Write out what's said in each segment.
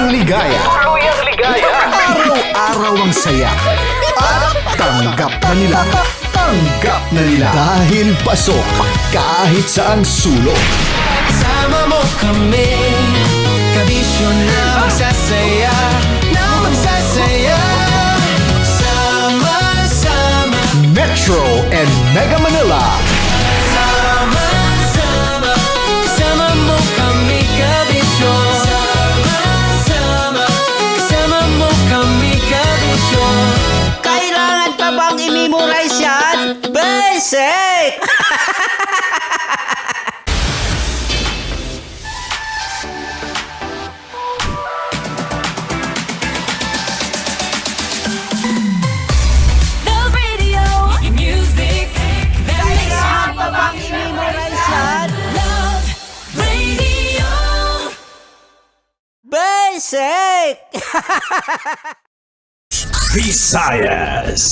Tuluyang ligaya. Araw-araw ang saya. At tanggap na nila. Tanggap na nila. Dahil pasok kahit saang sulok. Sama mo kami, kabisyo na magsasaya, sama-sama. Metro and Mega Manila. Sama-sama, kasama mo kami, kabisyo. Sama-sama, kasama mo kami, kabisyo. Kailangan pa bang i-memorize yan? Basic! Love Radio. Music. Kailangan pa bang i-memorize yan? Love Radio. Basic! Visayas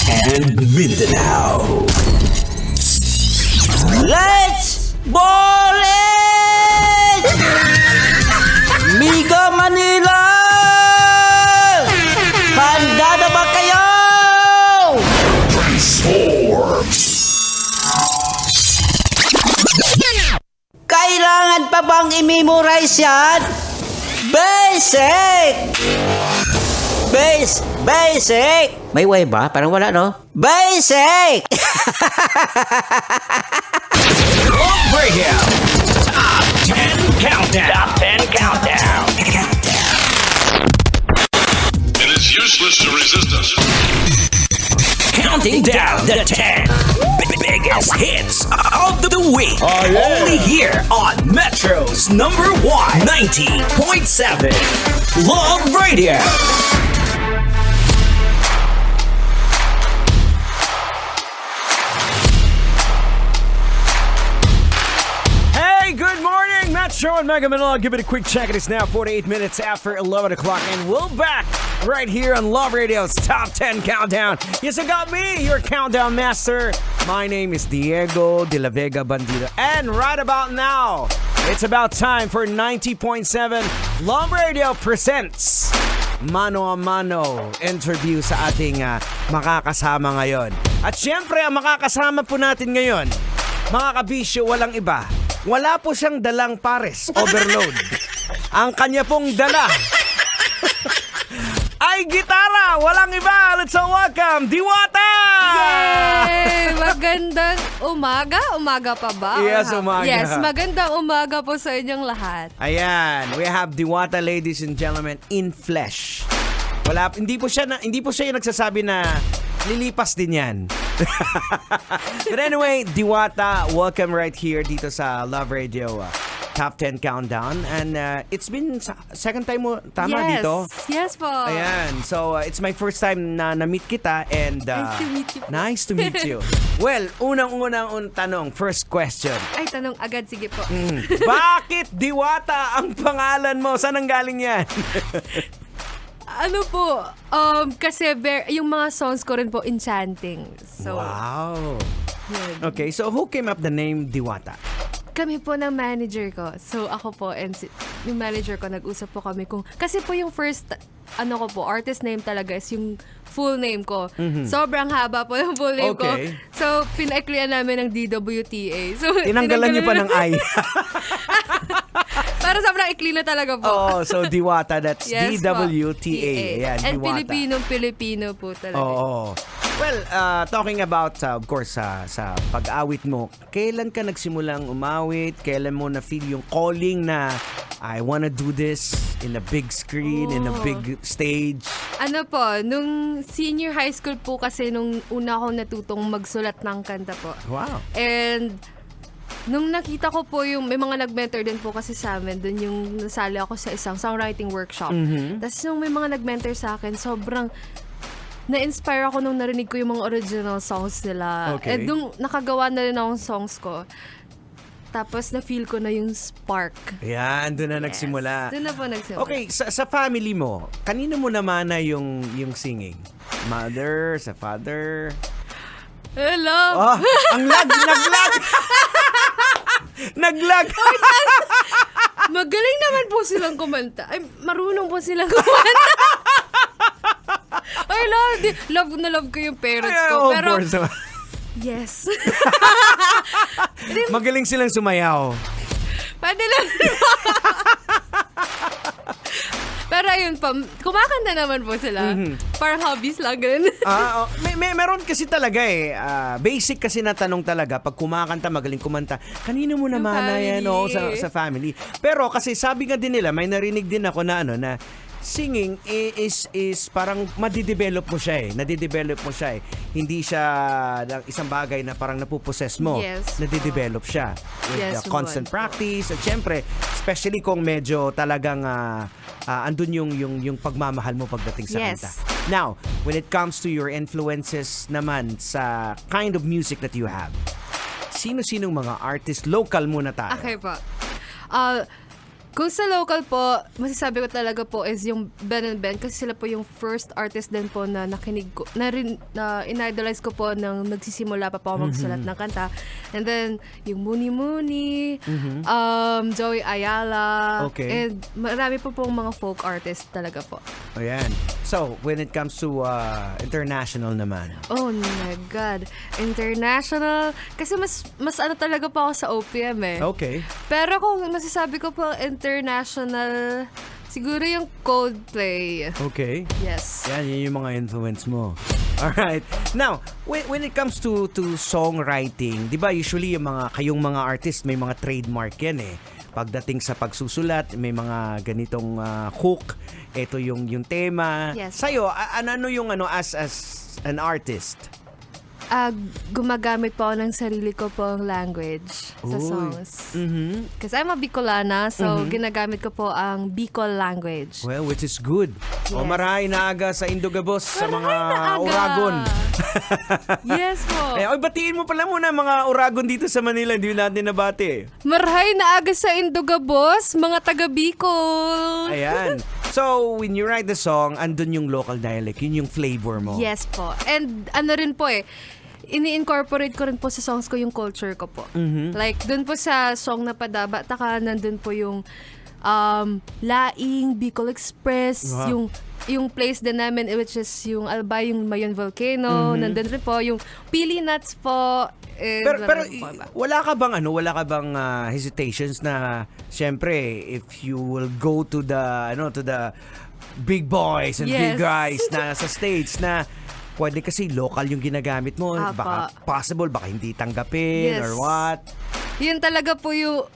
and Mindanao. Let's ball it! Mega Manila! Handa na ba kayo? Kailangan pa bang i-memorize yan? Basic! Basic! May way ba? Parang wala, no? Basic! Radio. Top 10 Countdown. Top 10 Countdown. It is useless to resist us. Counting down the 10 biggest hits of the week. Only here on Metro's number 1 90.7 Love Radio. Hey, good morning, Metro and Mega Manila. Give it a quick check. It is now 48 minutes after 11 o'clock, and we're back right here on Love Radio's Top 10 Countdown. Yes, I got me, your countdown master. My name is Diego de la Vega Bandido, and right about now, it's about time for 90.7 Love Radio presents Mano a Mano interview sa ating makakasama ngayon. At syempre, ang makakasama po natin ngayon, mga kabisyo, walang iba. Wala po siyang dalang pares, overload. Ang kanya pong dala ay gitara, walang iba. Let's all welcome Diwata! Yay! Magandang umaga? Umaga pa ba? Or Yes, hapon? umaga. Yes, magandang umaga po sa inyong lahat. Ayan, we have Diwata, ladies and gentlemen, in flesh. Hindi po siya yung nagsasabi na lilipas din yan. But anyway, Diwata, welcome right here dito sa Love Radio Top 10 Countdown. And it's been second time mo, tama, Yes. dito? Yes po. Ayan, so it's my first time na na-meet kita and Nice to meet you po. Nice to meet you. Well, unang tanong, first question. Ay, tanong agad. Sige po. Bakit Diwata ang pangalan mo? Saan ang galing yan? Ano po, kasi yung mga songs ko rin po enchanting. So, Wow. yun. Okay, so who came up the name Diwata? Kami po ng manager ko. So, ako po and yung manager ko, nag-usap po kami kung... Kasi po yung first, artist name talaga is yung full name ko. Sobrang haba po yung full name ko. Okay. So, pinaiklian namin ng DWTA. So, Tinanggalan niyo pa ng I. Para sobrang ikli na talaga po. Oh, so Diwata, that's Yes po. DWTA. Ayan, And Diwata. Pilipino po talaga. Oo. Well, talking about, of course, sa pag-awit mo, kailan ka nagsimulang umawit? Kailan mo na-feel yung calling na I wanna do this in a big screen, in a big stage? Ano po, nung senior high school po kasi nung una akong natutong magsulat ng kanta po. Wow. And nung nakita ko po yung, may mga nag-mentor din po kasi sa amin, dun yung nasali ako sa isang songwriting workshop. Tapos nung may mga nag-mentor sa akin, sobrang na-inspire ako nung narinig ko yung mga original songs nila. Okay. And nung nakagawa na rin akong songs ko, tapos na-feel ko na yung spark. Ayan, doon na nagsimula. Doon na po nagsimula. Okay, sa family mo, kanino mo naman na yung singing? Mother, sa father? Hello! Oh, ang lag! Naglag! Magaling naman po silang kumanta. Ay, marunong po silang kumanta. Ay, love na love ko yung parents ko. Of Pero, course. yes. Magaling silang sumayaw. Pwede lang. Pero ayun pa, kumakanta naman po sila. Parang hobbies lang, ganun. Meron kasi talaga basic kasi na tanong talaga, pag kumakanta, magaling kumanta, kanino mo naman na yan sa family. Pero kasi sabi nga din nila, may narinig din ako na na singing is parang madidevelop mo siya nadidevelop mo siya Hindi siya isang bagay na parang napuposes mo. Yes. Nadidevelop siya with Yes, the constant po. practice. At syempre, especially kung medyo talagang andun yung pagmamahal mo pagdating sa Yes. kanta. Now, when it comes to your influences naman sa kind of music that you have, sino-sinong mga artist local muna tayo? Okay po. Kung sa local po, masasabi ko talaga po is yung Ben and Ben kasi sila po yung first artist din po na nakinig ko, na in-idolize ko po nang nagsisimula pa po ako magsulat ng kanta. And then, yung Muni Muni, Joey Ayala, Okay. and marami po pong mga folk artist talaga po. Ayan. So, when it comes to international naman. Oh my God. International. Kasi mas ano talaga po ako sa OPM Okay. Pero kung masasabi ko po international, siguro yung Coldplay. Okay. Yes. Yan yung mga influence mo. Alright. Now, when it comes to songwriting, di ba usually kayong mga artist may mga trademark yan Pagdating sa pagsusulat, may mga ganitong hook. Ito yung tema. Yes. Sa'yo, ano yung as an artist? Gumagamit po ako ng sarili ko pong language sa Uy. songs. Mm-hmm. Kasi I'm a Bicolana, so ginagamit ko po ang Bicol language. Well, which is good. O Yes. maray naaga sa Indogabos sa mga Naaga. Uragon. Yes po. Batiin mo pala muna mga Uragon dito sa Manila. Hindi natin nabati. Marhay na aga sa Indogabos, mga taga Bicol. Ayan. So, when you write the song, andun yung local dialect. Yun yung flavor mo. Yes po. And ano rin po ini-incorporate ko rin po sa songs ko yung culture ko po. Like, dun po sa song na Padaba Taka, nandun po yung Laing, Bicol Express, Wow. yung place din namin, which is yung Albay, yung Mayon Volcano, nandun rin po yung Pili Nuts po. Pero wala ka bang hesitations na syempre if you will go to the big boys and big Yes. guys na sa stage na pwede kasi local yung ginagamit mo, Apa. baka possible baka hindi tanggapin Yes. or what. Yun talaga po yung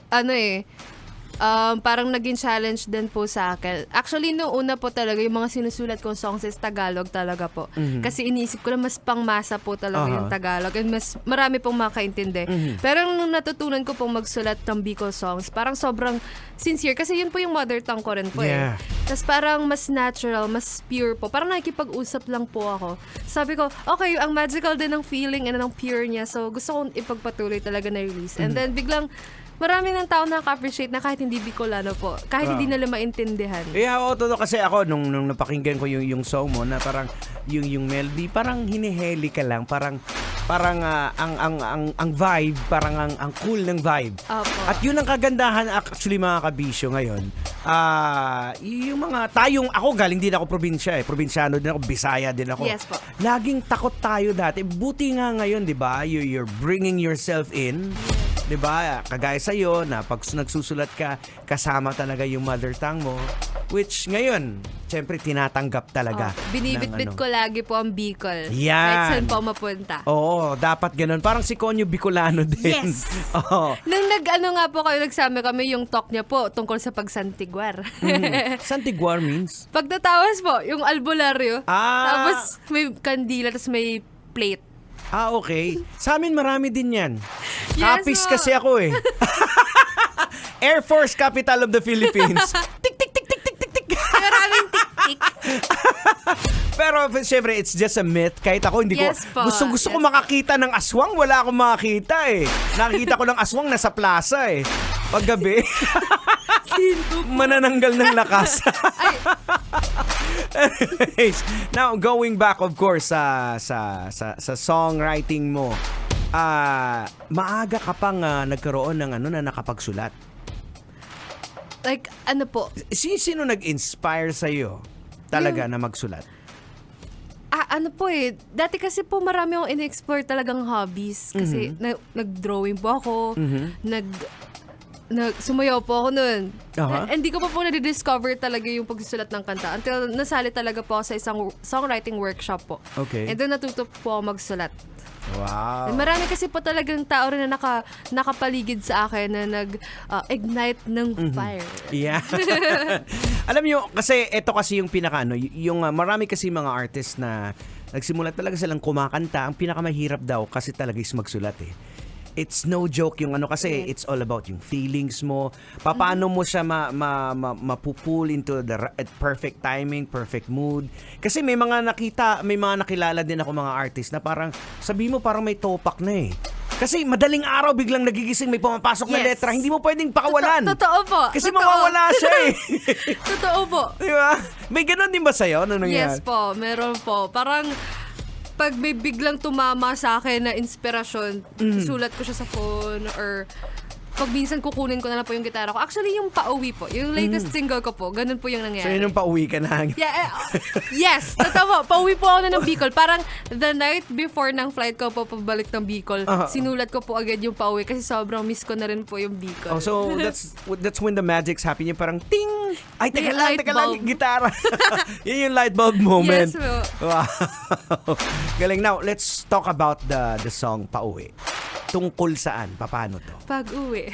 parang naging challenge din po sa akin. Actually, noong una po talaga, yung mga sinusulat kong songs is Tagalog talaga po. Kasi iniisip ko na mas pangmasa po talaga yung Tagalog and mas marami pong makaintindi. Pero nung natutunan ko pong magsulat ng Bicol songs, parang sobrang sincere kasi yun po yung mother tongue ko rin po Yeah. Tapos parang mas natural, mas pure po. Parang nakikipag-usap lang po ako. Sabi ko, okay, ang magical din ng feeling and ng pure niya. So gusto kong ipagpatuloy talaga na release. And then biglang marami ng tao nakaka-appreciate na kahit hindi Bicolano po. Kahit hindi nila maintindihan. Totoo kasi ako nung napakinggan ko yung song mo na parang yung melody parang hiniheli ka lang, parang ang vibe, parang ang cool ng vibe. Opo. At yun ang kagandahan actually mga kabisyo ngayon. Yung mga ako galing din ako probinsya probinsyano din ako, Bisaya din ako. Yes po. Laging takot tayo dati. Buti nga ngayon, 'di ba? You're bringing yourself in. 'Di ba? Kagaya sa iyo na pag nagsusulat ka, kasama talaga yung mother tongue mo, which ngayon, syempre tinatanggap talaga. Binibitbit ko lagi po ang Bicol. Yan. Kahit saan po mapunta. Oo, dapat ganun. Parang si Conyo Bicolano din. Yes. Oo. Nung nga po kayo, nagsama kami yung talk niya po tungkol sa pagsantiguar. Santiguar means? Pagtatawas po, yung albularyo. Ah. Tapos may kandila, tapos may plate. Okay. Sa amin marami din yan. Yes, Kapis po. kasi ako Air Force Capital of the Philippines. Tik, tik, tik, tik, tik, tik, tik. Maraming tik-tik. Pero syempre, it's just a myth. Kahit ako, hindi Yes ko, po. gusto ko Yes makakita ng aswang. Wala akong makakita Nakikita ko ng aswang nasa plaza Paggabi. Manananggal ng lakas. Anyways, now going back of course sa songwriting mo. Maaga ka pang nagkaroon ng na nakapagsulat. Like, ano po, Sino nag-inspire sa'yo talaga na magsulat? ano po dati kasi po marami akong in-explore talagang hobbies. Kasi nag-drawing po ako, sumayaw po ako nun. Hindi ko pa po na-discover talaga yung pagsusulat ng kanta until nasali talaga po ako sa isang songwriting workshop po. Okay. And doon natuto po ako magsulat. Wow. Marami kasi po talagang tao rin na nakapaligid sa akin na nag-ignite ng fire. Yeah. Alam nyo, kasi ito kasi yung yung marami kasi mga artist na nagsimulat talaga silang kumakanta. Ang pinakamahirap daw kasi talaga is magsulat It's no joke yung kasi it's all about yung feelings mo. Paano mo siya mapupul into the perfect timing, perfect mood. Kasi may mga nakilala din ako mga artist na parang sabi mo parang may topak na Kasi madaling araw biglang nagigising may pumapasok na letra, hindi mo pwedeng pakawalan. Totoo po. Kasi mawawala siya Totoo po. Di ba? May ganun din ba sa'yo? Ano nangyari? Yes po, meron po. Parang pag may biglang tumama sa akin na inspirasyon, sulat ko siya sa phone or pag minsan kukunin ko na lang po yung gitara ko. Actually, yung Pauwi po, yung latest single ko po, ganun po yung nangyari. So yun yung pauwi ka na. Yes, totoo po. Pauwi po ako na ng Bicol. Parang the night before ng flight ko po pabalik ng Bicol, sinulat ko po agad yung Pauwi kasi sobrang miss ko na rin po yung Bicol. Oh, so that's when the magic's happen. Yung parang ting! Ay, teka lang, gitara. Yun yung light bulb moment. Yes po. Wow. Galing. Now, let's talk about the song Pauwi. Tungkol saan? Paano to? Pag-uwi.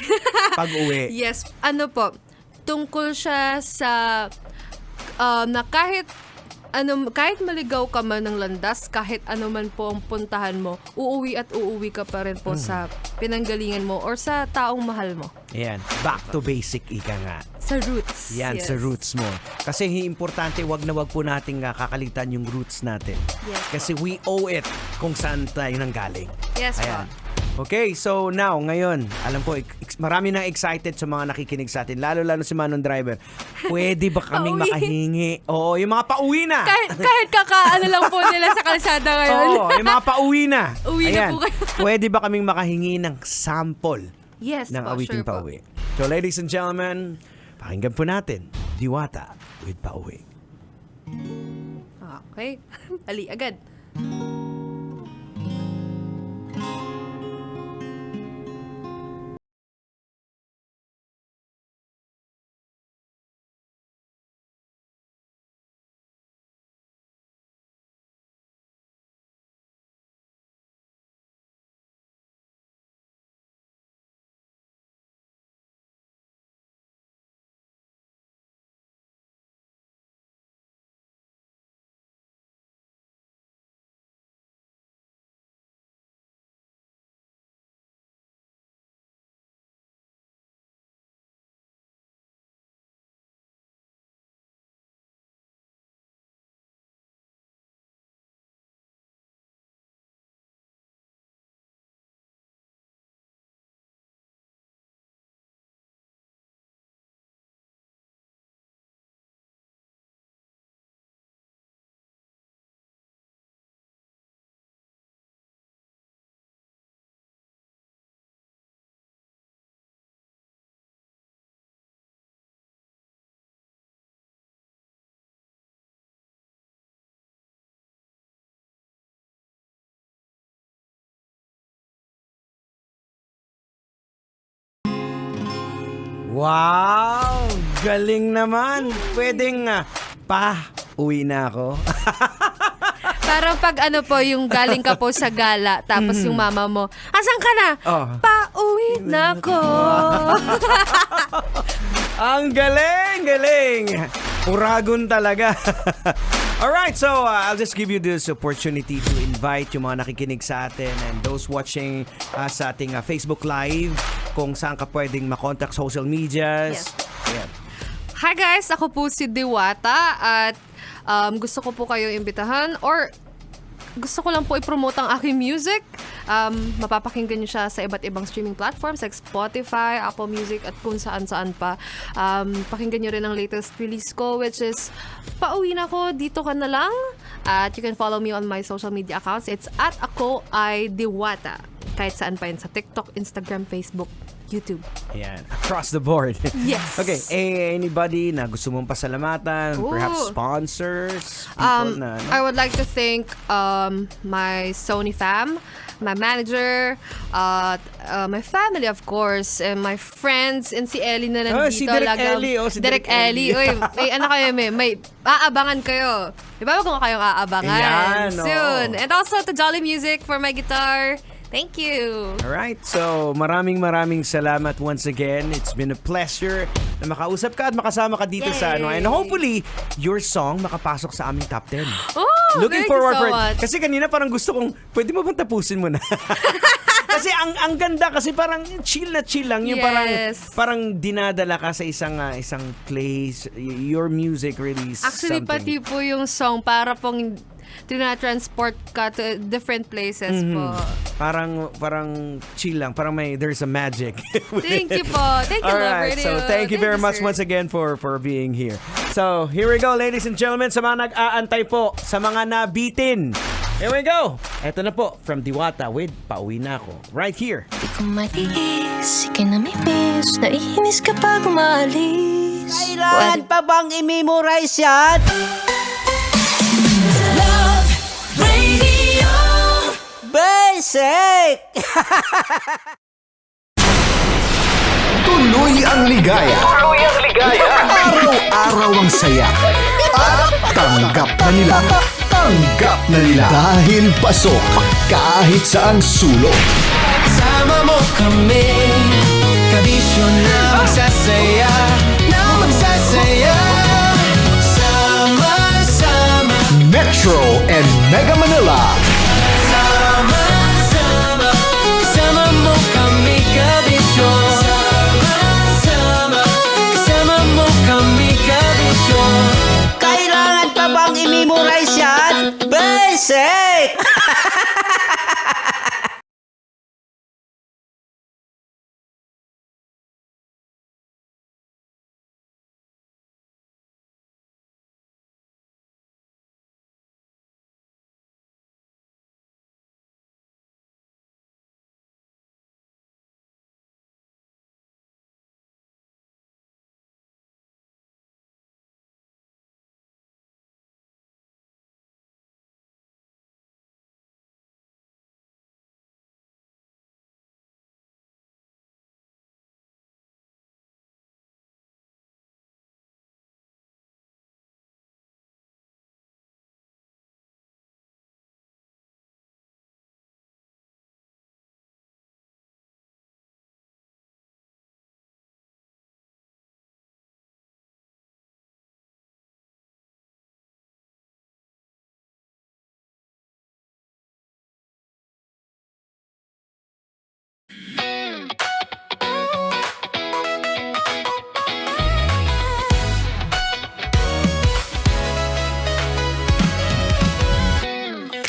Pag-uwi. Yes. Ano po, tungkol siya sa na kahit maligaw ka man ng landas, kahit ano man po ang puntahan mo, uuwi ka pa rin po sa pinanggalingan mo or sa taong mahal mo. Ayan. Back to basic, ika nga. Sa roots. Yan, yes. sa roots mo. Kasi importante, wag na wag po nating kakalitan yung roots natin. Yes, kasi we owe it kung saan tayo nanggaling. Yes, Ayan. po. Okay, so now, ngayon, alam ko, marami nang excited sa mga nakikinig sa atin, lalo si Manong Driver. Pwede ba kaming Pauwi. makahingi? Oo, yung mga pauwi na. Kahit kakaano lang po nila sa kalsada ngayon. Oo, yung mga pauwi na. Uwi na po kayo. Pwede ba kaming makahingi ng sample Yes ng po, awiting sure po. pauwi? So, ladies and gentlemen, pakinggan po natin, Diwata with Pauwi. Okay. Ali agad. Wow! Galing naman. Pwedeng uwi na ako. Parang pag yung galing ka po sa gala, tapos yung mama mo, asan ka na? Oh. Pauwi na ko. Ang galing! Uragon talaga. Alright, so I'll just give you this opportunity to invite yung mga nakikinig sa atin and those watching sa ating Facebook Live kung saan ka pwedeng makontak social medias. Yes. Ayan. Hi guys, ako po si Diwata at gusto ko po kayo imbitahan or gusto ko lang po i-promote ang aking music. Mapapakinggan nyo siya sa iba't ibang streaming platforms like Spotify, Apple Music at kung saan-saan pa. Pakinggan nyo rin ang latest release ko which is Pauwi na ko, dito ka na lang. At you can follow me on my social media accounts. It's @AkoAyDiwata. kahit saan pa yun, sa TikTok, Instagram, Facebook, YouTube. Ayan, across the board. Yes. Okay, anybody na gusto mong pasalamatan? Ooh. Perhaps sponsors? People na, I would like to thank my Sony fam, my manager, my family of course, and my friends, and si Ellie na nandito. si Direk lagang- Ellie, si Direk Direk Ellie. Ellie. Uy, may ano kayo, may aabangan kayo. Di ba kung kayong aabangan? Ayan, oo. Soon. And also to Jolly Music for my guitar. Thank you. Alright, so maraming salamat once again. It's been a pleasure na makausap ka at makasama ka dito sa ano. Yay. And hopefully, your song makapasok sa aming top 10. Oh, Looking thank forward you so for it. much. Kasi kanina parang gusto kong, pwede mo bang tapusin mo na? Kasi ang ganda kasi parang chill na chill lang yung Yes. parang dinadala ka sa isang place. Your music really is Actually, something. pati po yung song para pong tina-transport ka to different places po. Parang chill lang, parang there's a magic. Thank you po. Thank you, Love Alright, Radio. so thank you very much sir. once again for being here. So, here we go, ladies and gentlemen, sa mga nag-aantay po, sa mga nabitin. Here we go. Eto na po, from Diwata with Pauwi Na Ako. Right here. Di ko matiis, ikinamimiss, naiinis kapag umalis. Kailangan pa bang i-memorize yan? Love Radio. Basic! Tuloy ang ligaya. Araw-araw ang saya. At tanggap na nila. Dahil pasok kahit saang sulok. Kasama mo kami, kabisyo na magsasaya, sama-sama. Metro and Mega Manila. Sama-sama, kasama mo kami, kabisyo. Sama-sama, kasama mo kami, kabisyo. Kailangan pa bang i-memorize yan? Basic!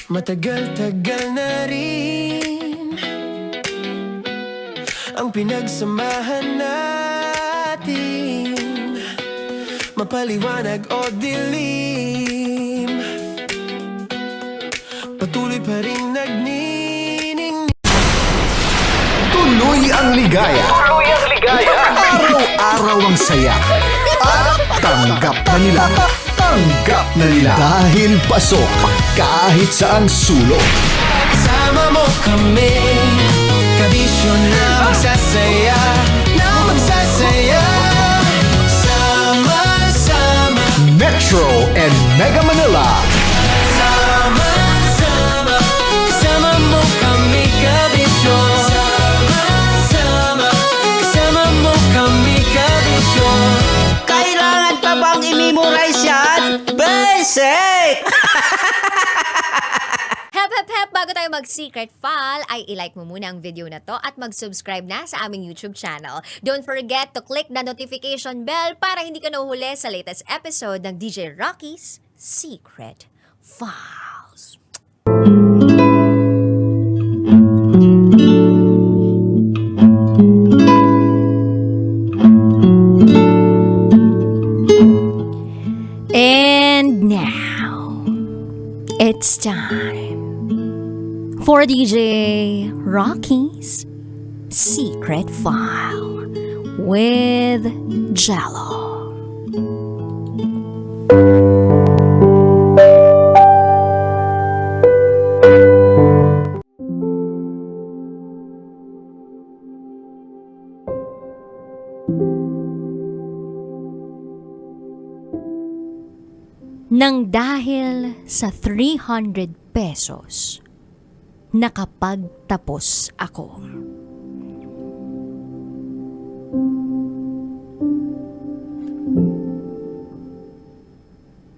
Matagal-tagal na rin ang pinagsamahan natin, mapaliwanag o dilim, patuloy pa rin nagnining. Tuloy ang ligaya. Araw-araw ang saya. At tanggap na nila. Dahil pasok kahit saang sulok. Kasama mo kami, kabisyo na magsasaya, sama-sama. Metro and Mega Manila. Sama-sama, kasama mo kami, kabisyo. Sama-sama, kasama mo kami, kabisyo. Kailangan pa bang i-memorize yan? Basic! Hep, bago tayo mag-secret file, ay ilike mo muna ang video na to at mag-subscribe na sa aming YouTube channel. Don't forget to click the notification bell para hindi ka nahuhuli sa latest episode ng DJ Rocky's Secret Files. And now, it's time for DJ Rocky Secret File with Jello. Nang dahil sa 300 pesos, nakapagtapos ako.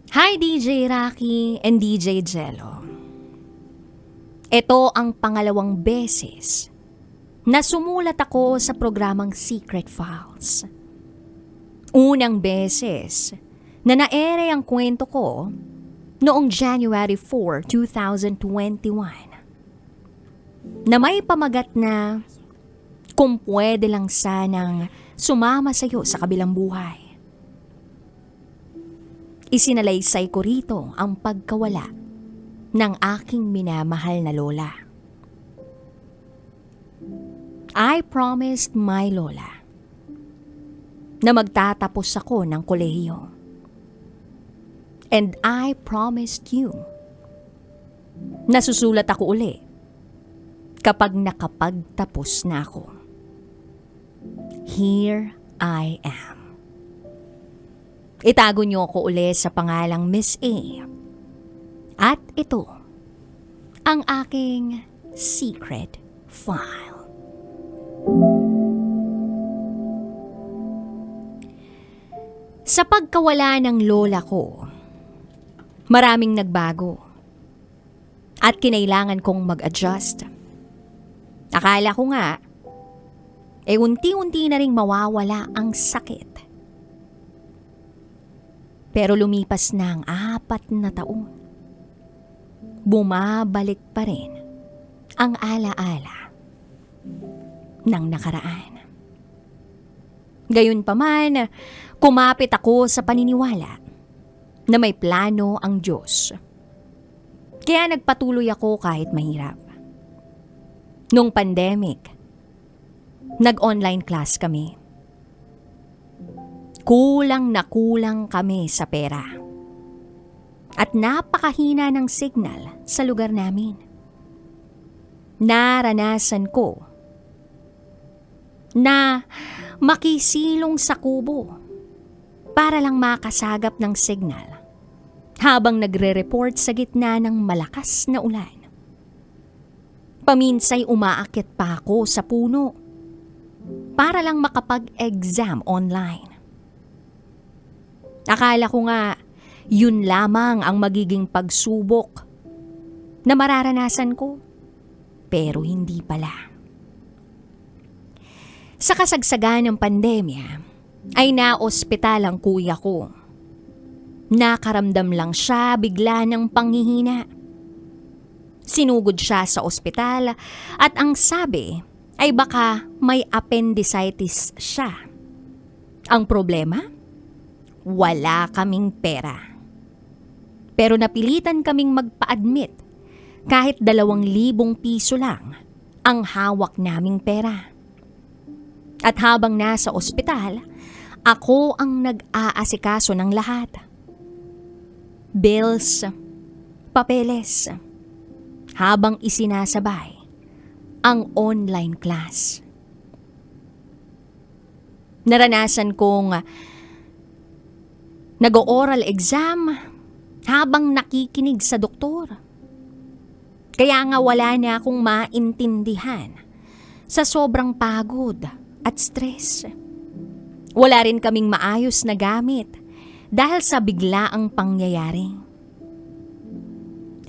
Hi DJ Rocky and DJ Jello. Ito ang pangalawang beses na sumulat ako sa programang Secret Files. Unang beses na naere ang kwento ko noong January 4, 2021 na may pamagat na kung pwede lang sanang sumama sa'yo sa kabilang buhay. Isinalaysay ko rito ang pagkawala ng aking minamahal na lola. I promised my lola na magtatapos ako ng kolehiyo. And I promised you na susulat ako uli kapag nakapagtapos na ako. Here I am. Itago niyo ako uli sa pangalang Miss A. At ito ang aking secret file. Sa pagkawala ng lola ko, maraming nagbago at kinailangan kong mag-adjust. Akala ko nga, unti-unti na ring mawawala ang sakit. Pero lumipas na ang 4 na taon. Bumabalik pa rin ang alaala ng nakaraan. Gayunpaman, kumapit ako sa paniniwala na may plano ang Diyos. Kaya nagpatuloy ako kahit mahirap. Nung pandemic, nag-online class kami. Kulang na kulang kami sa pera. At napakahina ng signal sa lugar namin. Naranasan ko na makisilong sa kubo para lang makasagap ng signal habang nagre-report sa gitna ng malakas na ulan. Paminsay umaakit pa ako sa puno para lang makapag-exam online. Akala ko nga yun lamang ang magiging pagsubok na mararanasan ko, pero hindi pala. Sa kasagsagan ng pandemya ay naospital ang kuya ko. Nakaramdam lang siya bigla ng panghihina. Sinugod siya sa ospital at ang sabi ay baka may appendicitis siya. Ang problema? Wala kaming pera. Pero napilitan kaming magpa-admit kahit 2,000 piso lang ang hawak naming pera. At habang nasa ospital, ako ang nag-aasikaso ng lahat. Bills, papeles, habang isinasabay ang online class. Naranasan kong nag-oral exam habang nakikinig sa doktor. Kaya nga wala na akong maintindihan sa sobrang pagod at stress. Wala rin kaming maayos na gamit dahil sa biglaang pangyayari.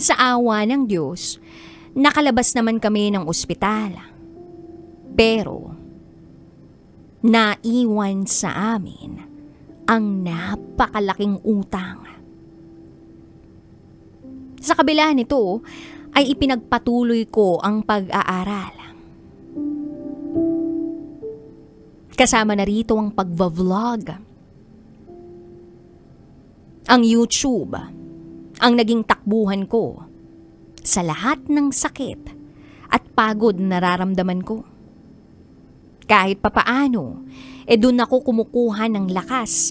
Sa awa ng Diyos, nakalabas naman kami ng ospital. Pero, naiwan sa amin ang napakalaking utang. Sa kabila nito, ay ipinagpatuloy ko ang pag-aaral. Kasama na rito ang pagva-vlog. Ang YouTube ang naging takbuhan ko sa lahat ng sakit at pagod na nararamdaman ko. Kahit papaano, doon ako kumukuha ng lakas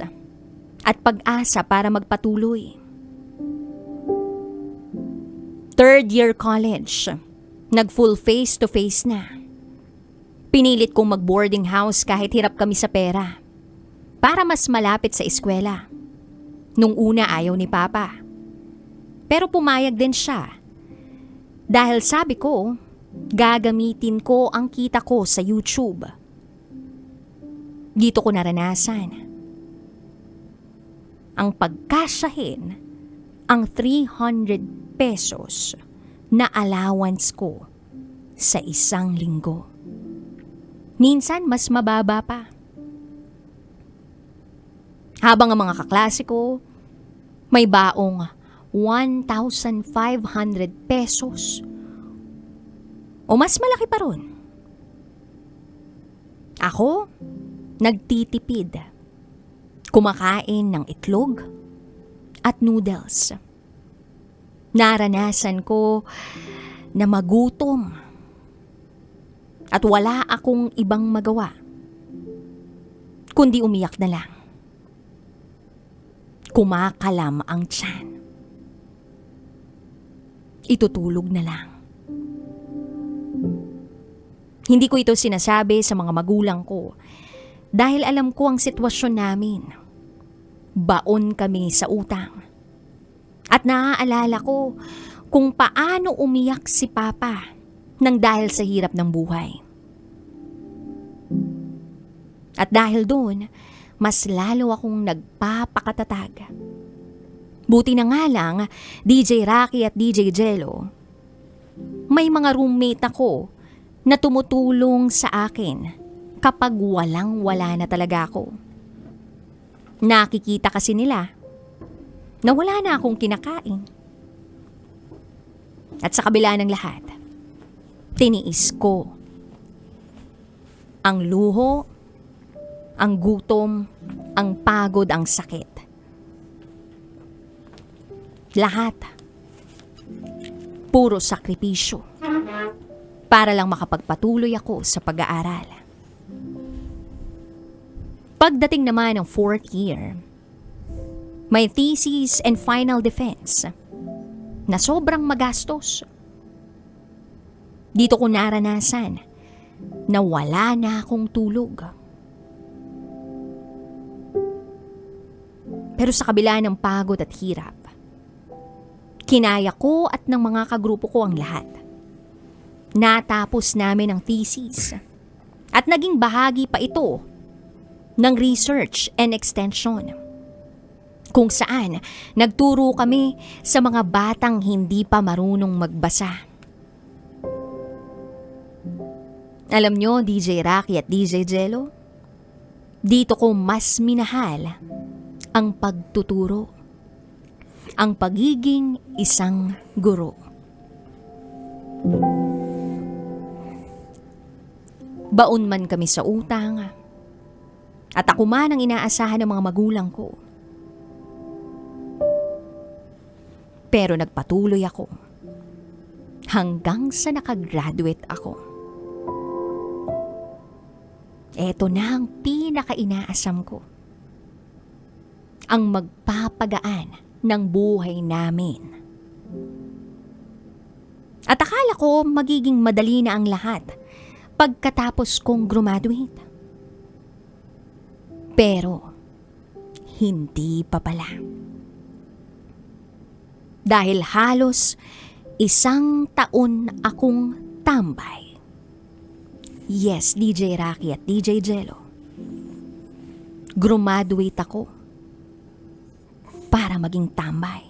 at pag-asa para magpatuloy. 3rd year college, nag-full face-to-face na. Pinilit kong mag-boarding house kahit hirap kami sa pera para mas malapit sa eskwela. Nung una ayaw ni Papa. Pero pumayag din siya. Dahil sabi ko, gagamitin ko ang kita ko sa YouTube. Dito ko naranasan ang pagkasyahin ang 300 pesos na allowance ko sa isang linggo. Minsan mas mababa pa. Habang ang mga kaklase ko may baong 1,500 pesos o mas malaki pa ron. Ako, nagtitipid. Kumakain ng itlog at noodles. Naranasan ko na magutom at wala akong ibang magawa kundi umiyak na lang. Kumakalam ang tiyan. Itutulog na lang. Hindi ko ito sinasabi sa mga magulang ko dahil alam ko ang sitwasyon namin. Baon kami sa utang. At naaalala ko kung paano umiyak si Papa nang dahil sa hirap ng buhay. At dahil doon, mas lalo akong nagpapakatatag. Buti na nga lang, DJ Rocky at DJ Jello, may mga roommate ako na tumutulong sa akin kapag walang-wala na talaga ako. Nakikita kasi nila na wala na akong kinakain. At sa kabila ng lahat, tiniis ko ang luho, ang gutom, ang pagod, ang sakit. Lahat. Puro sakripisyo para lang makapagpatuloy ako sa pag-aaral. Pagdating naman ng 4th year, may thesis and final defense na sobrang magastos. Dito ko naranasan na wala na akong tulog. Pero sa kabila ng pagod at hirap, kinaya ko at ng mga kagrupo ko ang lahat. Natapos namin ang thesis at naging bahagi pa ito ng research and extension, kung saan nagturo kami sa mga batang hindi pa marunong magbasa. Alam nyo, DJ Rocky at DJ Jello, dito ko mas minahal ang pagtuturo, ang pagiging isang guro. Baon man kami sa utang, at ako man ang inaasahan ng mga magulang ko. Pero nagpatuloy ako hanggang sa nakagraduate ako. Eto na ang pinaka-inaasam ko. Ang magpapagaan ng buhay namin. At akala ko magiging madali na ang lahat pagkatapos kong graduate. Pero hindi pa pala. Dahil halos 1 taon akong tambay. Yes, DJ Rocky at DJ Jello. Graduate ako para maging tambay.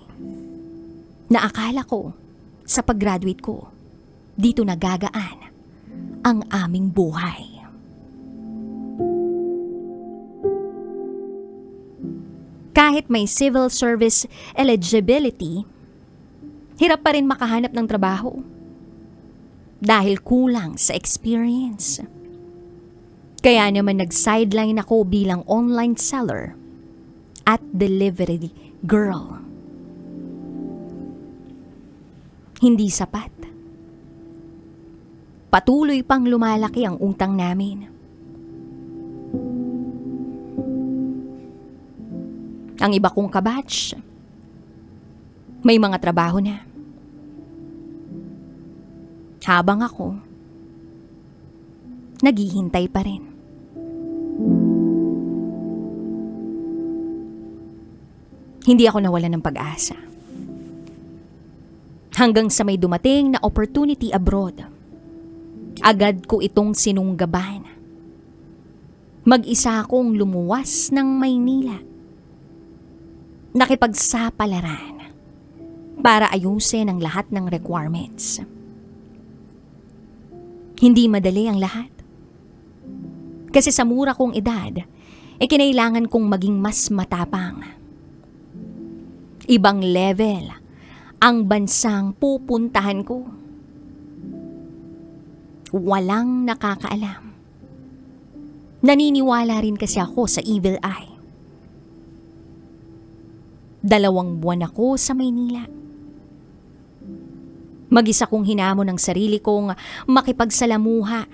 Na akala ko sa pag-graduate ko, dito nagagaan ang aming buhay. Kahit may civil service eligibility, hirap pa rin makahanap ng trabaho. Dahil kulang sa experience. Kaya naman nag-sideline ako bilang online seller at delivery girl. Hindi sapat. Patuloy pang lumalaki ang utang namin. Ang iba kong kabatch, may mga trabaho na. Habang ako, naghihintay pa rin. Hindi ako nawalan ng pag-asa. Hanggang sa may dumating na opportunity abroad, agad ko itong sinunggaban. Mag-isa akong lumuwas ng Maynila. Nakipagsapalaran para ayusin ang lahat ng requirements. Hindi madali ang lahat. Kasi sa mura kong edad, kinailangan kong maging mas matapang. Ibang level ang bansang pupuntahan ko. Walang nakakaalam. Naniniwala rin kasi ako sa evil eye. 2 buwan ako sa Maynila. Mag-isa kong hinamon ng sarili kong makipagsalamuha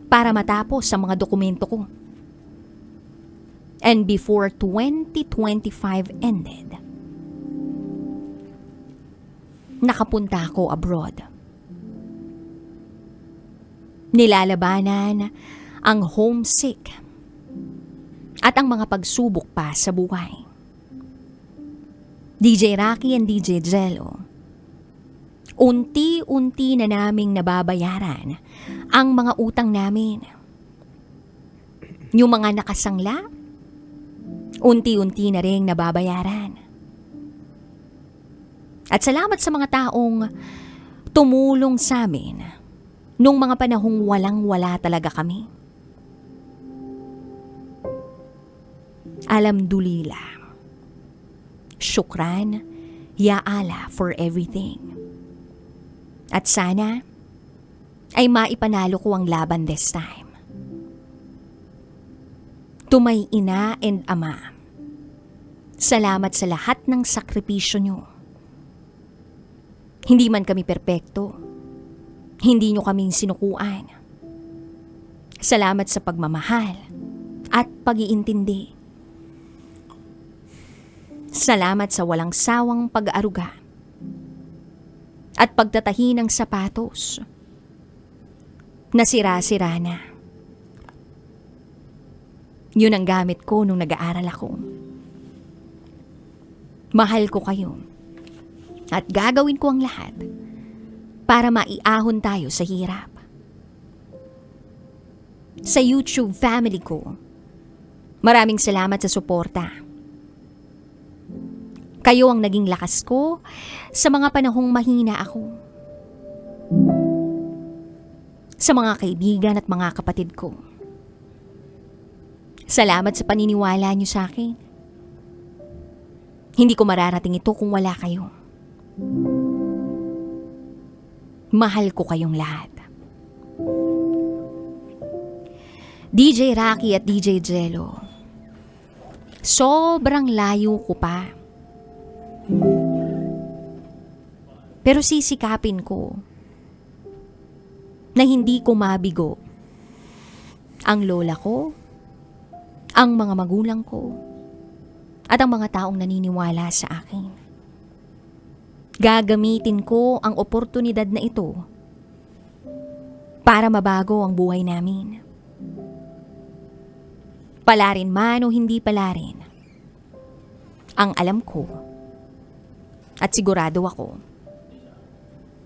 para matapos ang mga dokumento ko. And before 2025 ended, nakapunta ako abroad. Nilalabanan ang homesick at ang mga pagsubok pa sa buhay. DJ Rocky and DJ Jello, unti-unti na naming nababayaran ang mga utang namin. Yung mga nakasangla, unti-unti na rin nababayaran. At salamat sa mga taong tumulong sa amin nung mga panahong walang-wala talaga kami. Alhamdulillah. Syukran, ya Allah for everything. At sana ay maipanalo ko ang laban this time. To my ina and ama, salamat sa lahat ng sakripisyo nyo. Hindi man kami perpekto. Hindi nyo kaming sinukuan. Salamat sa pagmamahal at pag-iintindi. Salamat sa walang sawang pag-aaruga at pagtatahi ng sapatos na sira-sira na. Yun ang gamit ko nung nag-aaral ako. Mahal ko kayo. At gagawin ko ang lahat para maiahon tayo sa hirap. Sa YouTube family ko, maraming salamat sa suporta. Kayo ang naging lakas ko sa mga panahong mahina ako. Sa mga kaibigan at mga kapatid ko. Salamat sa paniniwala niyo sa akin. Hindi ko mararating ito kung wala kayo. Mahal ko kayong lahat. DJ Rocky at DJ Jello, sobrang layo ko pa. Pero sisikapin ko na hindi ko mabigo ang lola ko, ang mga magulang ko, at ang mga taong naniniwala sa akin. Gagamitin ko ang oportunidad na ito para mabago ang buhay namin. Palarin man o hindi palarin, ang alam ko at sigurado ako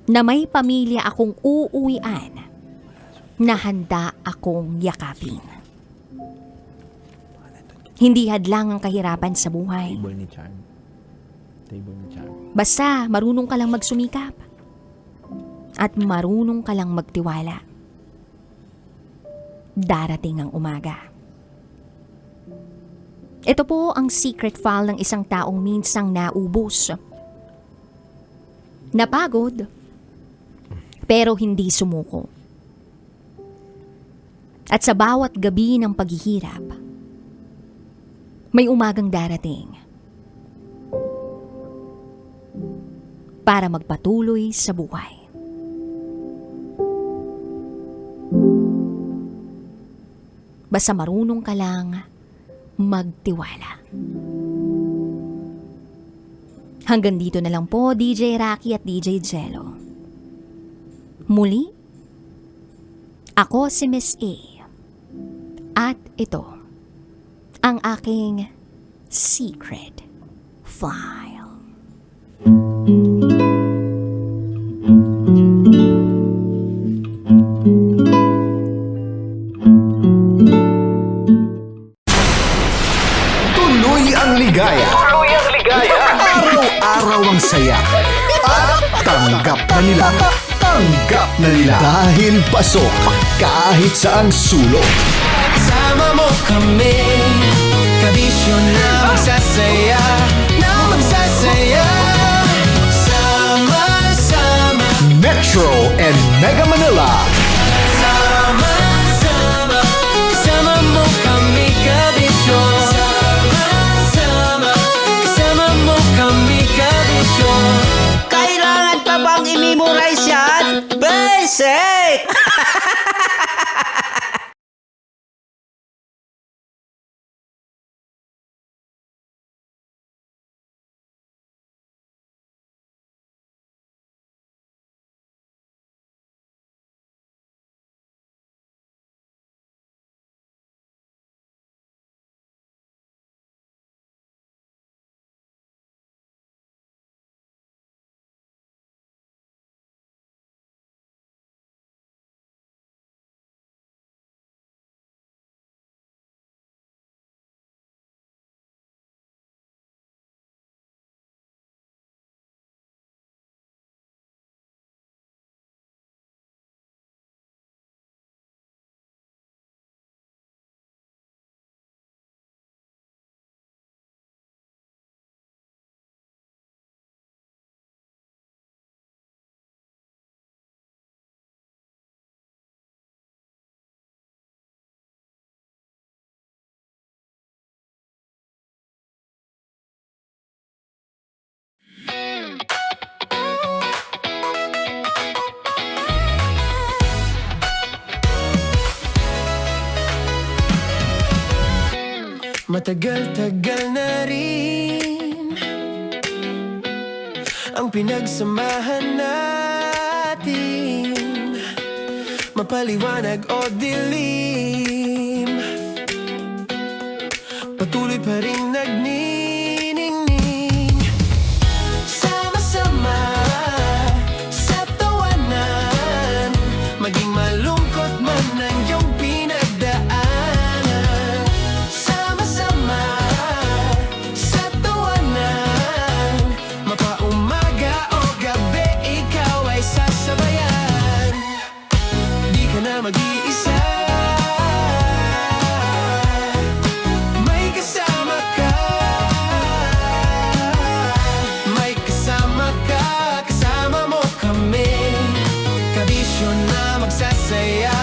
na may pamilya akong uuwian na handa akong yakapin. Hindi hadlang ang kahirapan sa buhay. Basta marunong ka lang magsumikap at marunong ka lang magtiwala. Darating ang umaga. Ito po ang secret file ng isang taong minsang naubos. Napagod, pero hindi sumuko. At sa bawat gabi ng paghihirap, may umagang darating para magpatuloy sa buhay. Basta marunong ka lang magtiwala. Hanggang dito na lang po, DJ Rocky at DJ Jello. Muli, ako si Miss A. At ito, ang aking secret file. Tuloy ang ligaya. Araw-araw ang saya. At tanggap na nila. Dahil pasok kahit saang sulok. Kasama mo kami, kabisyo na magsasaya, sama-sama. Metro and Mega Manila. Sama-sama, kasama mo kami, kabisyo. Sama-sama, kasama mo kami, kabisyo. Kailangan pa bang i-memorize yan? Basic! Matagal-tagal na rin ang pinagsamahan natin, mapaliwanag o dilim, patuloy pa rin nagniningning. Sama-sama sa tawanan, maging malungkot man ang iyong pinagdaanan. Sama-sama sa tawanan, mapaumaga o gabi, ikaw ay sasabayan. Di ka na mag-iisa, may kasama ka. May kasama ka, kasama mo kami, kabisyo na magsasaya,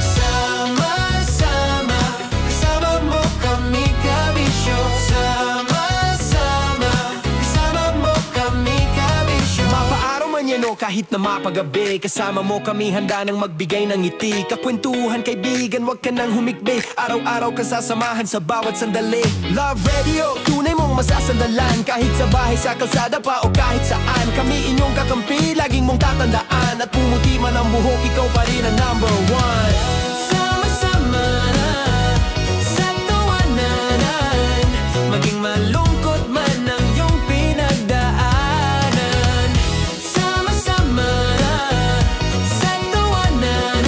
sama-sama, kasama mo kami, kabisyo. Sama-sama, kasama mo kami, kabisyo. Mapaaraw man yan o kahit na mapagabi, kasama mo kami, handa nang magbigay ng ngiti. Kakwentuhan, kaibigan, wag ka nang humikbi. Araw-araw ka sasamahan sa bawat sandali. Love Radio, tunay mong masasandalan, kahit sa bahay, sa kalsada pa o kahit saan. Kami inyong kakampi, laging mong tatandaan, at pumuti man ang buhok, ikaw pa rin ang number one. Sama-sama sa tawanan, maging malungkot man ang iyong pinagdaanan. Sama-sama sa tawanan,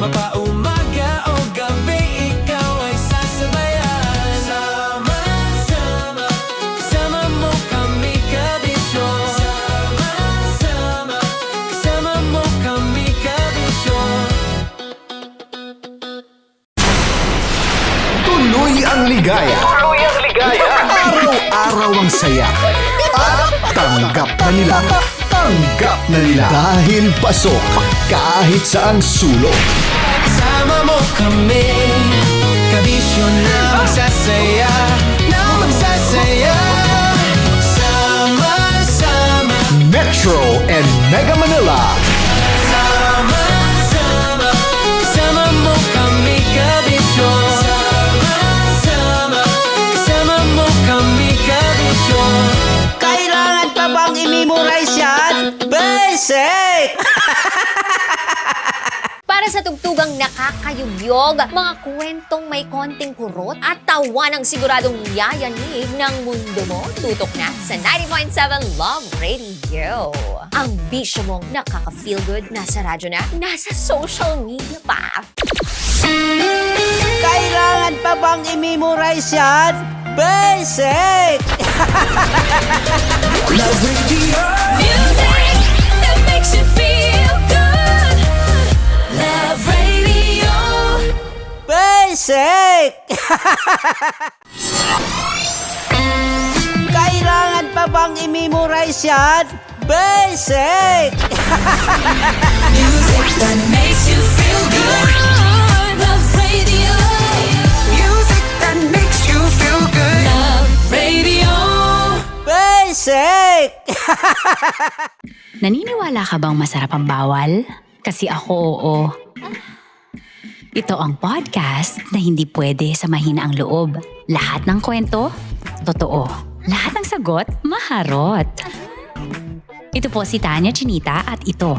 mapaumaga o gabi, ikaw ay sasabayan. Sama-sama, kasama mo kami, kabisyo. Sama-sama, kasama mo kami, kabisyo. Tuloy ang ligaya. Araw-araw ang saya. At tanggap na nila. Dahil pasok kahit saang sulok. Kasama mo kami, kabisyo na magsasaya, sama-sama. Metro and Mega Manila. Sama-sama, kasama mo kami, kabisyo. Sama-sama, kasama mo kami, nakakayugyog, mga kwentong may konting kurot, at tawa ng siguradong yayanig ng mundo mo. Tutok na sa 90.7 Love Radio. Ang bisyo mong nakaka-feel good, nasa radyo na, nasa social media pa. Kailangan pa bang i-memorize yan? Basic! Love Radio. Music that makes you feel good. Love Radio. Basic! Kailangan pa bang i-memorize yan? Basic! Music that makes you feel good. Love Radio. Music that makes you feel good. Love Radio. Basic! Naniniwala ka bang masarap ang bawal? Kasi ako oo. Ito ang podcast na hindi pwede samahin ang loob. Lahat ng kwento, totoo. Lahat ng sagot, maharot. Ito po si Tanya Chinita at ito,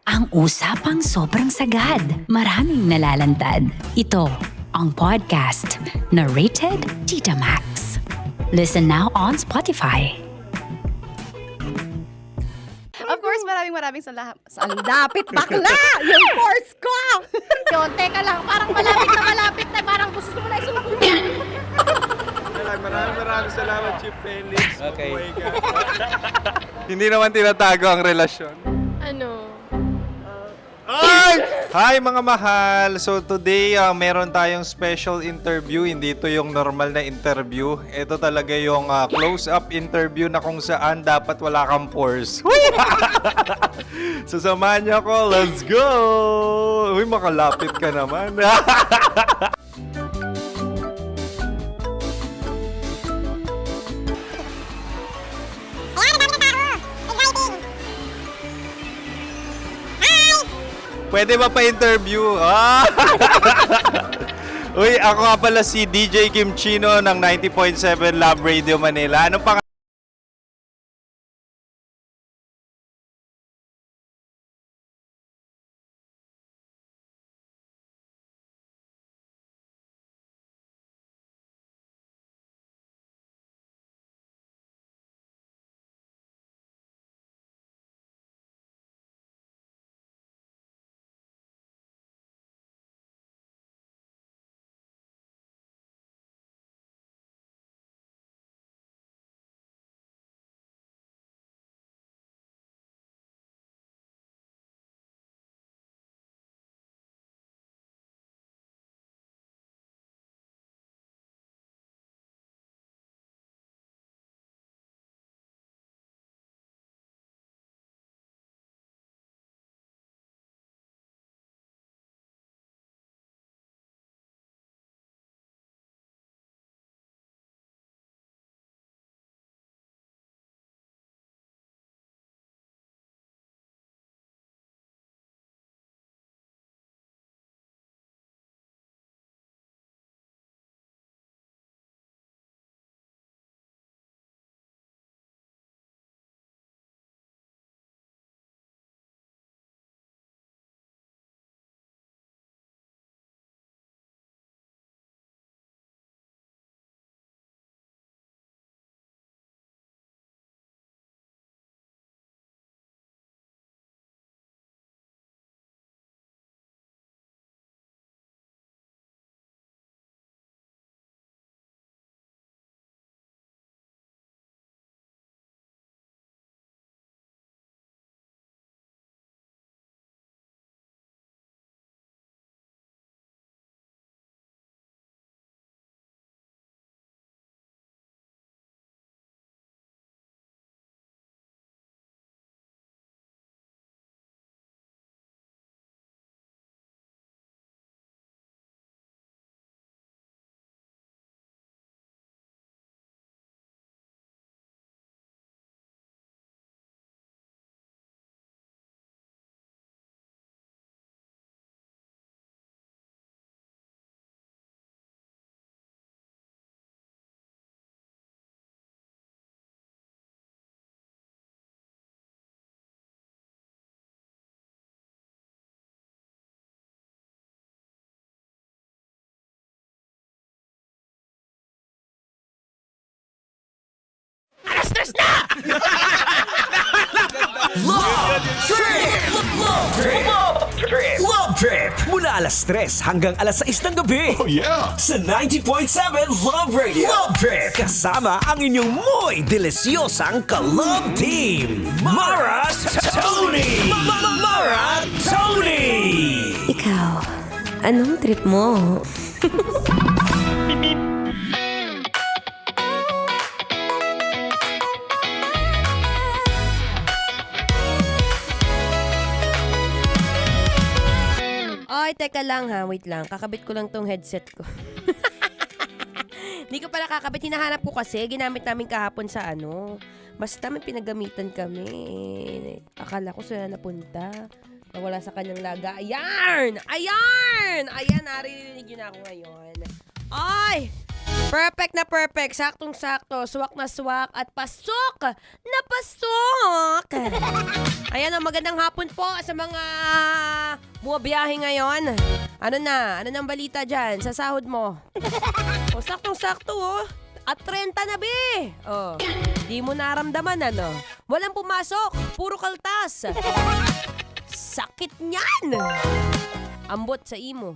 ang usapang sobrang sagad. Maraming nalalantad. Ito, ang podcast na rated Tita Max. Listen now on Spotify. Of course, maraming salamat. Ang dapit bakla! Yung course ko! Yun, teka lang, parang malapit na, parang gusto mo na isumakulit. Maraming salamat, Chief Felix. Okay. Oh my God. Hindi naman tinatago ang relasyon. Ano? Hi mga mahal! So today, meron tayong special interview. Hindi ito yung normal na interview. Ito talaga yung close-up interview na kung saan dapat wala kang pores. So samahan niyo ako. Let's go! Uy, makalapit ka naman. Pwede ba pa-interview? Uy, ako nga pala si DJ Kim Chino ng 90.7 Love Radio Manila. Ano pa Alis na! Love Trip! Love Trip! Love Trip! Mula alas 3 hanggang alas 6 ng gabi. Oh yeah! Sa 90.7 Love Radio. Love Trip! Kasama ang inyong muy delisyosang ka-love team. Mara Tony! Mara Tony! Ikaw, anong trip mo? Ay, teka lang ha. Wait lang. Kakabit ko lang tong headset ko. Hindi ko pala kakabit. Hinahanap ko kasi. Ginamit namin kahapon sa ano. Basta may pinagamitan kami. Akala ko sila napunta. Nawala sa kanyang laga. Ayan! Ayan! Ayan, naririnig yun ako ngayon. Ay! Perfect na perfect. Saktong-sakto. Swak na swak. At pasok na pasok! Ayan, magandang hapon po sa mga buwabiyahe ngayon. Ano na? Ano nang balita dyan sa sahod mo? O, saktong-sakto, oh. At 30 na, be! Oh, di mo naramdaman, ano? Walang pumasok. Puro kaltas. Sakit niyan! Ambot sa imo.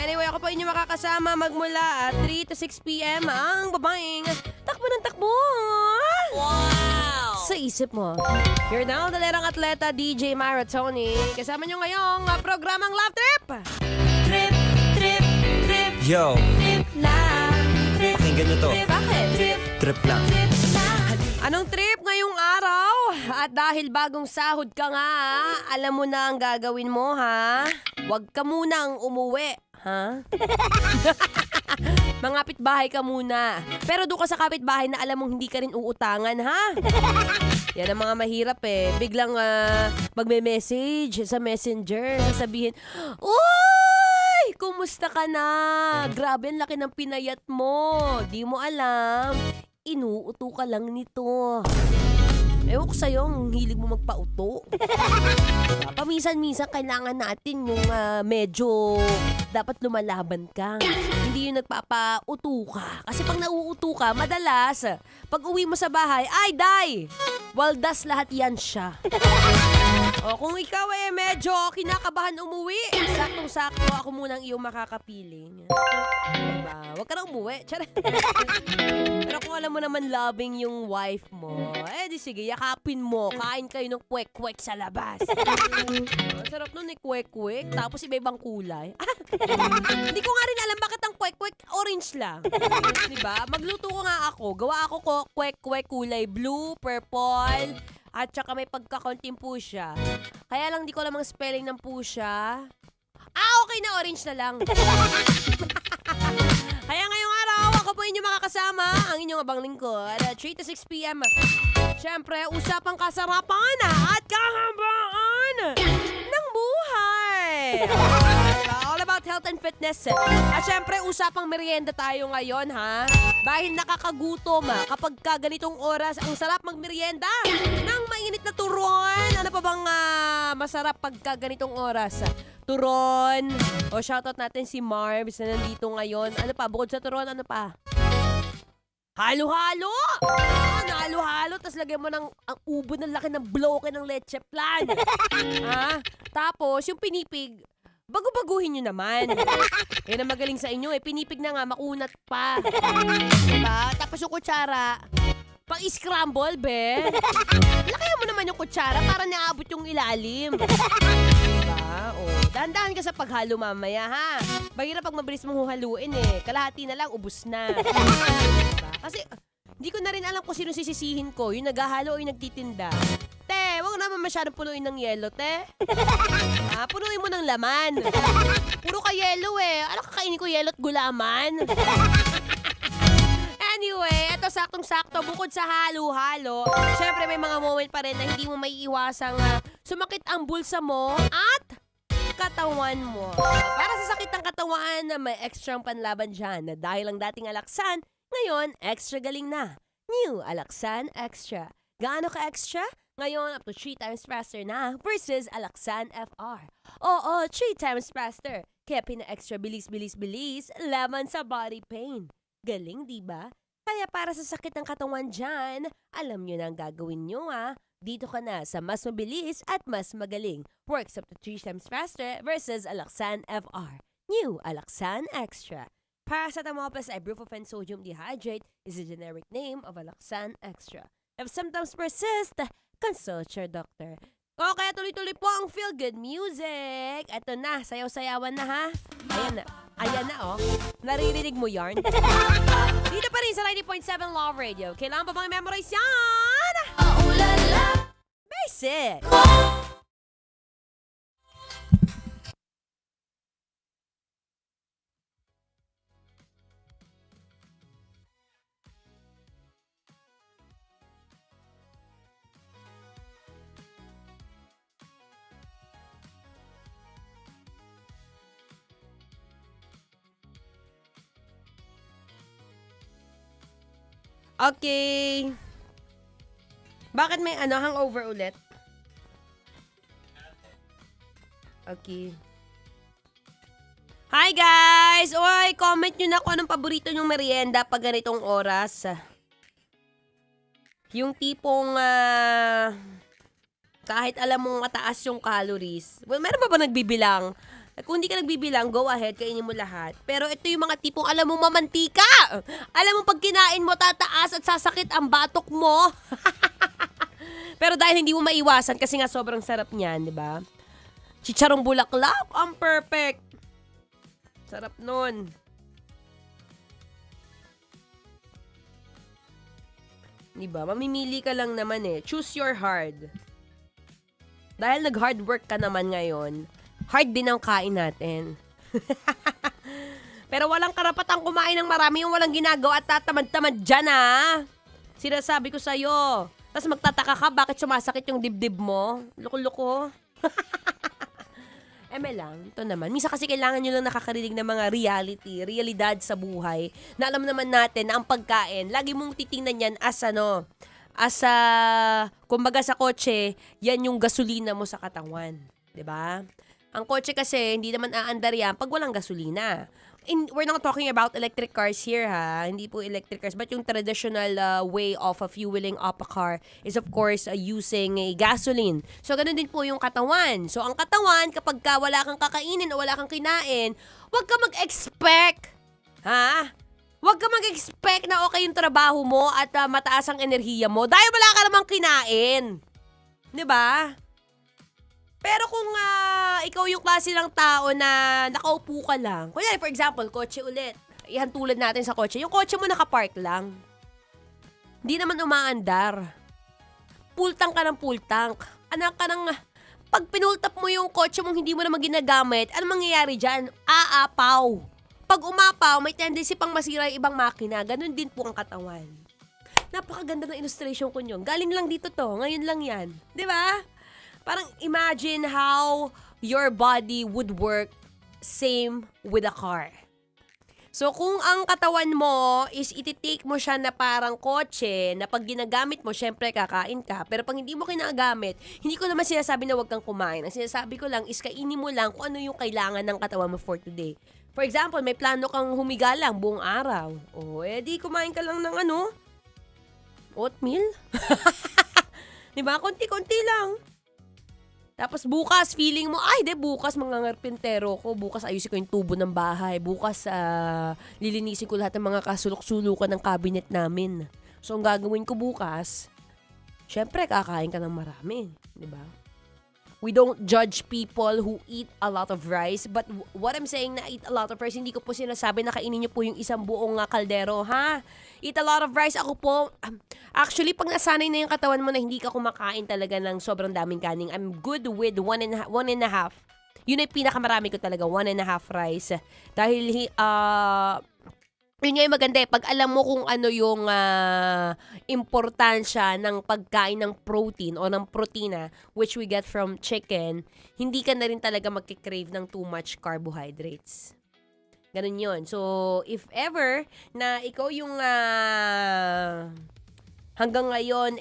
Anyway, ako po inyo makakasama magmula at 3 to 6 p.m. ang babaeng takbo ng takbo. Wow! Sa isip mo. You're now dalerang atleta DJ Mara Tony. Kasama nyo ngayong programang Love Trip. Trip, trip, trip. Yo! Trip lang. Trip. Pakinggan nyo to. Bakit? Trip. Trip lang. Anong trip ngayong araw? At dahil bagong sahod ka nga, alam mo na ang gagawin mo, ha? Huwag ka munang umuwi, ha? Mangapit bahay ka muna. Pero doon ka sa kapitbahay na alam mong hindi ka rin uutangan, ha? Yan ang mga mahirap eh. Biglang magme-message sa messenger. Sasabihin, uy! Kumusta ka na? Grabe, ang laki ng pinayat mo. Di mo alam. Inuuto ka lang nito. Ewan ko sa'yo, ang hilig mo magpauto. Paminsan-minsan kailangan natin yung medyo dapat lumalaban ka. Hindi yung nagpapauto ka. Kasi pag nauuto ka, madalas, pag uwi mo sa bahay, ay, day! Waldas lahat yan siya. O kung ikaw medyo kinakabahan umuwi, saktong-sakto ako munang iyong makakapiling. Diba? Huwag ka na umuwi. Pero kung alam mo naman loving yung wife mo, di sige, yakapin mo. Kain kayo ng kwek-kwek sa labas. Ang sarap nun kwek-kwek, tapos iba-ibang kulay. Hindi ko nga rin alam bakit ang kwek-kwek orange lang. Diba? Magluto ko nga ako. Gawa ako ko kwek-kwek kulay blue, purple, at saka may pagkakonting pusya. Kaya lang di ko alam ang spelling ng pusya. Okay na, orange na lang. Kaya ngayong araw, ako po inyo makakasama, ang inyong abang lingkod, 3 to 6 p.m. Siyempre, usapang kasarapan at kahabaan ng buhay. All about health and fitness. At siyempre, usapang merienda tayo ngayon, ha? Dahil nakakagutom, kapag ka ganitong oras, ang sarap magmerienda ng mainit na turon. Ano pa bang masarap pagka ganitong oras? Turon. O shoutout natin si Marvs na nandito ngayon. Ano pa? Bukod sa turon, ano pa? Halo-halo! Halo-halo, tapos lagyan mo ng ang ubo ng laki ng bloke ng leche plan. Tapos, yung pinipig, bago-baguhin nyo naman. Yan ang magaling sa inyo pinipig na nga, makunat pa. Diba? Tapos yung kutsara, pang-scramble, be. Lakayan mo naman yung kutsara para naabot yung ilalim. Diba? Dahan-dahan ka sa paghalo mamaya, ha? Mahirap pag mabilis mong huhaluin, kalahati na lang, ubus na. Diba? Kasi, hindi ko na rin alam kung sino sisisihin ko, yung naghahalo o yung nagtitinda. Te, wag naman masyadong punuin ng yelo, te. Punuin mo ng laman. Puro ka yelo Ano kakainin ko, yelo at gulaman? Anyway, eto saktong-sakto, bukod sa halo-halo, syempre may mga moment pa rin na hindi mo maiiwasang sumakit ang bulsa mo at katawan mo. Para sa sakit ng katawan, may extra panlaban dyan dahil ang dating Alaxan, ngayon, extra galing na. New Alaxan Extra. Gaano ka-extra? Ngayon, up to 3 times faster na versus Alaxan FR. Oo, 3 times faster. Kaya pina-extra bilis-bilis-bilis laban sa body pain. Galing, di ba? Kaya para sa sakit ng katawan dyan, alam nyo na ang gagawin nyo Dito ka na sa mas mabilis at mas magaling. Works up to 3 times faster versus Alaxan FR. New Alaxan Extra. Paracetamol plus ibuprofen sodium dehydrate is the generic name of Alaxan Extra. If symptoms persist, consult your doctor. O kaya tuloy-tuloy po ang Feel Good Music. Eto na, sayaw-sayawan na ha. Ayan na Naririnig mo yarn? Dito pa rin sa 90.7 Love Radio. Kailangan pa bang memorize yan? Basic! Okay. Bakit may hangover ulit? Okay. Hi guys! Oy, comment nyo na kung anong paborito nyong merienda pag ganitong oras. Yung tipong kahit alam mong mataas yung calories. Well, meron ba nagbibilang? Kung hindi ka nagbibilang, go ahead, kainin mo lahat. Pero ito yung mga tipong alam mong mamantika. Alam mong pag kinain mo, tataas at sasakit ang batok mo. Pero dahil hindi mo maiwasan kasi nga sobrang sarap niyan, di ba? Chicharong bulaklak, ang perfect. Sarap nun. Di ba? Mamimili ka lang naman Choose your hard. Dahil nag-hard work ka naman ngayon, hard din ang kain natin. Pero walang karapatang kumain ng marami yung walang ginagawa at tatamad-tamad dyan Sinasabi ko sa'yo. Tapos magtataka ka bakit sumasakit yung dibdib mo. Loko-loko. Lang, ito naman. Minsan kasi kailangan nyo lang nakakarinig ng mga realidad sa buhay. Na alam naman natin na ang pagkain, lagi mong titingnan yan kumbaga sa kotse, yan yung gasolina mo sa katawan. 'Di ba? Ang kotse kasi, hindi naman aandar yan pag walang gasolina. We're not talking about electric cars here hindi po electric cars, but yung traditional way of fueling up a car is of course using gasoline. So ganun din po yung katawan. So ang katawan, kapag wala kang kakainin o wala kang kinain, huwag ka mag-expect. Huwag ka mag-expect na okay yung trabaho mo at mataas ang enerhiya mo dahil wala ka namang kinain. 'Di ba? Pero kung ikaw yung klase ng tao na nakaupo ka lang, kunyari for example, kotse ulit. Ihan tulad natin sa kotse. Yung kotse mo nakapark lang. Hindi naman umaandar. Full tank ka ng full tank. Anak ka ng... Pag pinultap mo yung kotse mong hindi mo naman ginagamit, ano mangyayari dyan? Aapaw. Pag umapaw, may tendency pang masira yung ibang makina. Ganun din po ang katawan. Napakaganda ng illustration ko nyo. Galing lang dito to. Ngayon lang yan. Di ba? Parang imagine how your body would work same with a car. So kung ang katawan mo is ititake mo siya na parang kotse, na pag ginagamit mo, syempre kakain ka. Pero pag hindi mo kinagamit, hindi ko naman sinasabi na huwag kang kumain. Ang sinasabi ko lang is kainin mo lang kung ano yung kailangan ng katawan mo for today. For example, may plano kang humiga lang buong araw. Di kumain ka lang ng oatmeal. Diba? Konti-konti lang. Tapos bukas, feeling mo, bukas mangangarpintero ko. Bukas ayusin ko yung tubo ng bahay. Bukas lilinisin ko lahat ng mga kasulok-sulukan ng cabinet namin. So, ang gagawin ko bukas, syempre, kakain ka ng marami. Diba? We don't judge people who eat a lot of rice. But what I'm saying na eat a lot of rice, hindi ko po sinasabi na kainin nyo po yung isang buong kaldero, Eat a lot of rice. Ako po, actually, pag nasanay na yung katawan mo na hindi ka kumakain talaga ng sobrang daming kanin, I'm good with one and a half. Yun ay pinakamarami ko talaga, 1.5 rice. Dahil, yun nga yung maganda pag alam mo kung ano yung importansya ng pagkain ng protein o ng protina, which we get from chicken, hindi ka na rin talaga magkikrave ng too much carbohydrates. Ganun yun. So, if ever na ikaw yung hanggang ngayon,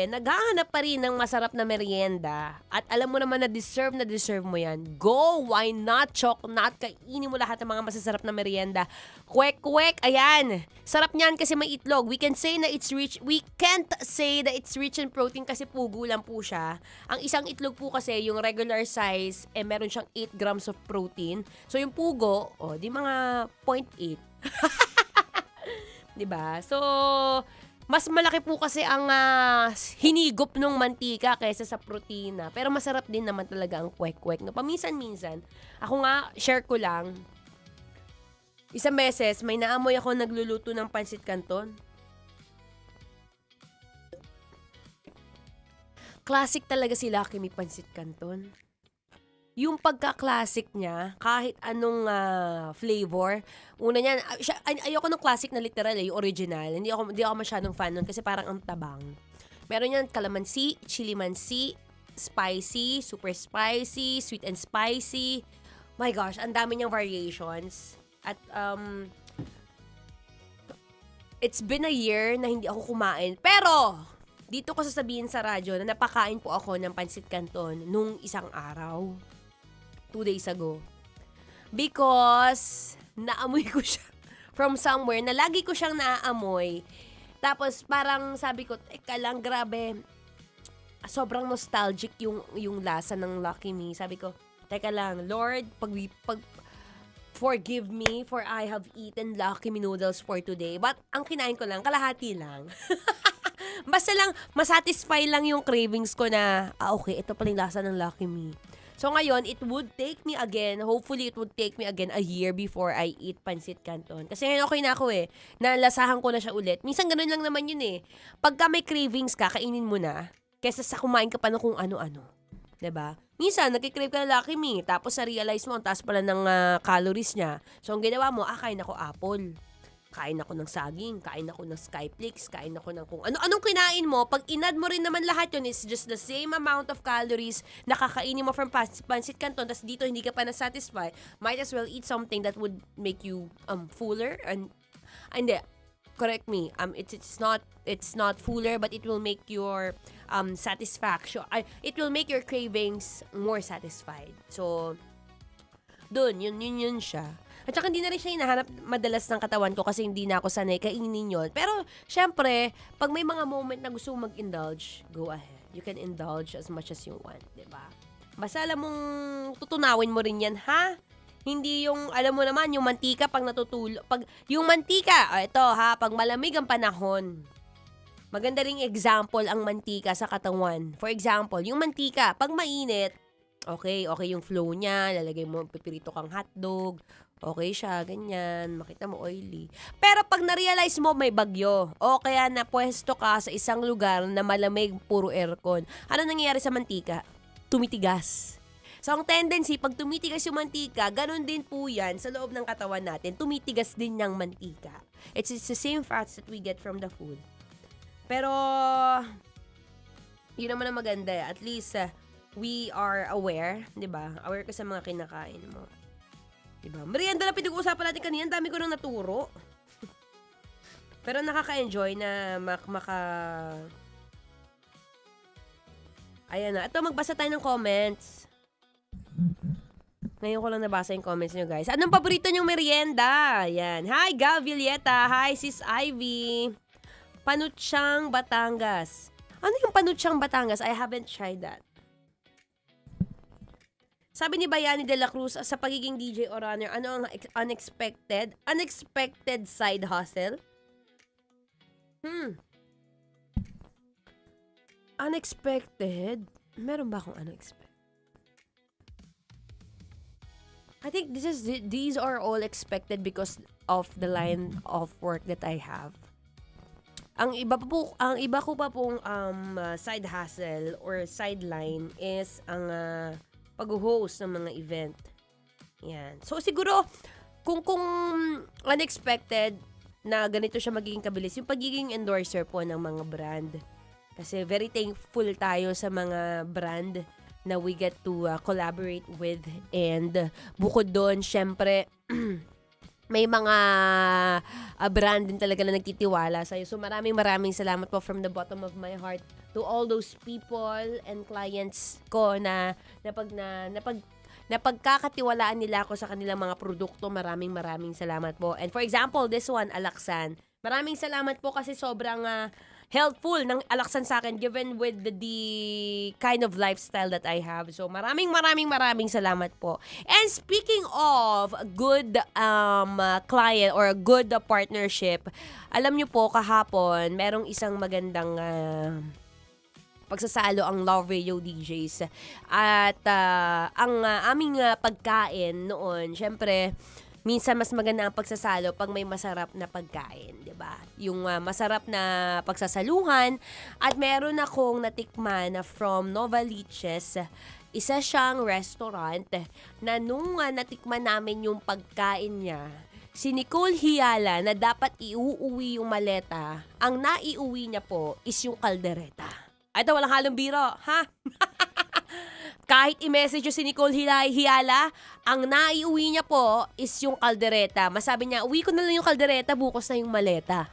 naghahanap pa rin ng masarap na merienda. At alam mo naman na deserve mo yan. Go! Why not? Choknut. Kainin mo lahat ng mga masasarap na merienda. Kwek-kwek. Ayan. Sarap niyan kasi may itlog. We can't say that it's rich in protein kasi pugo lang po siya. Ang isang itlog po kasi, yung regular size, meron siyang 8 grams of protein. So, yung pugo, di mga 0.8. Diba? So, mas malaki po kasi ang hinigop ng mantika kaysa sa protina. Pero masarap din naman talaga ang kwek-kwek. No? Paminsan-minsan, ako nga, share ko lang, isang beses, may naamoy ako nagluluto ng pansit canton. Classic talaga si Lucky Me pansit canton. Yung pagka-classic niya, kahit anong flavor, una niyan, ayoko ng classic na literal, yung original. Hindi ako masyadong fan nun kasi parang ang tabang. Meron yan calamansi, chili mansi, spicy, super spicy, sweet and spicy. My gosh, ang dami niyang variations. At it's been a year na hindi ako kumain. Pero, dito ko sasabihin sa radyo na napakain po ako ng pansit canton nung isang araw. 2 days ago. Because, naamoy ko siya from somewhere na lagi ko siyang naaamoy. Tapos, parang sabi ko, teka lang, grabe. Sobrang nostalgic yung lasa ng Lucky Me. Sabi ko, teka lang, Lord, forgive me for I have eaten Lucky Me noodles for today. But, ang kinain ko lang, kalahati lang. Basta lang, masatisfy lang yung cravings ko na, okay, ito pala yung lasa ng Lucky Me. So ngayon, hopefully it would take me again a year before I eat pancit canton. Kasi ngayon okay na ako nalasahan ko na siya ulit. Minsan ganun lang naman yun Pagka may cravings ka, kainin mo na, kesa sa kumain ka pa ng kung ano-ano. 'Di ba? Minsan, nagkikrave ka ng Lucky Me, tapos na-realize mo, ang taas pala ng calories niya. So ang ginawa mo, kain ako apple. Kain ako ng saging, kain ako ng Skyflakes, kain ako ng kung ano-anong kinain mo. Pag inad mo rin naman lahat yun, it's just the same amount of calories na kakainin mo from pancit canton, tas dito hindi ka pa na-satisfy, might as well eat something that would make you fuller and hindi, correct me, it's not fuller, but it will make your satisfaction, it will make your cravings more satisfied. So, yun siya. At saka hindi na rin siya hinahanap madalas ng katawan ko kasi hindi na ako sanay kainin yun. Pero, syempre, pag may mga moment na gusto mong mag-indulge, go ahead. You can indulge as much as you want, diba? Basta alam mong tutunawin mo rin yan, ha? Hindi yung, alam mo naman, yung mantika pag natutulo. Yung mantika, pag malamig ang panahon, maganda ring example ang mantika sa katawan. For example, yung mantika, pag mainit, okay yung flow niya, lalagay mo, pipirito kang hotdog, okay siya, ganyan, makita mo oily. Pero pag na-realize mo may bagyo, o kaya napwesto ka sa isang lugar na malamig, puro aircon, ano nangyayari sa mantika? Tumitigas. So, ang tendency, pag tumitigas yung mantika, ganun din po yan sa loob ng katawan natin, tumitigas din yung mantika. It's the same fats that we get from the food. Pero, yun naman ang maganda. At least, we are aware, di ba? Aware ka sa mga kinakain mo. Diba? Merienda lang pinag-uusapan natin kanina. Ang dami ko nang naturo. Pero nakaka-enjoy na Ayan na. Ito, magbasa tayo ng comments. Ngayon ko lang nabasa yung comments nyo, guys. Anong paborito nyong merienda? Ayan. Hi, Gal Villeta. Hi, Sis Ivy. Panutsang Batangas. Ano yung Panutsang Batangas? I haven't tried that. Sabi ni Bayani de la Cruz, sa pagiging DJ o runner, ano ang unexpected side hustle? Unexpected? Meron ba akong unexpected? I think these are all expected because of the line of work that I have. Ang iba ko pa pong side hustle or sideline is ang pag-host ng mga event. Yan. So, siguro, kung unexpected na ganito siya magiging kabilis, yung pagiging endorser po ng mga brand. Kasi very thankful tayo sa mga brand na we get to collaborate with. And bukod doon, syempre, may mga brand din talaga na nagtitiwala sa'yo. So maraming salamat po from the bottom of my heart to all those people and clients ko na napagkakatiwalaan nila ako sa kanilang mga produkto. Maraming salamat po. And for example, this one, Alaksan. Maraming salamat po kasi sobrang helpful ng Alaksan sa akin given with the kind of lifestyle that I have. So maraming salamat po. And speaking of good client or good partnership, alam niyo po kahapon merong isang magandang pagsasalo ang Love Radio DJs. At ang aming pagkain noon, syempre, minsan mas maganda ang pagsasalo pag may masarap na pagkain, 'di ba? Yung masarap na pagsasaluhan at meron akong natikman na from Novaliches. Isa siyang restaurant na nung natikman namin yung pagkain niya, si Nicole Hiala na dapat iuuwi yung maleta, ang naiuwi niya po is yung kaldereta. Ito, walang halong biro, ha? Kahit i-message si Nicole Hiala, ang naiuwi niya po is yung kaldereta. Masabi niya, uwi ko na lang yung kaldereta, bukas na yung maleta.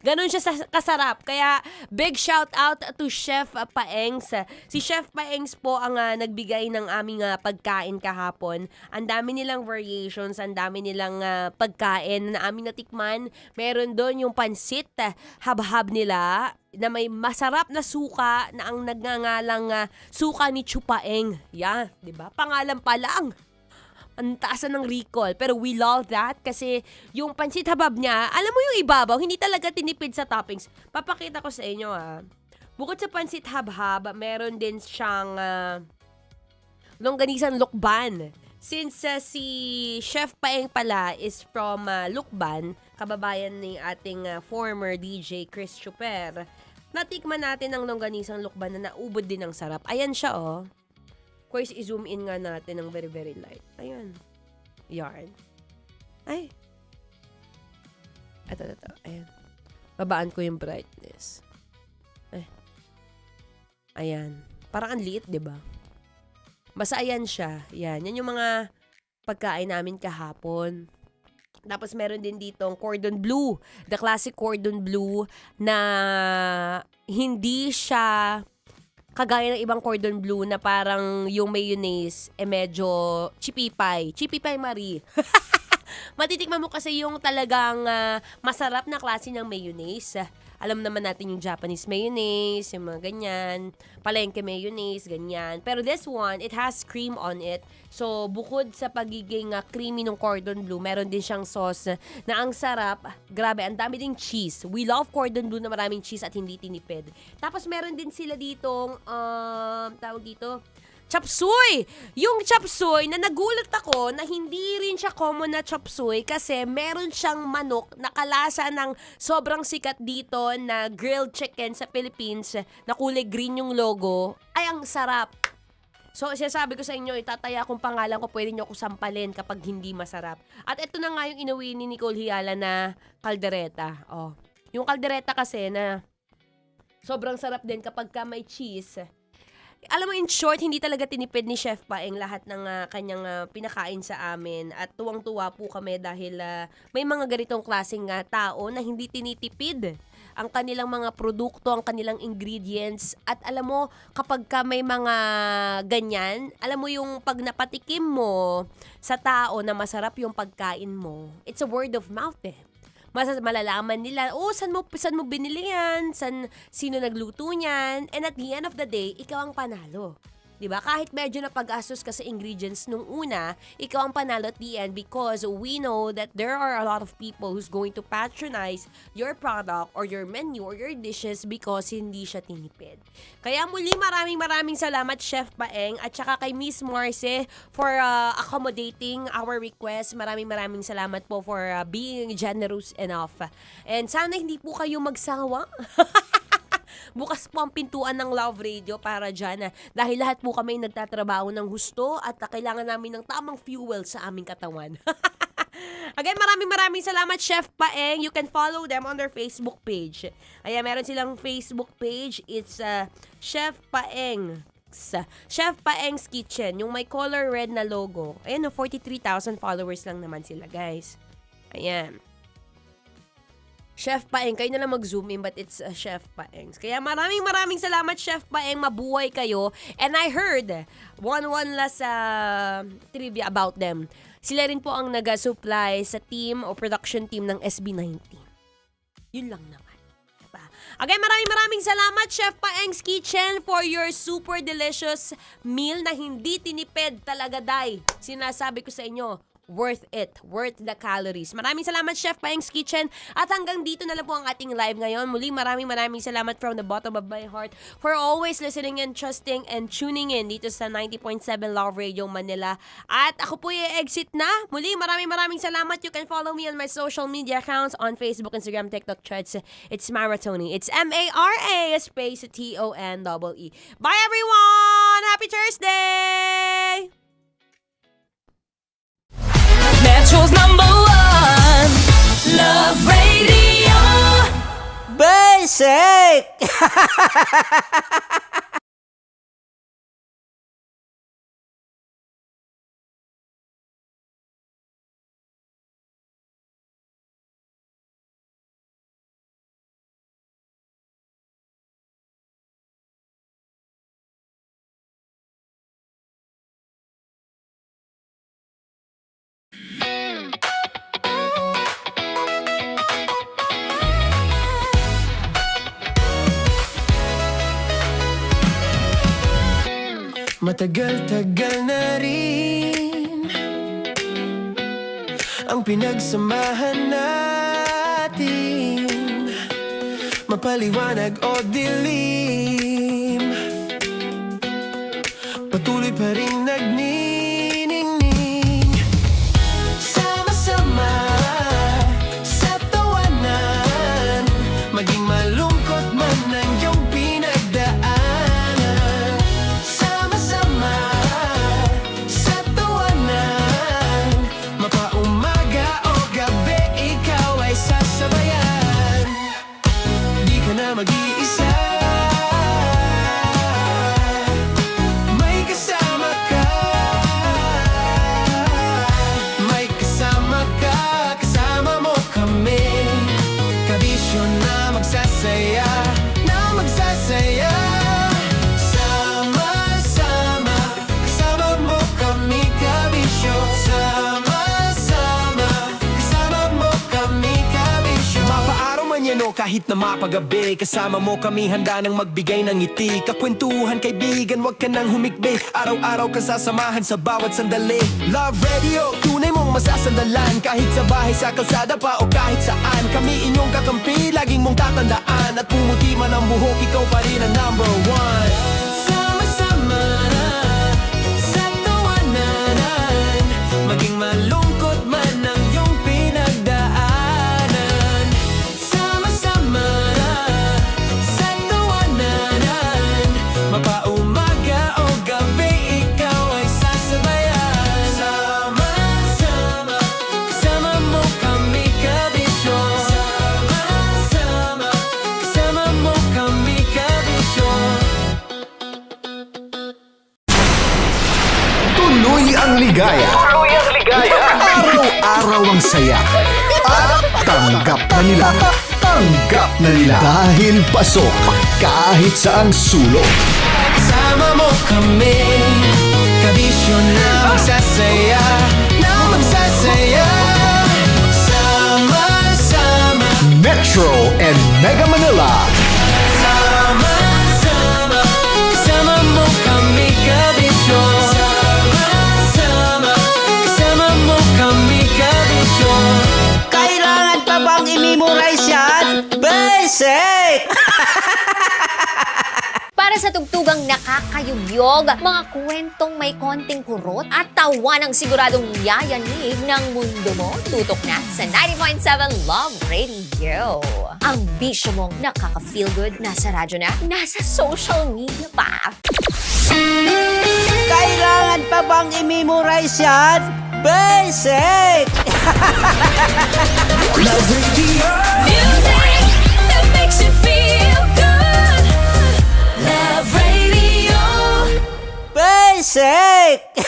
Ganon siya kasarap. Kaya big shout out to Chef Paengs. Si Chef Paengs po ang nagbigay ng aming pagkain kahapon. Ang dami nilang variations, ang dami nilang pagkain na aming natikman. Meron doon yung pansit, habhab nila na may masarap na suka na ang nagngangalang suka ni Chupaeng. Yan, 'di ba? Pangalan pa lang. Ang taas ng recall. Pero we love that kasi yung pansit habab niya, alam mo yung ibabaw, hindi talaga tinipid sa toppings. Papakita ko sa inyo Bukod sa pansit habhab, meron din siyang longganisan lukban. Since si Chef Paeng pala is from Lukban, kababayan ni ating former DJ Chris Chuper, natikman natin ang longganisang lukban na naubod din ng sarap. Ayan siya, oh. Of course, i-zoom in nga natin ng very light. Ayan. Yarn. Ay. Ito. Ayan. Babaan ko yung brightness. Ayan. Parang ang liit, diba? Basta ayan siya. Yan yung mga pagkain namin kahapon. Tapos meron din dito ang cordon bleu. The classic cordon bleu na hindi siya kagaya ng ibang cordon bleu na parang yung mayonnaise medyo chipipay Marie. Matitikman mo kasi yung talagang masarap na klase ng mayonnaise. Alam naman natin yung Japanese mayonnaise, yung mga ganyan, palengke mayonnaise, ganyan. Pero this one, it has cream on it. So, bukod sa pagiging creamy ng cordon bleu, meron din siyang sauce na ang sarap. Grabe, ang dami ding cheese. We love cordon bleu na maraming cheese at hindi tinipid. Tapos, meron din sila ditong, tawag dito, chop suey! Yung chop suey na nagulat ako na hindi rin siya common na chop suey kasi meron siyang manok na kalasa ng sobrang sikat dito na grilled chicken sa Philippines na kulay green yung logo. Ay, ang sarap! So, sinasabi ko sa inyo, itataya akong pangalan ko, pwede nyo ako sampalin kapag hindi masarap. At ito na nga yung inuwi ni Nicole Hiala na kaldereta. Oh. Yung kaldereta kasi na sobrang sarap din kapag ka may cheese. Alam mo, in short, hindi talaga tinipid ni Chef Paeng lahat ng kanyang pinakain sa amin. At tuwang-tuwa po kami dahil may mga ganitong klaseng tao na hindi tinitipid ang kanilang mga produkto, ang kanilang ingredients. At alam mo, kapag ka may mga ganyan, alam mo yung pag napatikim mo sa tao na masarap yung pagkain mo, it's a word of mouth malalaman nila, saan mo binili yan? Sino nagluto niyan? And at the end of the day, ikaw ang panalo. Diba? Kahit medyo napag-astos ka sa ingredients nung una, ikaw ang panalo at the end because we know that there are a lot of people who's going to patronize your product or your menu or your dishes because hindi siya tinipid. Kaya muli, maraming salamat Chef Paeng at saka kay Miss Marce for accommodating our request. Maraming salamat po for being generous enough. And sana hindi po kayo magsawa. Bukas po ang pintuan ng Love Radio para dyan dahil lahat po kami nagtatrabaho ng husto at kailangan namin ng tamang fuel sa aming katawan. Again, maraming salamat Chef Paeng. You can follow them on their Facebook page. Ayan, meron silang Facebook page. It's Chef Paeng X. Chef Paeng's Kitchen, yung may color red na logo. Ayan, 43,000 followers lang naman sila, guys. Ayan. Chef Paeng, kayo na lang mag-zoom in, but it's Chef Paeng. Kaya maraming salamat, Chef Paeng. Mabuhay kayo. And I heard, one last trivia about them. Sila rin po ang nag-supply sa team o production team ng SB19. Yun lang naman. Diba? Again, maraming salamat, Chef Paeng's Kitchen, for your super delicious meal na hindi tinipid talaga, Day. Sinasabi ko sa inyo, worth it. Worth the calories. Maraming salamat, Chef Paeng's Kitchen. At hanggang dito na lang po ang ating live ngayon. Muli, maraming salamat from the bottom of my heart for always listening and trusting and tuning in dito sa 90.7 Love Radio Manila. At ako po i-exit na. Muli, maraming salamat. You can follow me on my social media accounts on Facebook, Instagram, TikTok, Threads. It's Maratoni. It's M-A-R-A space T-O-N-E-E. Bye, everyone! Happy Thursday! Metro's #1 Love Radio. Basic! Matagal-tagal na rin ang pinagsamahan natin, mapaliwanag o dilim, patuloy pa rin nagniningning. Sama-sama sa tawanan, maging malungkot man ang iyong pinagdaanan. Mag-iisa, may kasama ka, kasama mo kami, kabisyo na magsasaya, sama-sama, kasama mo kami, kabisyo, sama-sama, kasama mo kami, kabisyo. Mapaaraw man yan o kahit na mapagabi, kasama mo kami handa nang magbigay ng ngiti. Kakwentuhan kaibigan, wag ka nang humikbi, araw-araw ka sasamahan sa bawat sandali. Love Radio, tunay mong masasandalan, kahit sa bahay, sa kalsada pa o kahit saan. Kami inyong kakampi, laging mong tatandaan, at pumuti man ang buhok, ikaw pa rin ang #1. Sama-sama sa tawanan, maging malungkot man ang iyong pinagdaanan. Sama-sama sa tawanan, mapaumaga o gabi, ikaw ay sasabayan. Sama-sama, kasama mo kami, kabisyo. Sama-sama, kasama mo kami, kabisyo. Tuloy ang ligaya. Araw-araw ang saya. At tanggap na nila. Dahil pasok kahit saang sulok. Kasama mo kami, kabisyo na magsasaya, sama-sama. Metro and Mega Manila. Sama-sama, kasama mo kami, kabisyo. Sama-sama, kasama mo kami, kabisyo. Kailangan pa bang i-memorize yan? Basic! Para sa tugtugang nakakayugyog, mga kwentong may konting kurot at tawa ng siguradong yayanig ng mundo mo, tutok na sa 90.7 Love Radio. Ang bisyo mong nakaka-feel good, nasa radyo na, nasa social media pa. Kailangan pa bang i-memorize yan? Basic! Love Radio. Music that makes you feel good. Love Radio. Basic!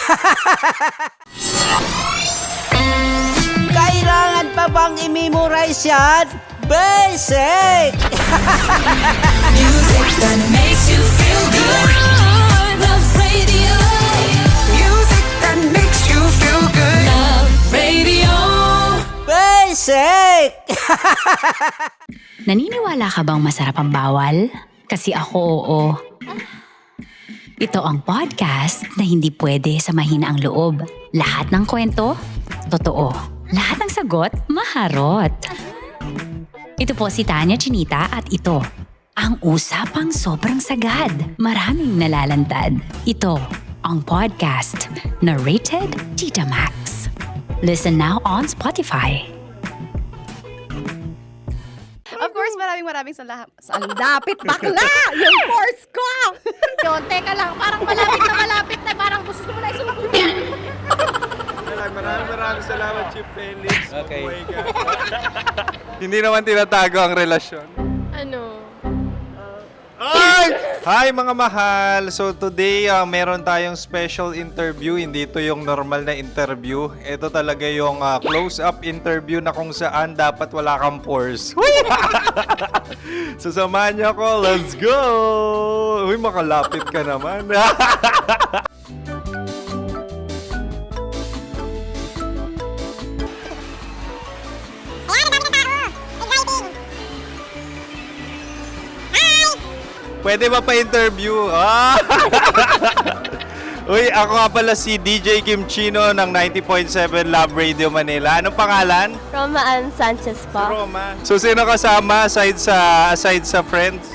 Kailangan pa bang i-memorize yan? Basic! Music that makes you feel good. Love Radio. Music that makes you feel good. Love Radio. Basic! Naniniwala ka bang masarap ang bawal? Kasi ako oo. Ito ang podcast na hindi pwede sa mahina ang loob. Lahat ng kwento, totoo. Lahat ng sagot, maharot. Ito po si Tanya Chinita at ito, ang usapang sobrang sagad. Maraming nalalantad. Ito, ang podcast na Rated Tita Max. Listen now on Spotify. Of course, maraming lapit bakla! Yung course ko! Yun, teka lang, parang malapit na, parang gusto mo na isulat. Maraming salamat, Chief Felix. Okay. Oh my God. Hindi naman tinatago ang relasyon. Ano? Hi mga mahal! So today, meron tayong special interview. Hindi ito yung normal na interview. Ito talaga yung close-up interview na kung saan dapat wala kang pores. So samahan niyo ako. Let's go! Uy, makalapit ka naman. Pwede ba pa-interview? Uy, ako nga pala si DJ Kim Chino ng 90.7 Love Radio Manila. Anong pangalan? Roma Ann Sanchez po. Roma. So, sino kasama aside sa friends?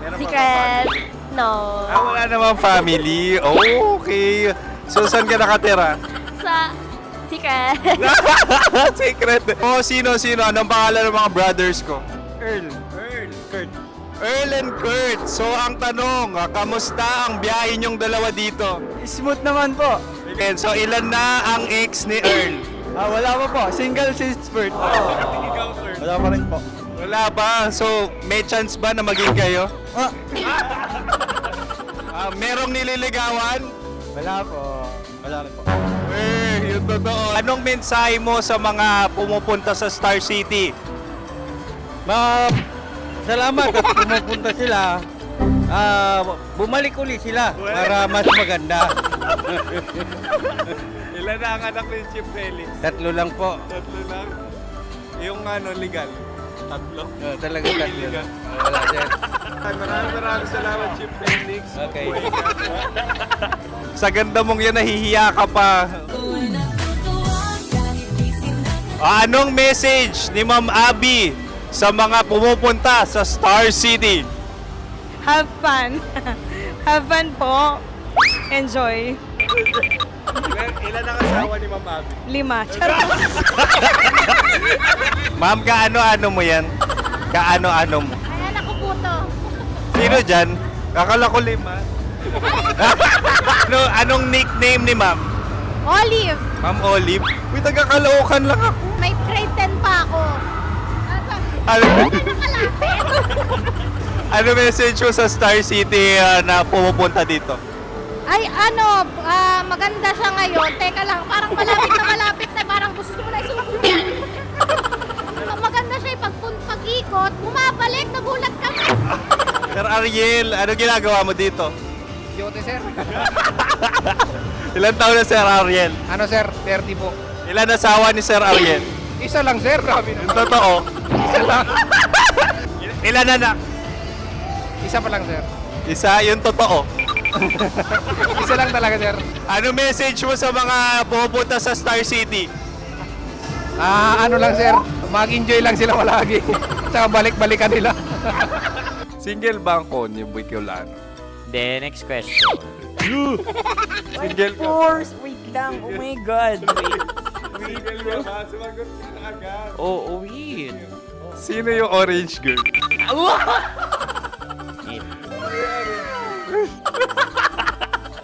Meron ba Secret. No. wala namang family. Oh, okay. So, saan ka nakatira? Sa Secret. Secret. Oh, sino? Anong pangalan ng mga brothers ko? Earl, Kurt. Earl and Kurt. So, ang tanong, kamusta ang biyahe niyong dalawa dito? Smooth naman po. Okay, so ilan na ang ex ni Earl? Wala pa po. Single since birth. Wala pa rin po. Wala pa. So, may chance ba na maging kayo? Merong nililigawan? Wala po. Wala rin po. Yung totoo. Anong mensahe mo sa mga pumupunta sa Star City? Salamat at pumupunta sila. Bumalik uli sila para mas maganda. Ilan na ang anak ni Chief Felix? 3 lang po. 3 lang? Yung legal? 3? Talaga 3 lang. Wala sir. Maraming salamat, Chief Felix. Okay. Sa ganda mong yan, nahihiya ka pa. Anong message ni Ma'am Abby sa mga pumupunta sa Star City? Have fun. Have fun po. Enjoy. Ilan ang asawa ni Ma'am Abby? 5. Ma'am, kaano-ano mo yan? Kaano-ano mo? Ay, anak ko po to. Sino dyan? Kakala ko 5. Anong nickname ni Ma'am? Olive. Ma'am Olive? Uy, taga-Caloocan lang ako. May grade 10 pa ako. Ano message mo sa Star City na pumupunta dito? Ay, maganda siya ngayon. Teka lang, parang malapit na, parang gusto mo na isulat. Maganda siya pag-ikot, bumabalik, nagulat ka. Sir Ariel, ano ginagawa mo dito? Yote sir. Ilan taon na Sir Ariel? Ano sir? 30 po. Ilan asawa ni Sir Ariel? Isa lang sir. Grabe Yung totoo? Isa lang. Ilan anak? Isa pa lang sir. Isa, yung totoo. Isa lang talaga sir. Ano message mo sa mga pumupunta sa Star City? Ano lang sir. Mag-enjoy lang sila palagi. Tsaka balik-balikan nila. Single ba ang Konyo Bicolano? Then, next question. Single ka? Wait lang. Oh my God. Wait. Sumagot ka na agad. Wait. Sino yung orange girl?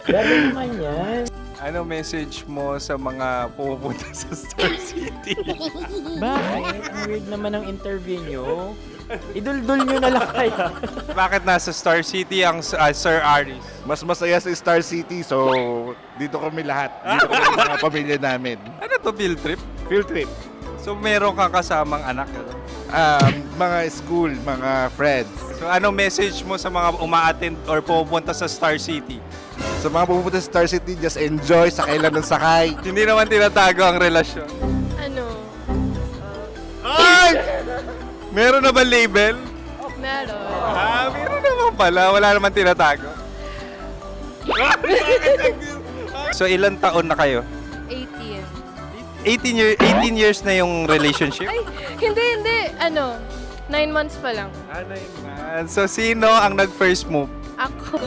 Gano'n naman yan. Ano message mo sa mga pumupunta sa Star City? Bakit? Ang weird naman ang interview nyo. Iduldul nyo na lang kaya. Bakit nasa Star City ang Sir Aris? Mas masaya sa Star City, so dito kami lahat. Dito kami mga pamilya namin. Ano to, field trip? Field trip. So meron kang kasamang anak? Ano? Mga school, mga friends. So anong message mo sa mga uma-attend or pupunta sa Star City? Sa mga pupunta sa Star City, just enjoy, sakay lang ng sakay. Hindi naman tinatago ang relasyon. Ano? Ay! Meron na ba label? Meron. Meron naman pala. Wala naman tinatago. So ilang taon na kayo? 18. 18 years na yung relationship? Ay, hindi. 9 months pa lang. 9 months. So sino ang nag-first move? Ako.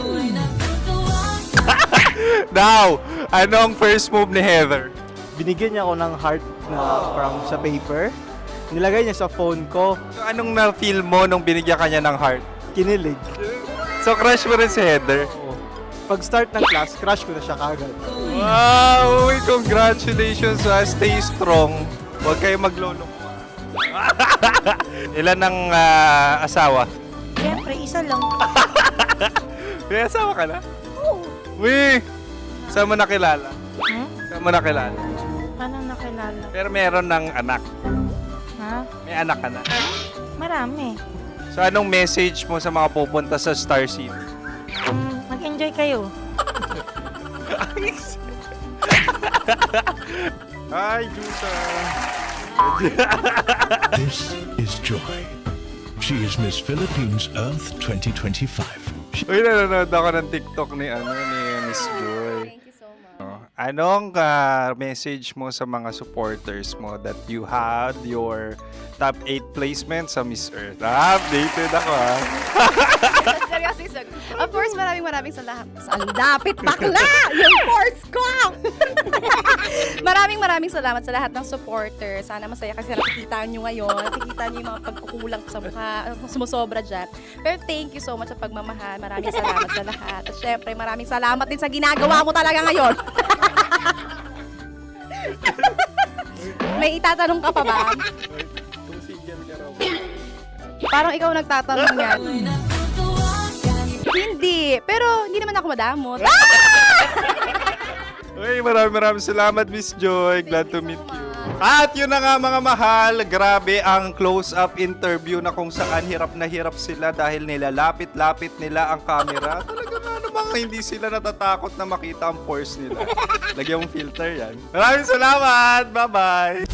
Now, anong first move ni Heather? Binigyan niya ako ng heart na from sa paper. Nilagay niya sa phone ko. So anong na-feel mo nung binigyan ka niya ng heart? Kinilig. So crush mo rin si Heather? Oo. Pag start ng class, crush ko na siya kagad. Wow! Uy, congratulations! Stay strong. Huwag kayo maglolo. Ilan ang asawa? Siyempre, isa lang. May asawa ka na? Oo. Uy! Saan mo nakilala? Saan mo nakilala? Paano nakilala? Pero meron ng anak. Ha? May anak ka na. Marami. So anong message mo sa mga pupunta sa Star City? Mag-enjoy kayo. Hi, Jusa! This is Joy. She is Miss Philippines Earth 2025. Uy, nanonood ako ng TikTok ni Miss Joy. Thank you so much. Anong message mo sa mga supporters mo that you had your top 8 placement sa Miss Earth? Updated ako Seryoso. Of course, maraming salamat. Ang lapit bakla! Yung course ko! maraming salamat sa lahat ng supporters. Sana masaya kasi nakikita nyo ngayon. Nakikita nyo yung mga pagkukulang sa mukha. Sumusobra dyan. Pero thank you so much sa pagmamahal. Maraming salamat sa lahat. At syempre, maraming salamat din sa ginagawa mo talaga ngayon. May itatanong ka pa ba? Parang ikaw nagtatanong yan. Hindi. Pero hindi naman ako madamot. Uy, maraming salamat, Miss Joy. Glad to meet you. At yun na nga mga mahal, grabe ang close-up interview na kung saan hirap na hirap sila dahil nilalapit-lapit nila ang camera. Talaga nga namang hindi sila natatakot na makita ang pores nila. Lagyan mong filter yan. Maraming salamat! Bye-bye!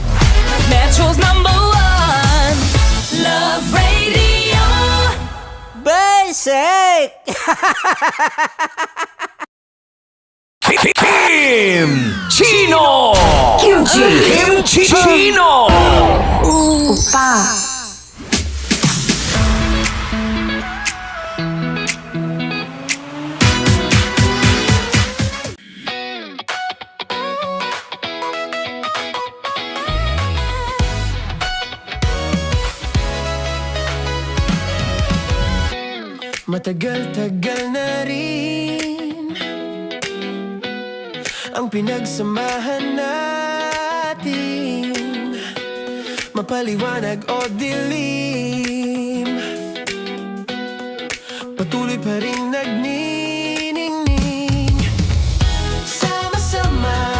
Metro's #1 Love Radio. Basic! Kim Chino! Kimchi Chino! Upa. Matagal-tagal na rin ang pinagsamahan natin, mapaliwanag o dilim, patuloy pa rin nagniningning. Sama-sama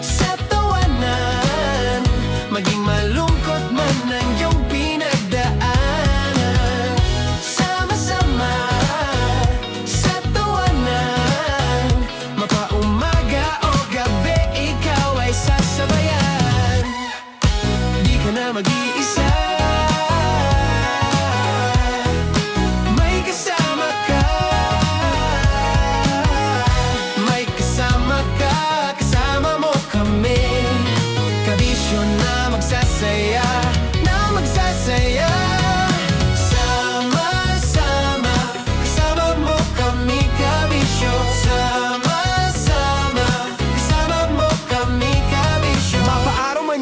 sa tawanan, maging malungkot man ang iyong pinagdaanan. Sama-sama sa tawanan, mapaumaga o gabi, ikaw ay sasabayan. Di ka na mag-iisa, may kasama ka.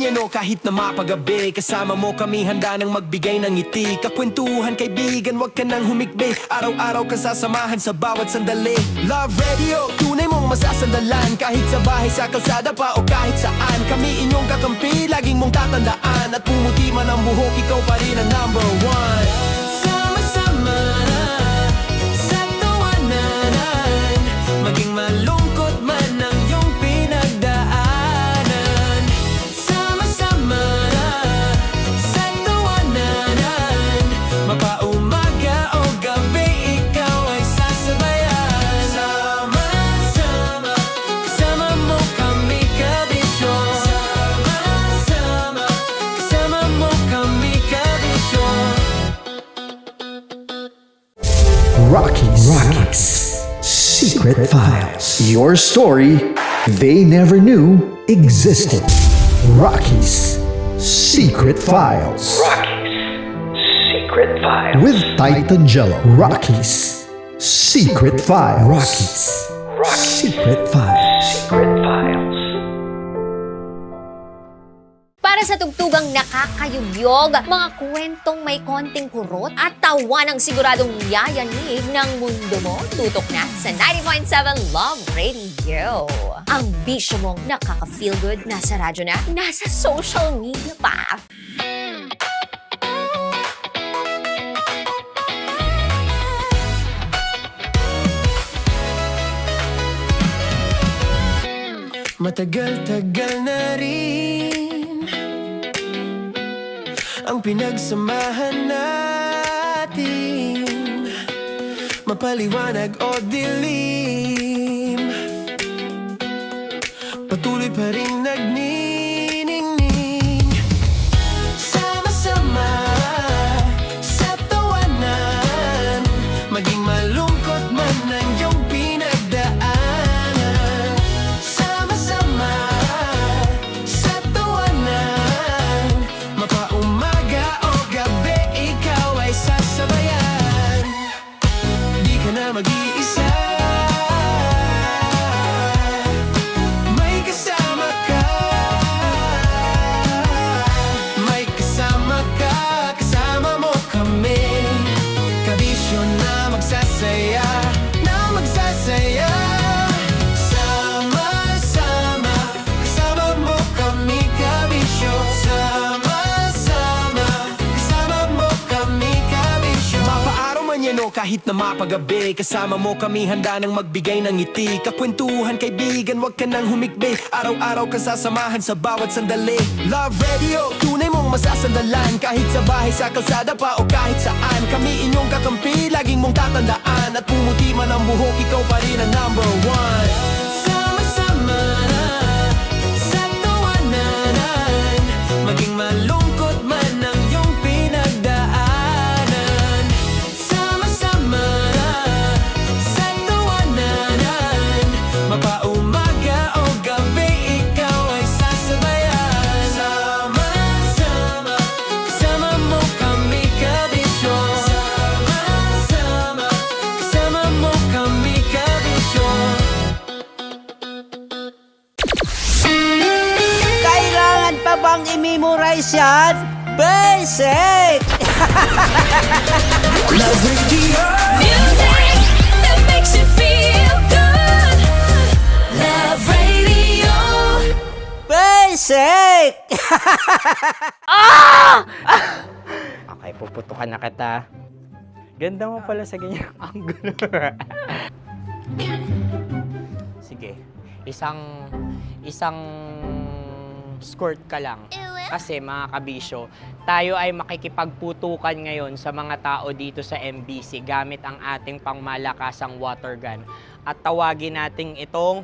manyano kahit na mapagabi. Kasama mo kami handa nang magbigay ng ngiti. Kakwentuhan kaibigan, wag ka nang humikbi. Araw-araw ka sasamahan sa bawat sandali. Love Radio, tunay mong masasandalan. Kahit sa bahay, sa kalsada pa o kahit saan. Kami inyong kakampi, laging mong tatandaan. At pumuti man ang buhok, ikaw pa rin ang number one. Sama-sama na sa tawanan, maging malungkot man ang iyong pinagdaanan. Sama-sama na sa tawanan, mapaumaga o gabi, ikaw ay sasabayan. Sama-sama, kasama mo kami kabisyo. Sama-sama, kasama mo kami kabisyo. Rockies. Secret Files. Your story they never knew existed. Rockies. Secret Files. Secret Files. With Titan Jello. Rockies. Secret Files. Rockies. Secret Files. Secret Files. Para sa tugtugang nakakayubyog, mga kwentong may konting kurot at tawa ng siguradong yayanig ng mundo mo, tutok na sa 90.7 Love Radio. Ang bisyo mong nakaka-feel good, nasa radyo na, nasa social media pa. Matagal-tagal na rin ang pinagsamahan natin, mapaliwanag o dilim, patuloy pa rin nagniningning. Sama-sama sa tawanan, maging malungkot man ang iyong pinagdaanan. Sama-sama sa tawanan, mapaumaga o gabi, ikaw ay sasabayan. Di ka na mag-iisa, may kasama ka. May kasama ka, kasama mo kami. Kabisyo na magsasaya, na magsasaya. Sama-sama, kasama mo kami, kabisyo. Sama-sama, kasama mo kami, kabisyo. Mapaaraw man yan o kahit na mapagabi, kasama mo kami handa nang magbigay ng ngiti. Kakwentuhan kaibigan, wag ka nang humikbi. Araw-araw ka sasamahan sa bawat sandali. Love Radio, tunay mong masasandalan. Kahit sa bahay, sa kalsada pa o kahit saan. Kami inyong kakampi, laging mong tatandaan. At pumuti man ang buhok, ikaw pa rin ang number one. Sama-sama na sa tawanan, maging malungkot man ang iyong pinagdaanan. Sama-sama na sa tawanan, mapaumaga o gabi, ikaw ay sasabayan. Sama-sama, kasama mo kami kabisyo. Sama-sama, kasama mo kami kabisyo. Kailangan pa bang i-memorize yan? Basic! Love Radio. Music that makes you feel good. Love Radio. Basic! Okay, puputukan na kita. Ganda mo pala sa ganyang angulo. Sige, isang skirt ka lang. Kasi mga kabisyo, tayo ay makikipagputukan ngayon sa mga tao dito sa MBC gamit ang ating pangmalakasang water gun. At tawagin natin itong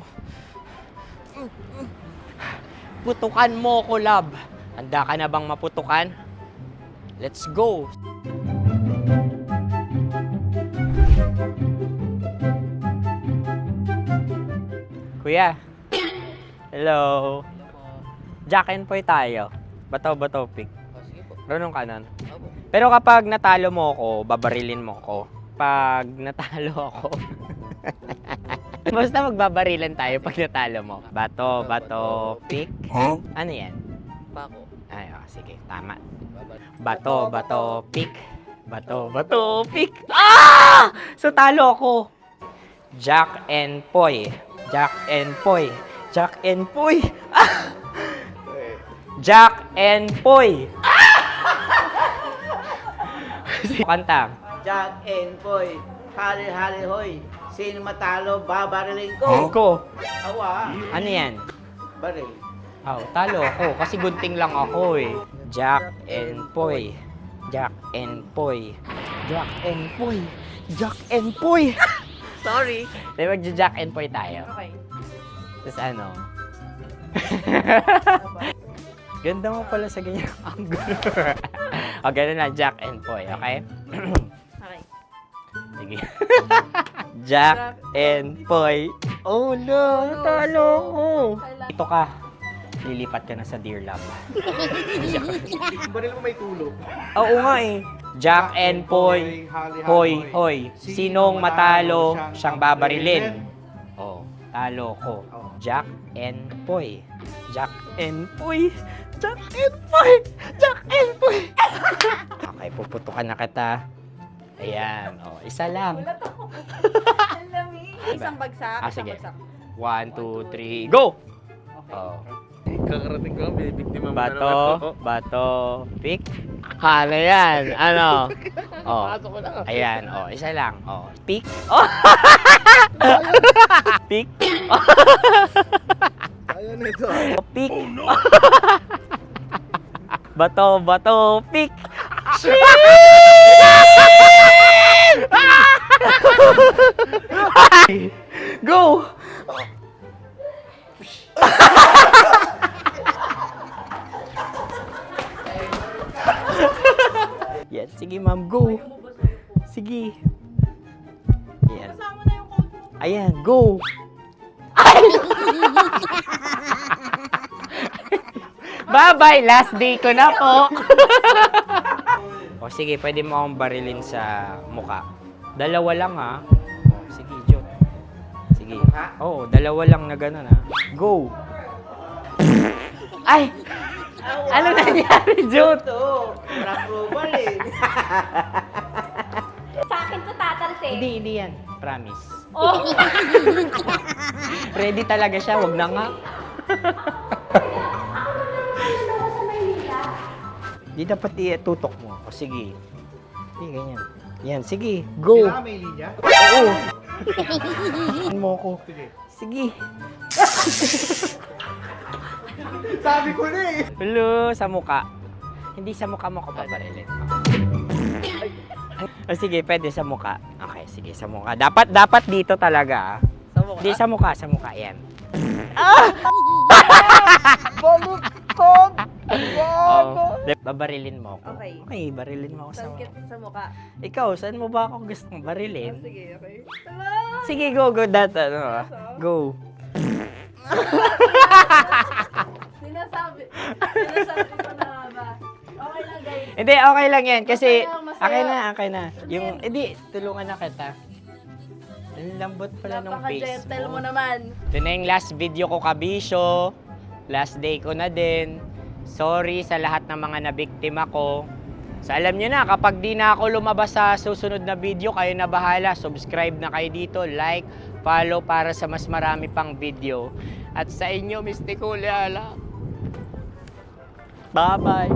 putukan mo ko, love. Handa ka na bang maputukan? Let's go! Kuya. Hello. Jack and Poy tayo. Bato-bato pick. Sige po. Runong kanan. Pero kapag natalo mo ako, babarilin mo ako. Pag natalo ako, basta magbabarilan tayo pag natalo mo. Bato, pick. Huh? Ano yan? pa ako. Ay, sige, tama. Bato, bato, pick. Bato, bato, pick. Ah! So, talo ako. Jack and Poy. Jack and Poy. Jack and Poy. Ah! Jack and Poy. Kanta. Jack and Poy, hali-hali hoy. Sino matalo, babariling ko. Ko. Awa. Ano yan? Baril. Talo ako kasi gunting lang ako eh. Jack and Poy. Jack and Poy. Jack and Poy. Jack and Poy. Sorry. Di magja-Jack and Poy tayo. Okay. Tapos ano? Ganda mo pala sa ganyan angle. O, ganun na, Jack and Poy, okay? Okay. Sige. Jack and Poy. Oh no, natalo ko. Ito ka. Lilipat ka na sa Deer Lab. Baril mo may tulo. Oo nga eh. Jack and Poy. Hoy, hoy. Sinong matalo, siyang babarilin. Oh, talo ko. Jack and Poy. Jack and Poy. Jack and Poy. Jack and Poy. Okay, puputukan na kita. Ayan. Oh, isa lang. Isang bagsak. Sige. 1, 2, 3, go! Oh. Kakarating ko, binibiktima mo Bato, bato, pick. Ano yan? Ano? Oh. Ayan, oh, isa lang. Oh, pick. Oh. Pick. Ayan ito. Oh, pick. Bato, bato, pick. Go! Yan, sige ma'am, go. Sige. Ayan. Ayan, go. Bye-bye, last day ko na po. O sige, pwede mo akong barilin sa muka. Dalawa lang ha. O, sige, Jot. Sige. Oo, dalawa lang na gano'n ha. Go. Ay! Ano nangyari, Jot? Approval eh. Sa akin to tatalsik. Hindi yan. Promise. Oh. Ready talaga siya, wag na nga. Di dapat itutok mo. O sige. Sige, ganyan. Yan, sige. Go. Kailangan may linya? Oo. Mo ko. Sige. Sabi ko na eh. Hello, sa muka. Hindi sa muka mo ko paparilin. O sige, pwede sa muka. Okay, sige, sa muka. Dapat dito talaga. Sa mukha? Hindi sa muka, yan. Ah! Baluktot! Oh, babarilin mo ako. Okay. Okay, barilin mo ako sa Sakit sa mukha. Ikaw, saan mo ba ako gustong barilin? Sige, okay. Sige, go, ano, go. Sinasabi ko na ba? Okay lang guys. Hindi, okay lang yan. Kasi, Masaya. okay na. Yung, hindi, tulungan na kita. Ang lambot pala nung face Napaka-gentle mo mo. naman. Ito na yung last video ko, kabisyo. Last day ko na din. Sorry sa lahat ng mga nabiktima ko. So alam nyo na, kapag di na ako lumabas sa susunod na video, kayo na bahala. Subscribe na kayo dito, like, follow para sa mas marami pang video. At sa inyo, Mistiko Leala. Bye-bye.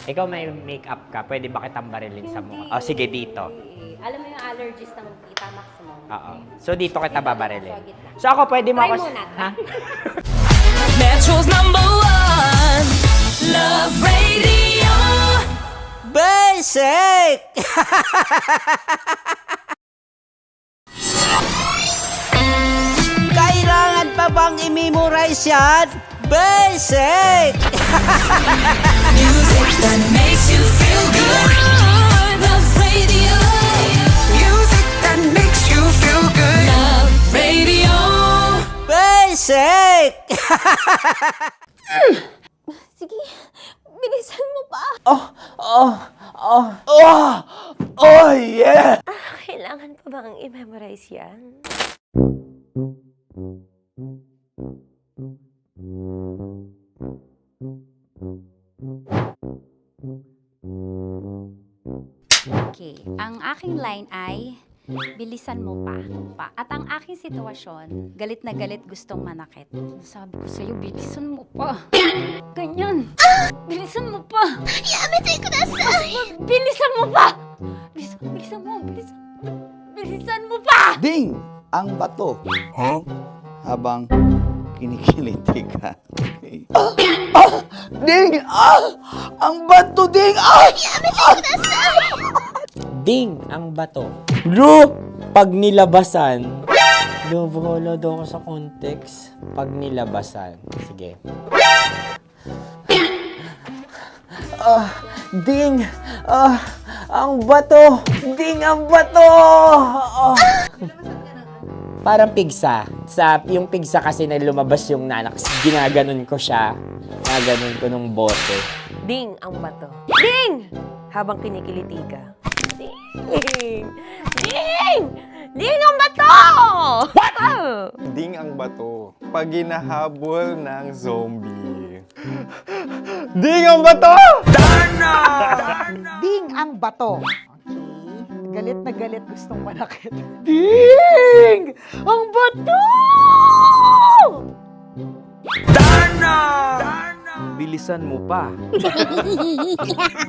Ikaw may makeup ka, pwede ba kitang barilin sa mukha? O sige, dito. Alam mo yung allergies ng Tita Max mo? Oo. So dito kita babarilin. So ako, pwede mo Try ako... muna. Ha? Metro's #1 Love Radio. Basic! Kailangan pa bang i-memorize yan? Basic! Music that makes you feel good. Love Radio. Music that makes you feel good. Love Radio. Basic! Sige, bilisan mo pa. Oh, yeah! Kailangan pa bang i-memorize yan? aking line ay, bilisan mo pa. At ang aking sitwasyon, galit na galit gustong manakit. Sabi ko sa'yo, bilisan mo pa. Ganyan. Bilisan mo pa. Yamitay ko na sa... Bilisan mo pa. Bilisan mo pa. Ding! Ang bato. Habang kinikiliti ka. Okay. Ding! Ang bato, Ding! Ding ang bato. Bro! Pag nilabasan. Wala daw ako sa context. Pag nilabasan. Sige. Ding! Ang bato! Ding ang bato! Parang pigsa. Yung pigsa kasi na lumabas yung nanak. Ginaganon ko siya. Ginaganon ko nung bote. Ding ang bato. Ding! Habang kinikiliti ka. Ding! Ding! Ding ang bato! What? Ding ang bato. Pag hinahabol ng zombie. Ding ang bato! Ding ang bato. Galit na galit gustong manakit. Ding! Ang bato! Bilisan mo pa.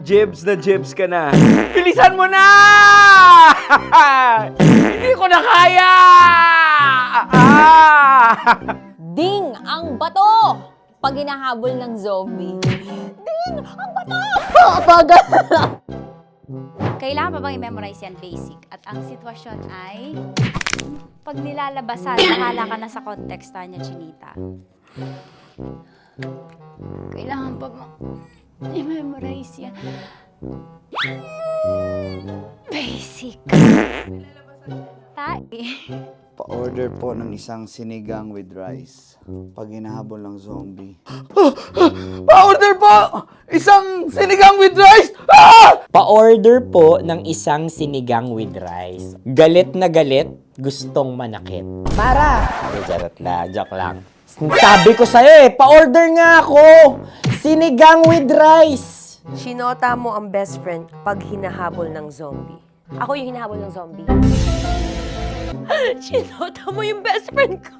Jebs ka na. Bilisan mo na! Hindi ko na kaya! Ding ang bato! Pag hinahabol ng zombie. Ding ang bato! Bagal! Kailangan pa bang i-memorize yan basic? At ang sitwasyon ay, pag nilalabasan, bahala ka na sa konteksta niya, Chinita. Kailangan pa bang i-memorize yan? Basic. Pa-order po ng isang sinigang with rice. Pag hinahabol ng zombie. Pa-order po! Isang sinigang with rice! Pa-order po ng isang sinigang with rice. Galit na galit, gustong manakit. Para! Joke lang. Sabi ko sa'yo pa-order nga ako! Sinigang with rice! Sinota mo ang best friend pag hinahabol ng zombie. Ako yung hinahabol ng zombie. Sinota mo yung best friend ko!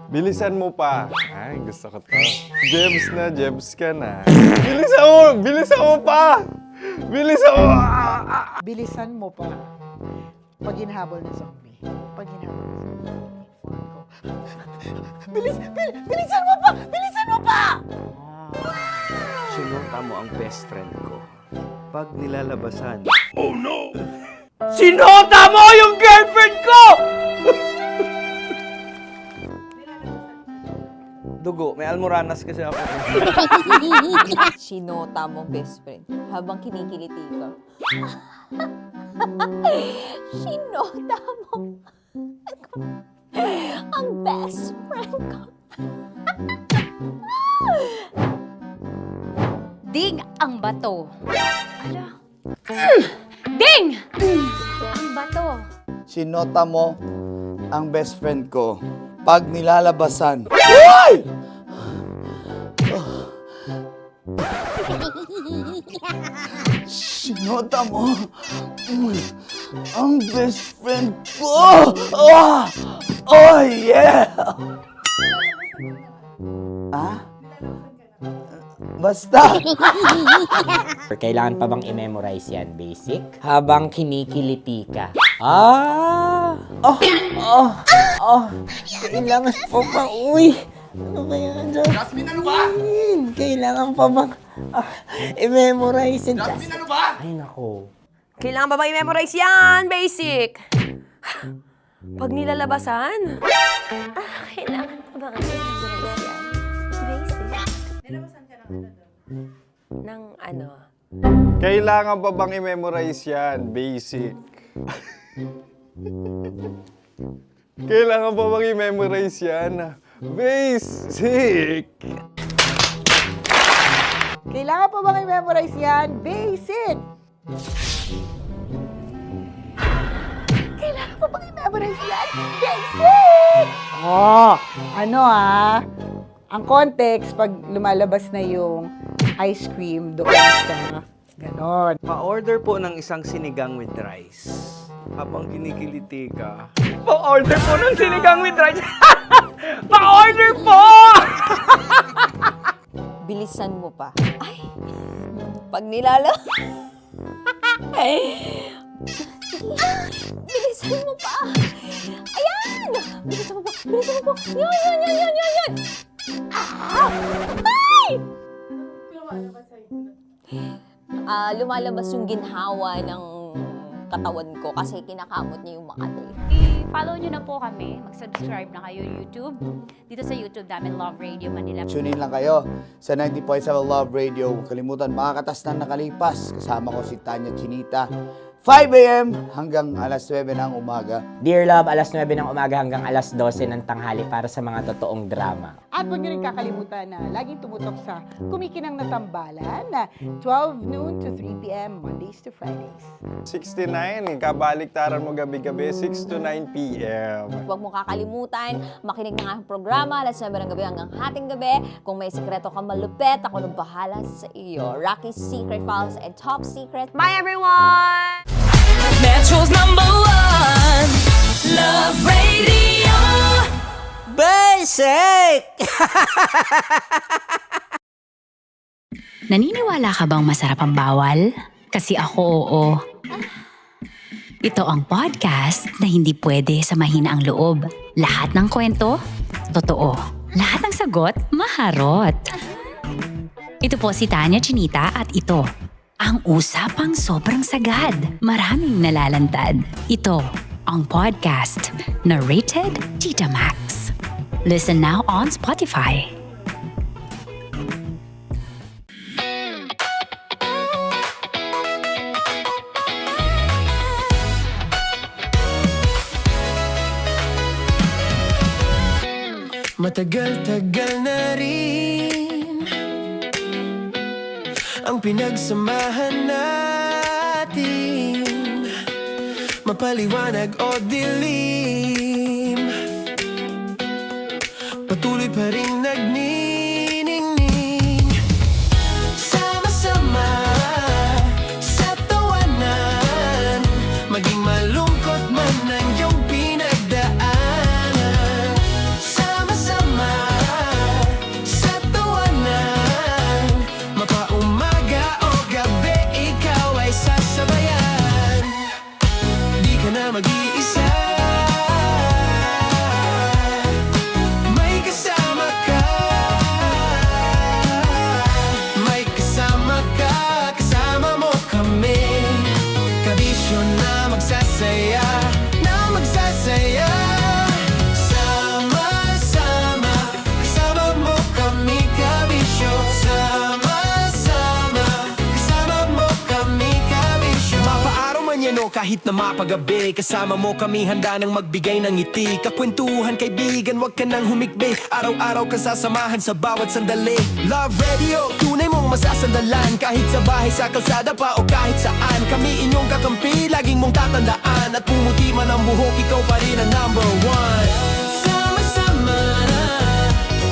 Bilisan mo pa. Ay, gusto ko to. Jebs ka na. Bilisan mo pa! Bilisan mo pa. Pag hinahabol ng zombie. Pag hinahabol ng zombie. Bilisan mo pa! Bilisan mo pa! Sinota mo ang best friend ko. Pag nilalabasan. Oh no! Sinota mo yung girlfriend ko! Dugo, may almoranas kasi ako. Sinota mo best friend habang kinikiliti ka. Sinota mo ang best friend ko. Ding ang bato. Ala. Ding! Ang bato. Sinota mo ang best friend ko. Pag nilalabasan. Sinota mo ang best friend ko. Oh yeah! Basta! Kailangan pa bang i-memorize yan, basic? Habang kinikiliti ka. Kailangan pa bang, ano ba yan, Jasmine, ano ba? Kailangan pa bang i-memorize yan, Jasmine, ano ba? Ay, nako. Kailangan ba i-memorize yan? Basic! Pag nilalabasan? Kailangan pa ba i-memorize yan? Basic. Nilabasan ka ng ano? Kailangan pa bang i-memorize yan? Basic. Kailangan pa bang i-memorize yan? Basic. Kailangan pa bang i-memorize yan? Basic! Kailangan pa bang i-memorize yan? Basic! Ang context, pag lumalabas na yung ice cream doon sa Ganon. Pa-order po ng isang sinigang with rice. Habang kinikiliti ka. Pa-order po ng sinigang with rice. Pa-order po! Bilisan mo pa. Ay, pag nilala. Ay, bilisan mo pa. Ayan! Bilisan mo pa. Bilisan mo pa. Yan. Ah! Ay! Lumalabas yung ginhawa ng katawan ko kasi kinakamot niya yung Makati. I-follow nyo na po kami. Mag-subscribe na kayo YouTube. Dito sa YouTube namin, Love Radio Manila. Tune in lang kayo sa 90.7 Love Radio. Huwag kalimutan, makakatas na nakalipas. Kasama ko si Tanya Chinita. 5 a.m. hanggang alas 9 ng umaga. Dear Love, alas 9 ng umaga hanggang alas 12 ng tanghali para sa mga totoong drama. At huwag nyo rin kakalimutan na laging tumutok sa Kumikinang na Tambalan na 12 noon to 3 p.m. Mondays to Fridays. 69, kabaliktaran mo gabi-gabi, 6 to 9 p.m. Huwag mo kakalimutan, makinig ng aking programa, alas 9 ng gabi hanggang hating gabi. Kung may sikreto kang malupet, ako nang bahala sa iyo. Rocky's Secret Files and Top Secret. Bye everyone! Metro's #1 Love Radio. Basic! Naniniwala ka bang masarap ang bawal? Kasi ako oo. Ito ang podcast na hindi pwede sa mahina ang loob. Lahat ng kwento, totoo. Lahat ng sagot, maharot. Ito po si Tanya Chinita at ito, ang usapang sobrang sagad. Maraming nalalantad. Ito, ang podcast na rated Tita Max. Listen now on Spotify. Matagal-tagal na rin ang pinagsamahan natin, mapaliwanag o dilim, patuloy pa rin nagniningning. Sama-sama sa tawanan, maging malungkot man ang iyong pinagdaanan. Sama-sama sa tawanan, mapaumaga o gabi, ikaw ay sasabayan. Di ka na mag-iisa, may kasama ka. May kasama ka, kasama mo kami. Kabisyo na magsasaya, na magsasaya. Sama-sama, kasama mo kami, kabisyo. Sama-sama, kasama mo kami, kabisyo. Mapaaraw man yan o kahit na mapagabi, kasama mo kami, handa nang magbigay ng ngiti. Kakwentuhan, kaibigan, wag ka nang humikbi. Araw-araw ka sasamahan sa bawat sandali. Love Radio, tunay mong masasandalan. Kahit sa bahay, sa kalsada pa o kahit saan, kami inyong kakampi, laging mong tatandaan. At pumuti man ang buhok, ikaw pa rin ang #1. Sama-sama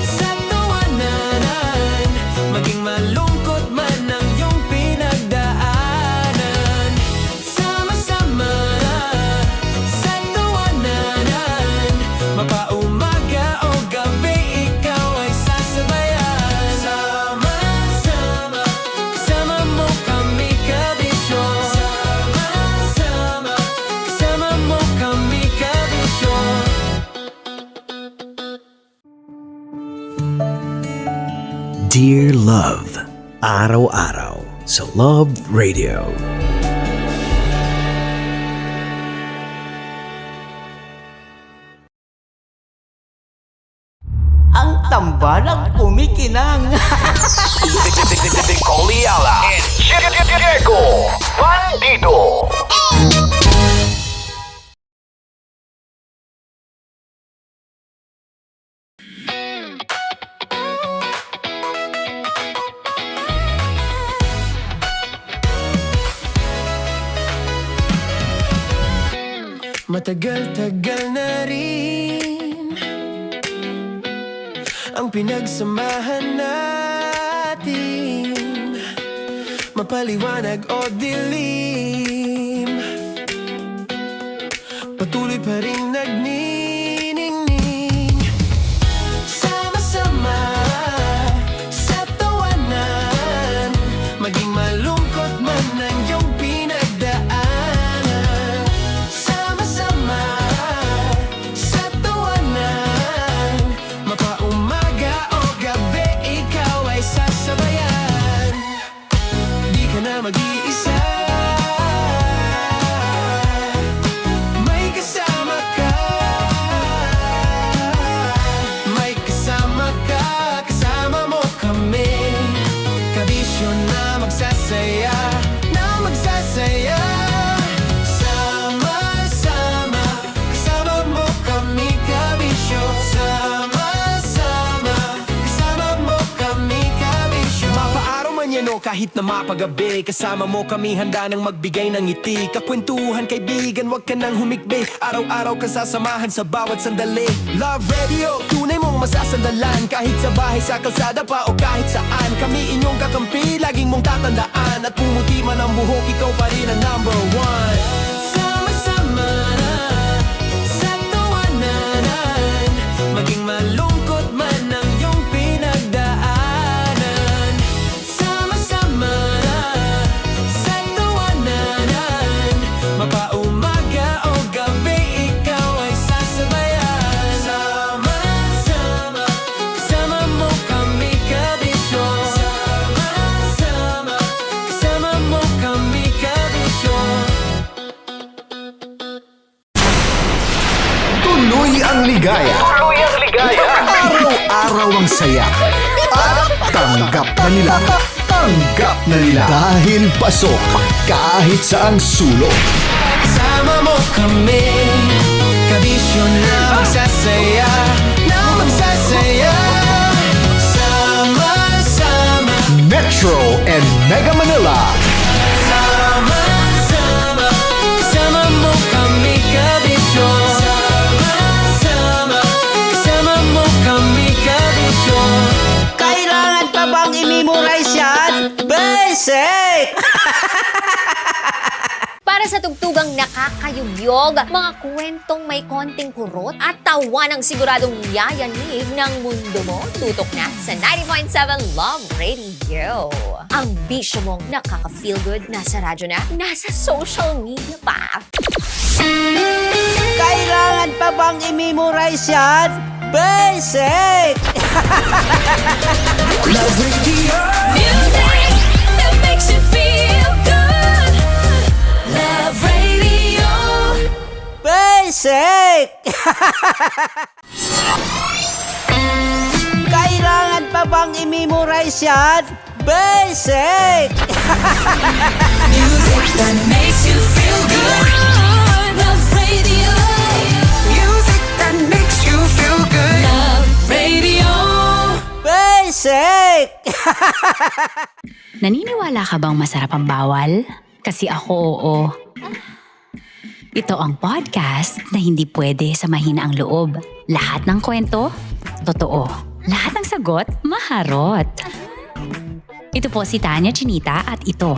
sa tawanan, maging malungkot man ang iyong pinagdaanan. Sama-sama sa tawanan, mapaumaga o gabi, ikaw ay sasabayan. Sama-sama, kasama mo kami, kabisyo. Sama-sama, kasama mo kami, kabisyo. Dear Love, araw-araw sa Love Radio. Ang tambalang kumikinang. Nicole Ayala and Diego Bandido. Matagal-tagal na rin ang pinagsamahan natin, mapaliwanag o dilim, patuloy pa rin nagniningning. Sama-sama sa tawanan, maging malungkot man ang iyong pinagdaanan. Sama-sama sa tawanan, mapaumaga o gabi, ikaw ay sasabayan. Di ka na mag-iisa, may kasama ka. May kasama ka, kasama mo kami. Kabisyo na magsasaya, na magsasaya. Sama-sama, kasama mo kami, kabisyo. Sama-sama, kasama mo kami, kabisyo. Mapaaraw man yan o kahit na mapagabi, kasama mo kami, handa nang magbigay ng ngiti. Kakwentuhan, kaibigan, wag ka nang humikbi. Araw-araw ka sasamahan sa bawat sandali. Love Radio, tunay mong masasandalan. Kahit sa bahay, sa kalsada pa o kahit saan, kami inyong kakampi, laging mong tatandaan. At pumuti man ang buhok, ikaw pa rin ang number one. Sama-sama sa tawanan, maging malungkot man ang iyong pinagdaanan. Sama-sama sa tawanan, mapaumaga o gabi, ikaw ay sasabayan. Sama-sama, kasama mo kami, kabisyo. Sama-sama, kasama mo kami, kabisyo. Tuloy ang ligaya. Tuloy ang ligaya. Araw-araw ang saya. At tanggap na nila. Tanggap na nila. Dahil pasok kahit saang sulok. Kasama mo kami, kabisyo na magsasaya, na magsasaya. Sama-sama, Metro and Mega Manila. sama-sama, kasama mo kami, kabisyo. Sama-sama, kasama mo kami, kabisyo. Kailangan pa bang i-memorize yan? Basic! Para sa tugtugang nakakayugyog, mga kwentong may konting kurot at tawa ng siguradong yayanig ng mundo mo, tutok na sa 90.7 Love Radio. Ang bisyo mong nakaka-feel good, nasa radyo na, nasa social media pa. Kailangan pa bang i-memorize yan? Basic! Love Radio. Music that makes you feel good. Love Radio. Basic! Kailangan pa bang i-memorize yan? Basic! Music that makes you feel good. Love Radio. Music that makes you feel good. Love Radio. Basic! Naniniwala ka bang masarap ang bawal? Kasi ako oo. Ito ang podcast na hindi pwede sa mahina ang loob. Lahat ng kwento, totoo. Lahat ng sagot, maharot. Ito po si Tanya Chinita at ito,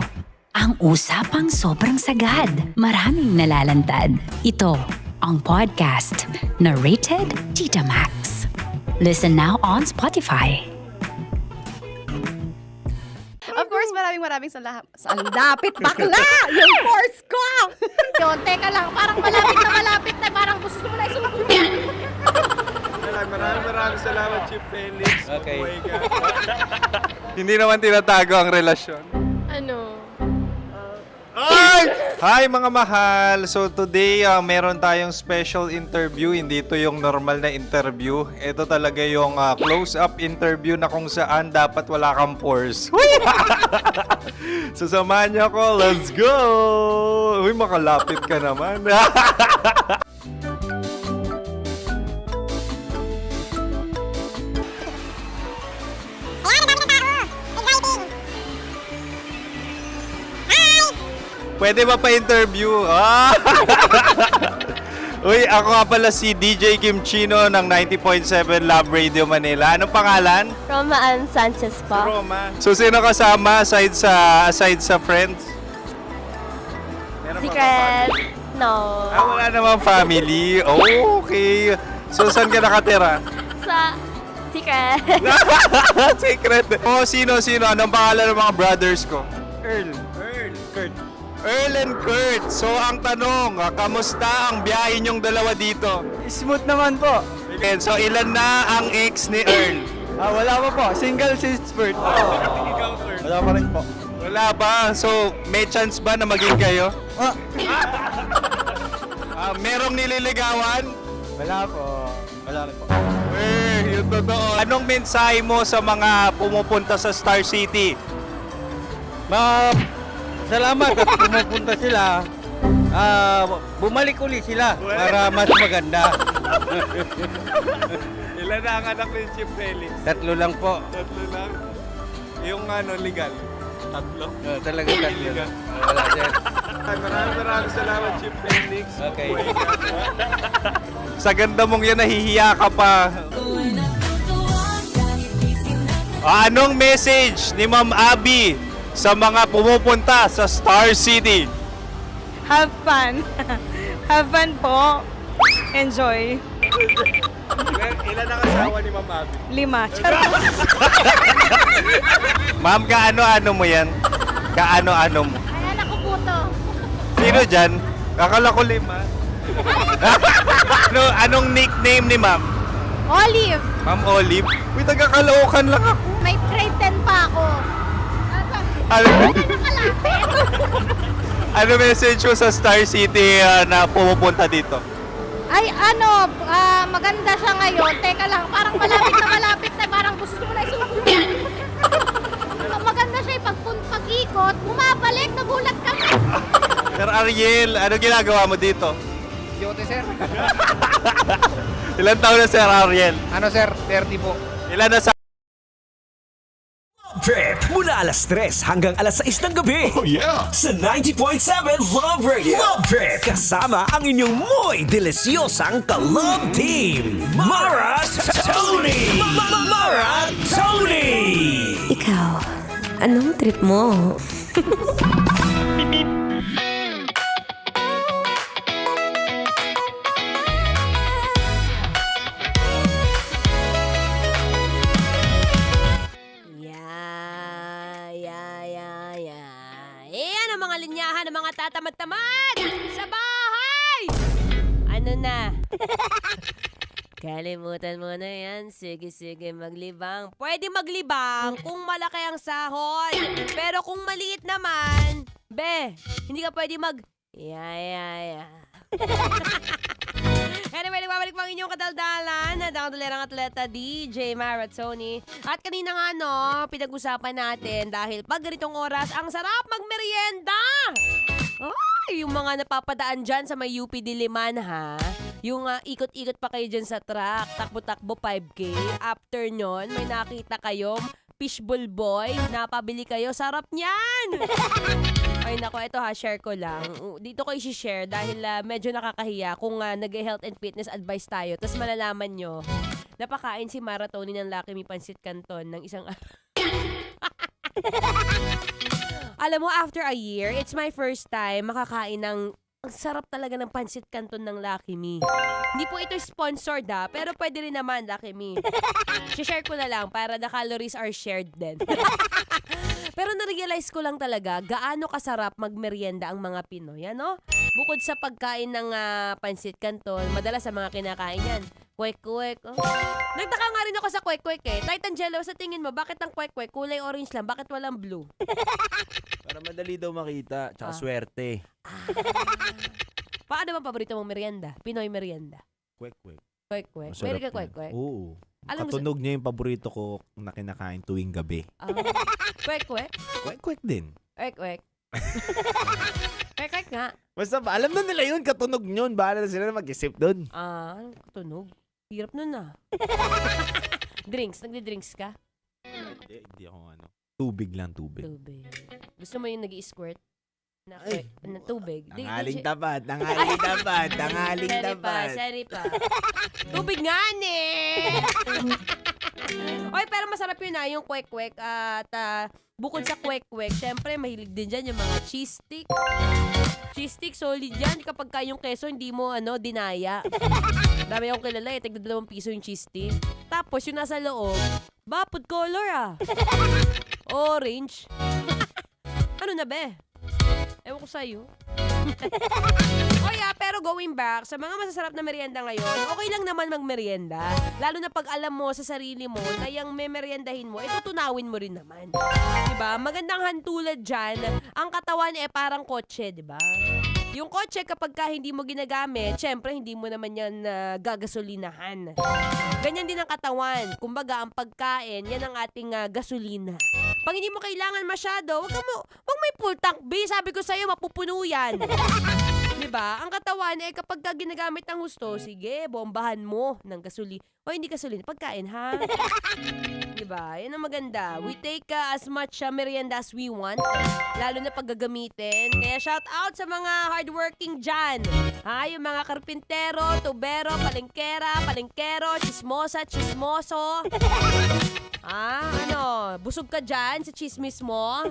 ang usapang sobrang sagad. Maraming nalalantad. Ito, ang podcast na Rated Tita Max. Listen now on Spotify. Of course, maraming salamat. Ang lapit bakla! Yung course ko! Yun, teka lang, parang malapit na, parang gusto mo na isulat. Maraming salamat, Chief Felix. Okay. Oh my God. Hindi naman tinatago ang relasyon. Ano? Hi mga mahal! So today, meron tayong special interview. Hindi ito yung normal na interview. Ito talaga yung close-up interview na kung saan dapat wala kang pores. So samahan niyo ako. Let's go! Uy, makalapit ka naman. Pwede ba pa-interview? Uy, ako nga pala si DJ Kim Chino ng 90.7 Love Radio Manila. Anong pangalan? Roma Ann Sanchez po. Roma. So, sino kasama aside sa friends? Meron ba Secret. No. wala namang family. Oh, okay. So, saan ka nakatira? Sa Secret. Secret. Oh, sino? Anong pangalan ng mga brothers ko? Earl, Kurt. Earl and Kurt. So, ang tanong, kamusta ang biyahe niyong dalawa dito? Smooth naman po. Okay, so, ilan na ang ex ni Earl? Wala pa po. Single since birth. Wala pa rin po. Wala ba? So, may chance ba na maging kayo? Merong nililigawan? Wala po. Wala rin po. Yung totoo. Anong mensahe mo sa mga pumupunta sa Star City? Salamat at pumupunta sila. Bumalik uli sila para mas maganda. Ilan na ang anak ni Chief Felix? 3 lang po. 3 lang? Yung legal? 3? Talaga 3 lang. Wala sir. Maraming salamat, Chief Felix. Okay. Sa ganda mong yan, nahihiya ka pa. Anong message ni Ma'am Abby sa mga pumupunta sa Star City? Have fun. Have fun po. Enjoy. Ilan ang asawa ni Ma'am Abby? 5. Charot. Ma'am, kaano-ano mo yan? Kaano-ano mo? Ay, anak ko po to. Sino dyan? Kakala ko 5. Anong nickname ni Ma'am? Olive. Ma'am Olive? Uy, taga-Caloocan lang ako. May grade 10 pa ako. Ano message mo sa Star City na pumupunta dito? Ay, maganda siya ngayon. Teka lang, parang malapit na. Parang gusto mo na isulat. Maganda siya pag-ikot. Bumabalik, nagulat ka. Sir Ariel, ano ginagawa mo dito? Yote, sir. Ilan taon na Sir Ariel? Ano, sir? 30 po. Ilan na sa... Trip mula alas 3 hanggang alas 6 ng gabi. Oh yeah! Sa 90.7 Love Radio. Love Trip kasama ang inyong muy delisyosang ka-love team. Mara Tony! Mara Tony! Ikaw, anong trip mo? Ayan ang mga linyahan ng mga tatamad-tamad sa bahay! Ano na? Kalimutan mo na yan. Sige, maglibang. Pwede maglibang kung malaki ang sahod. Pero kung maliit naman, hindi ka pwede Anyway, nagbabalik po ang inyong kadaldalan na dakandalerang atleta DJ Mara Tony. At kanina nga pinag-usapan natin dahil pag ganitong oras, ang sarap magmerienda! Yung mga napapadaan dyan sa may UP Diliman, ha? Yung ikot-ikot pa kayo dyan sa track, takbo-takbo 5K. After nyon, may nakita kayong fishbowl boy, napabili kayo, sarap niyan! Ay nako, ito share ko lang. Dito ko i-share dahil medyo nakakahiya kung nag-health and fitness advice tayo. Tapos malalaman nyo, napakain si Mara Tony ng Lucky Me Pansit Canton ng isang Alam mo, after a year, it's my first time makakain ng ang sarap talaga ng Pansit Canton ng Lucky Me. Hindi po ito sponsored pero pwede rin naman Lucky Me. Share ko na lang para the calories are shared din. Pero na-realize ko lang talaga gaano kasarap magmerienda ang mga Pinoy, ano? Bukod sa pagkain ng Pansit Canton, madalas sa mga kinakain yan, kwek-kwek. Oh. Nagtaka nga rin ako sa kwek-kwek Titan Jello, sa tingin mo, bakit ang kwek-kwek kulay orange lang? Bakit walang blue? Para madali daw makita, tsaka swerte. Paano bang paborito mong merienda? Pinoy merienda? Kwek-kwek. Kwek-kwek. Masarap Pwede ka yan. kwek-kwek? Oo. Alam mo Katunog niya yung paborito ko na kinakain tuwing gabi. Kwek-kwek? Kwek-kwek din. Kwek-kwek. Kwek-kwek nga. Basta alam na nila yun, katunog yun. Bahala na sila na mag-isip doon. Anong katunog? Hirap nun Drinks? Nagdi-drinks ka? Hindi ako Tubig lang, tubig. Gusto mo yung nag-i-squirt? Na tubig. Tanghaling tapat, tanghaling tapat, tanghaling tapat. Sorry pa. Tubig nga, ne! Oy, pero masarap yun yung kwek-kwek. At bukod sa kwek-kwek, syempre, mahilig din dyan yung mga cheese stick. Cheese stick, solid yan. Kapag yung keso, hindi mo, dinaya. Dami akong kilala, tigda 2 piso yung cheese stick. Tapos, yung nasa loob, food color, Orange. Ano na, be? Ewan ko sa'yo. Pero going back, sa mga masasarap na merienda ngayon, okay lang naman magmerienda. Lalo na pag alam mo sa sarili mo na yung memeriendahin mo, tunawin mo rin naman. Diba? Magandang hantulad dyan, ang katawan parang kotse, diba? Yung kotse kapag hindi mo ginagamit, syempre hindi mo naman yan gagasolinahan. Ganyan din ang katawan. Kumbaga, ang pagkain, yan ang ating gasolina. Pag hindi mo kailangan masyado, wag may full tank, B. Sabi ko sa'yo, mapupuno yan. Diba? Ang katawan, kapag ginagamit ng husto, sige, bombahan mo ng gasolina. O hindi gasolina, pagkain, ha? Diba? Yan ang maganda. We take as much merienda as we want. Lalo na pag gagamitin. Kaya shout out sa mga hardworking dyan. Yung mga karpintero, tubero, palengkero, chismosa, chismoso. Busog ka dyan sa chismis mo?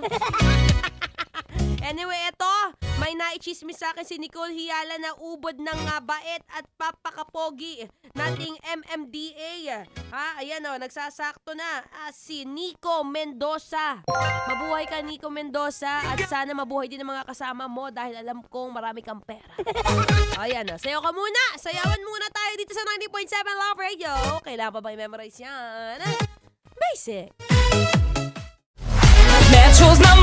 Anyway, ito, may naichismis sa akin si Nicole Hiala na ubod ng bait at papakapogi nating MMDA. Ayan nagsasakto na si Nico Mendoza. Mabuhay ka, Nico Mendoza, at sana mabuhay din ang mga kasama mo dahil alam kong marami kang pera. Ayan sayaw ka muna. Sayawan muna tayo dito sa 90.7 Love Radio. Kailangan pa ba i-memorize yan? Basic. Metro's #1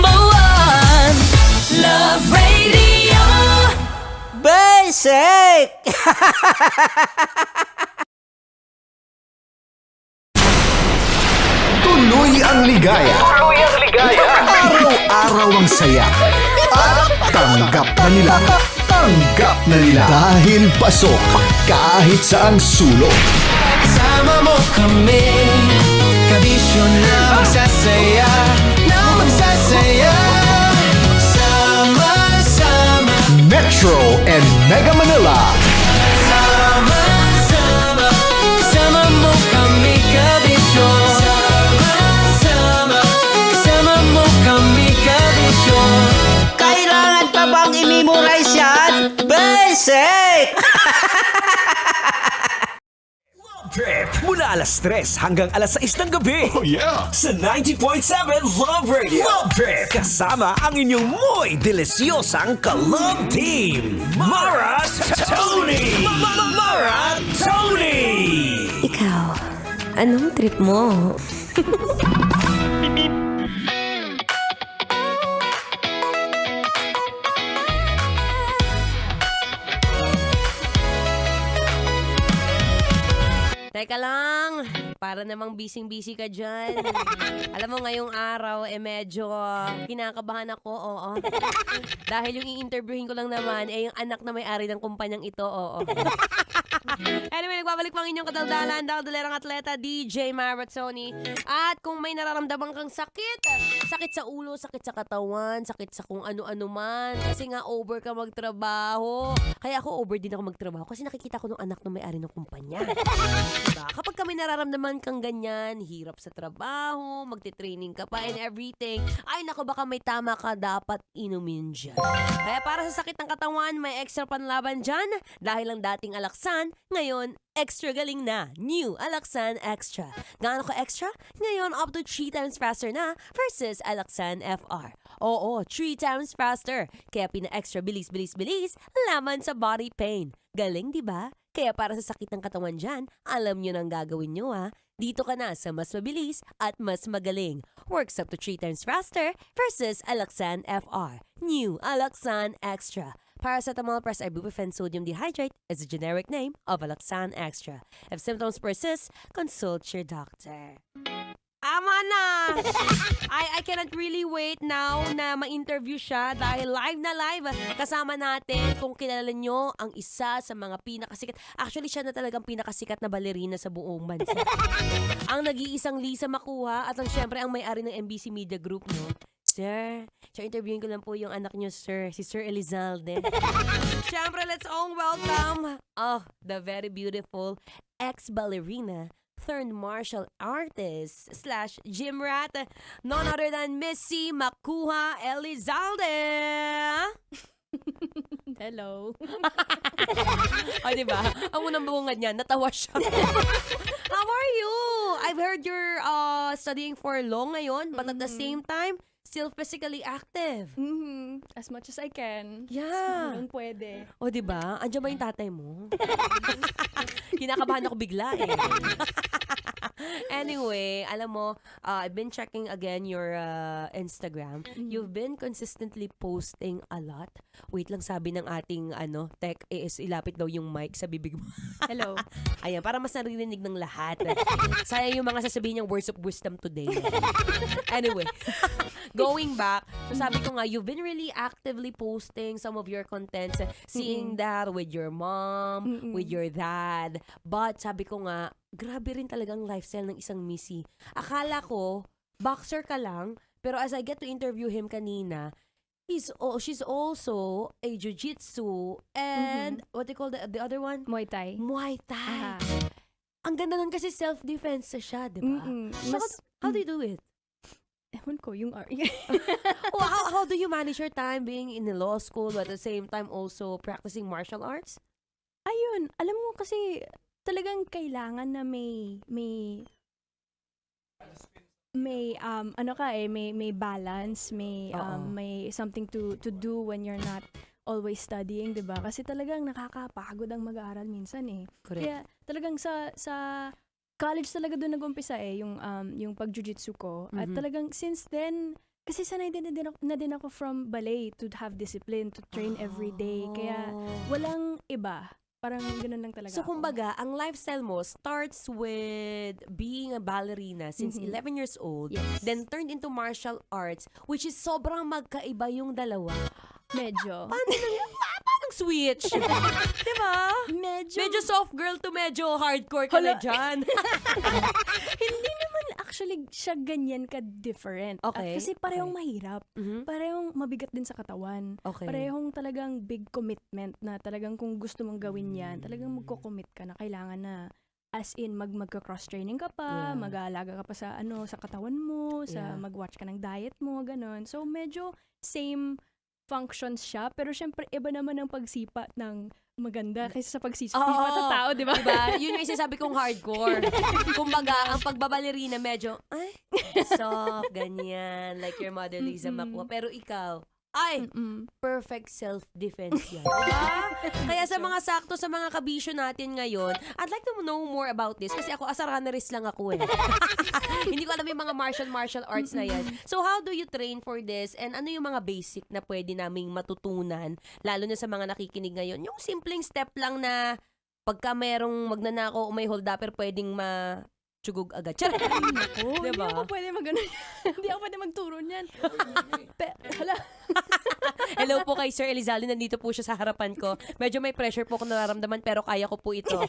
Love Radio. Basic! Tuloy ang ligaya. Araw-araw ang saya. At tanggap na nila. Tanggap na nila. Dahil pasok kahit saang sulok. Sama mo kami, kabisyo na magsasaya, sama-sama. Metro and Mega Manila. Sama-sama, kasama mo kami, kabisyo. Sama-sama, kasama mo kami, kabisyo. Kailangan pa bang i-memorize yan? Basic! Trip mula alas 3 hanggang alas 6 ng gabi. Oh yeah! Sa 90.7 Love Radio. Love Trip! Kasama ang inyong muy delisyosang ka-love team. Mara Tony! Mara Tony! Ikaw, anong trip mo? Teka lang, para namang busy-busy ka dyan. Alam mo, ngayong araw, medyo kinakabahan ako, oo. Dahil yung i-interviewin ko lang naman, yung anak na may-ari ng kumpanyang ito, oo. Anyway, nagbabalik pang inyong kadaldalan, dalerang atleta, DJ Maratoni. At kung may nararamdaman kang sakit sa ulo, sakit sa katawan, sakit sa kung ano-ano man, kasi nga over ka magtrabaho. Kaya ako over din ako magtrabaho kasi nakikita ko ng anak na may-ari ng kumpanya. Diba? Kapag kami nararamdaman kang ganyan, hirap sa trabaho, magte-training ka pa and everything, ay naku, baka may tama ka, dapat inumin dyan. Kaya para sa sakit ng katawan, may extra panlaban dyan. Dahil ang dating Alaxan, ngayon, extra galing na. New Alaxan Extra. Gaano ka extra? Ngayon, up to 3 times faster na versus Alaxan FR. Oo, 3 times faster. Kaya pina-extra bilis, laman sa body pain. Galing, di ba? Kaya para sa sakit ng katawan dyan, alam nyo nang gagawin nyo ha. Dito ka na sa mas mabilis at mas magaling. Works up to 3 times faster versus Alaxan FR. New Alaxan Extra. Paracetamol plus ibuprofen sodium dehydrate is the generic name of Alaxan Extra. If symptoms persist, consult your doctor. Ama na! I cannot really wait now na ma-interview siya dahil live na live kasama natin kung kilala nyo ang isa sa mga pinakasikat. Actually, siya na talagang pinakasikat na balerina sa buong bansa. Ang nag-iisang Lisa Makuha at ang syempre ang may-ari ng MBC Media Group, no? Sir, interviewin ko lang po yung anak niyo, sir. Si Sir Elizalde. Siyempre, let's all welcome the very beautiful ex-ballerina turned martial artist / gym rat, none other than Missy Makuha Elizalde. Hello. Diba? Ang unang bungad niya, natawa siya. How are you? I've heard you're studying for law ngayon, but at the same time, still physically active. As much as I can. Yeah. Ganun pwede. O, diba? Andiyan ba yung tatay mo? Kinakabahan ako bigla eh. Anyway, alam mo, I've been checking again your Instagram. You've been consistently posting a lot. Wait lang, sabi ng ating tech ilapit daw yung mic sa bibig mo. Hello. Ayan, para mas naririnig ng lahat. Sayang yung mga sasabihin niyang words of wisdom today. Anyway, going back, so sabi ko nga, you've been really actively posting some of your contents, seeing that with your mom, with your dad. But sabi ko nga, grabe rin talagang lifestyle ng isang Missy. Akala ko, boxer ka lang, pero as I get to interview him kanina, she's also a jiu-jitsu and what do you call the other one? Muay Thai. Muay Thai. Ang ganda nun kasi self-defense siya, di ba? So, how do you do it? Ewan ko, yung how do you manage your time being in the law school but at the same time also practicing martial arts? Ayun, alam mo kasi talagang kailangan na may balance, may something to do when you're not always studying, 'di ba? Kasi talagang nakakapagod ang mag-aaral minsan eh. Correct. Kaya talagang sa college talaga doon nag-umpisa eh yung pag-jiu-jitsu ko. At talagang since then kasi sanay na din ako from ballet to have discipline, to train every day. Kaya walang iba. Parang ganoon lang talaga. So, kumbaga, ang lifestyle mo starts with being a ballerina since 11 years old, then turned into martial arts, which is sobrang magkaiba yung dalawa. Medyo. Paano switch? Diba? Medyo soft girl to medyo hardcore ka na dyan. Hindi naman actually siya ganyan ka-different. Okay. Kasi parehong mahirap. Parehong mabigat din sa katawan. Okay. Parehong talagang big commitment na talagang kung gusto mong gawin yan, talagang magko-commit ka na kailangan na as in magka-cross-training ka pa, mag-aalaga ka pa sa sa katawan mo, sa mag-watch ka ng diet mo, ganon. So medyo same functions siya, pero syempre iba naman ang pagsipa ng maganda kaysa sa pagsipa sa tao, di ba? Diba? Yun yung isasabi kong hardcore. Kumbaga, ang pagbabalerina medyo, soft, ganyan, like your mother Liza Makuha. Pero ikaw, perfect self-defense yan. Diba? Kaya sa mga sakto, sa mga kabisyo natin ngayon, I'd like to know more about this kasi ako asaraneris lang ako eh. Hindi ko alam yung mga martial arts na yan. So how do you train for this and ano yung mga basic na pwede naming matutunan lalo na sa mga nakikinig ngayon? Yung simpleng step lang na pagka merong magnanakaw o may holdupper pwedeng tsugog agad. Charot! Diba? Hindi ako pwede hindi ako pwede magturo niyan. Hala. Hello po kay Sir Elizalde, nandito po siya sa harapan ko. Medyo may pressure po ako nararamdaman pero kaya ko po ito.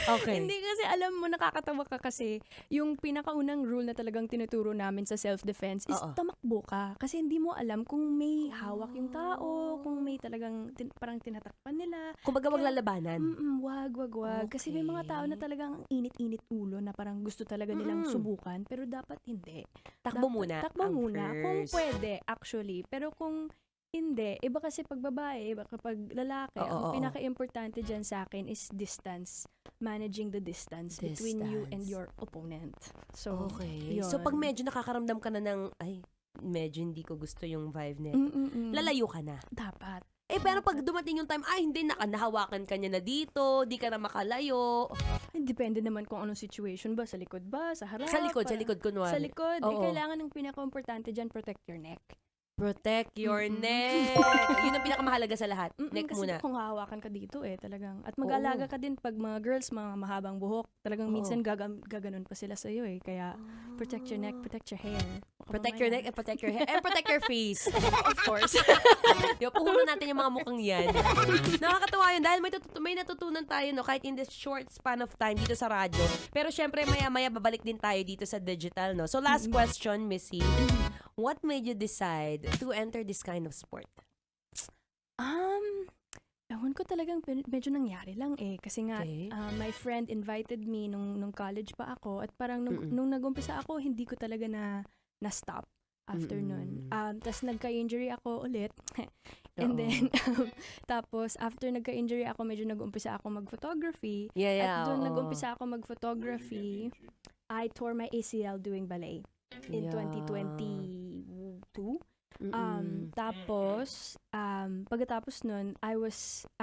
Okay. Hindi kasi alam mo, nakakatawa ka kasi yung pinakaunang rule na talagang tinuturo namin sa self-defense is tamakbo ka. Kasi hindi mo alam kung may hawak yung tao, kung may talagang parang tinatakpan nila. Kumbaga wag lalabanan. Wag. Okay. Kasi may mga tao na talagang init-init ulo na parang gusto talaga nilang subukan pero dapat hindi. Takbo muna. Takbo muna. Kung pwede, actually. Pero kung hindi, iba kasi pag babae, iba kapag lalaki, ang pinaka-importante dyan sa akin is distance. Managing the distance between you and your opponent. So, okay. Yun. So, pag medyo nakakaramdam ka na ng, medyo hindi ko gusto yung vibe nito, lalayo ka na. Dapat. Pero pag dumating yung time, hindi, nahawakan ka niya na dito, di ka na makalayo. Depende naman kung anong situation ba, sa likod ba, sa harap. Sa likod kunwari. Sa likod. Kailangan ng pinaka-importante dyan, protect your neck. Protect your neck. Yun ang pinakamahalaga sa lahat. Neck kasi muna. Kung hahawakan ka dito talagang. At mag-alaga ka din pag mga girls, mga mahabang buhok. Talagang minsan gaganon pa sila sa'yo Kaya Protect your neck, protect your hair. Protect your neck and protect your hair and protect your face. Of course. Yung puhunan natin yung mga mukhang yan. Nakakatawa yun dahil may natutunan tayo no, kahit in this short span of time dito sa radyo. Pero syempre maya-maya babalik din tayo dito sa digital. No? So last question, Missy. What made you decide to enter this kind of sport? Ewan ko talagang medyo nangyari lang eh. Kasi nga, my friend invited me nung college pa ako at parang nung nag-umpisa ako, hindi ko talaga na-stop after nun. Tapos nagka-injury ako ulit. And then, tapos after nagka-injury ako, medyo nag-umpisa ako mag-photography. At doon nag-umpisa ako mag-photography, I tore my ACL doing ballet in 2022. Tapos, pagkatapos nun, I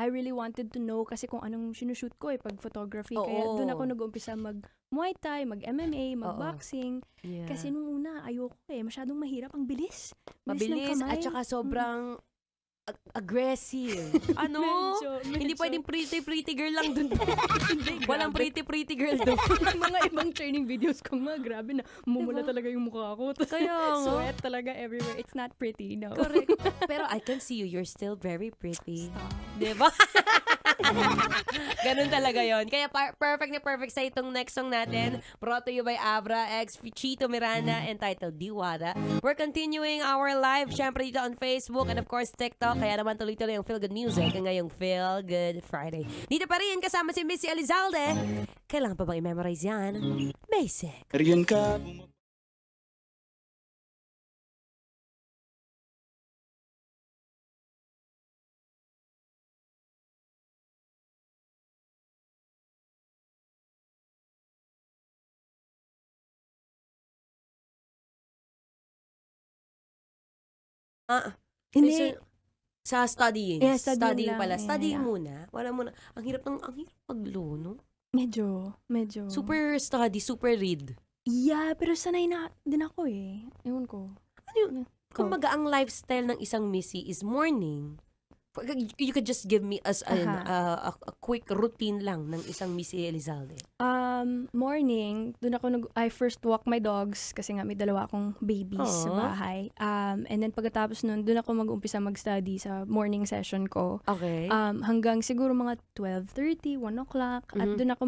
really wanted to know kasi kung anong sinushoot ko pag photography. Kaya doon ako nag-umpisa mag-Muay Thai, mag-MMA, mag-boxing. Kasi nung una, ayoko masyadong mahirap. Ang bilis. Mabilis at saka sobrang aggressive. Hindi pwedeng pretty girl lang dun. Walang pretty girl dun. Mga ibang training videos ko nga, grabe na mumula talaga yung mukha ko. Kaya sweat talaga everywhere. It's not pretty, no? Correct. Pero I can see you. You're still very pretty. Diba? Ganun talaga yon. Kaya perfect na perfect sa itong next song natin. Brought to you by Abra X Chito Miranda entitled Diwata. We're continuing our live syempre dito on Facebook and of course TikTok. Kaya naman tuloy-tuloy ang Feel Good Music ngayong Feel Good Friday. Dito pa rin kasama si Missy Elizalde. Kailangan pa bang i-memorize yan? Basic. Riyan ka. Hindi. Sa studying. Yeah, studying lang, pala. yeah, Studying yeah. muna. Wala muna. Ang hirap maglo, no? Medyo. Super study, super read. Yeah, pero sanay na din ako eh. Ewan ko. Ano yun? Kumbaga, ang lifestyle ng isang Missy is morning. You could just give me as a quick routine lang ng isang Missy Elizalde. Morning, I first walk my dogs kasi nga may dalawa akong babies sa bahay. And then pagkatapos nun, doon ako mag-umpisa mag-study sa morning session ko. Okay. Hanggang siguro mga 12:30, 1 o'clock. At doon ako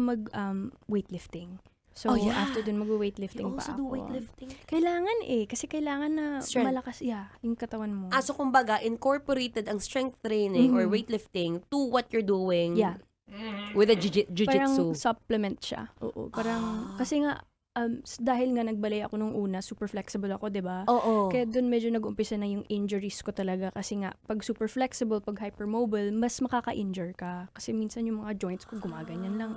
weightlifting. So, after dun, mag-weightlifting pa ako. Do weightlifting? Kailangan kasi kailangan na malakas, yung katawan mo. So kumbaga, incorporated ang strength training or weightlifting to what you're doing with the jiu-jitsu. Parang supplement siya. Oo, parang, kasi nga, dahil nga nagbalay ako nung una, super flexible ako, di ba? Oo. Kaya dun medyo nag-umpisa na yung injuries ko talaga kasi nga, pag super flexible, pag hypermobile, mas makaka-injure ka. Kasi minsan yung mga joints ko gumaganyan lang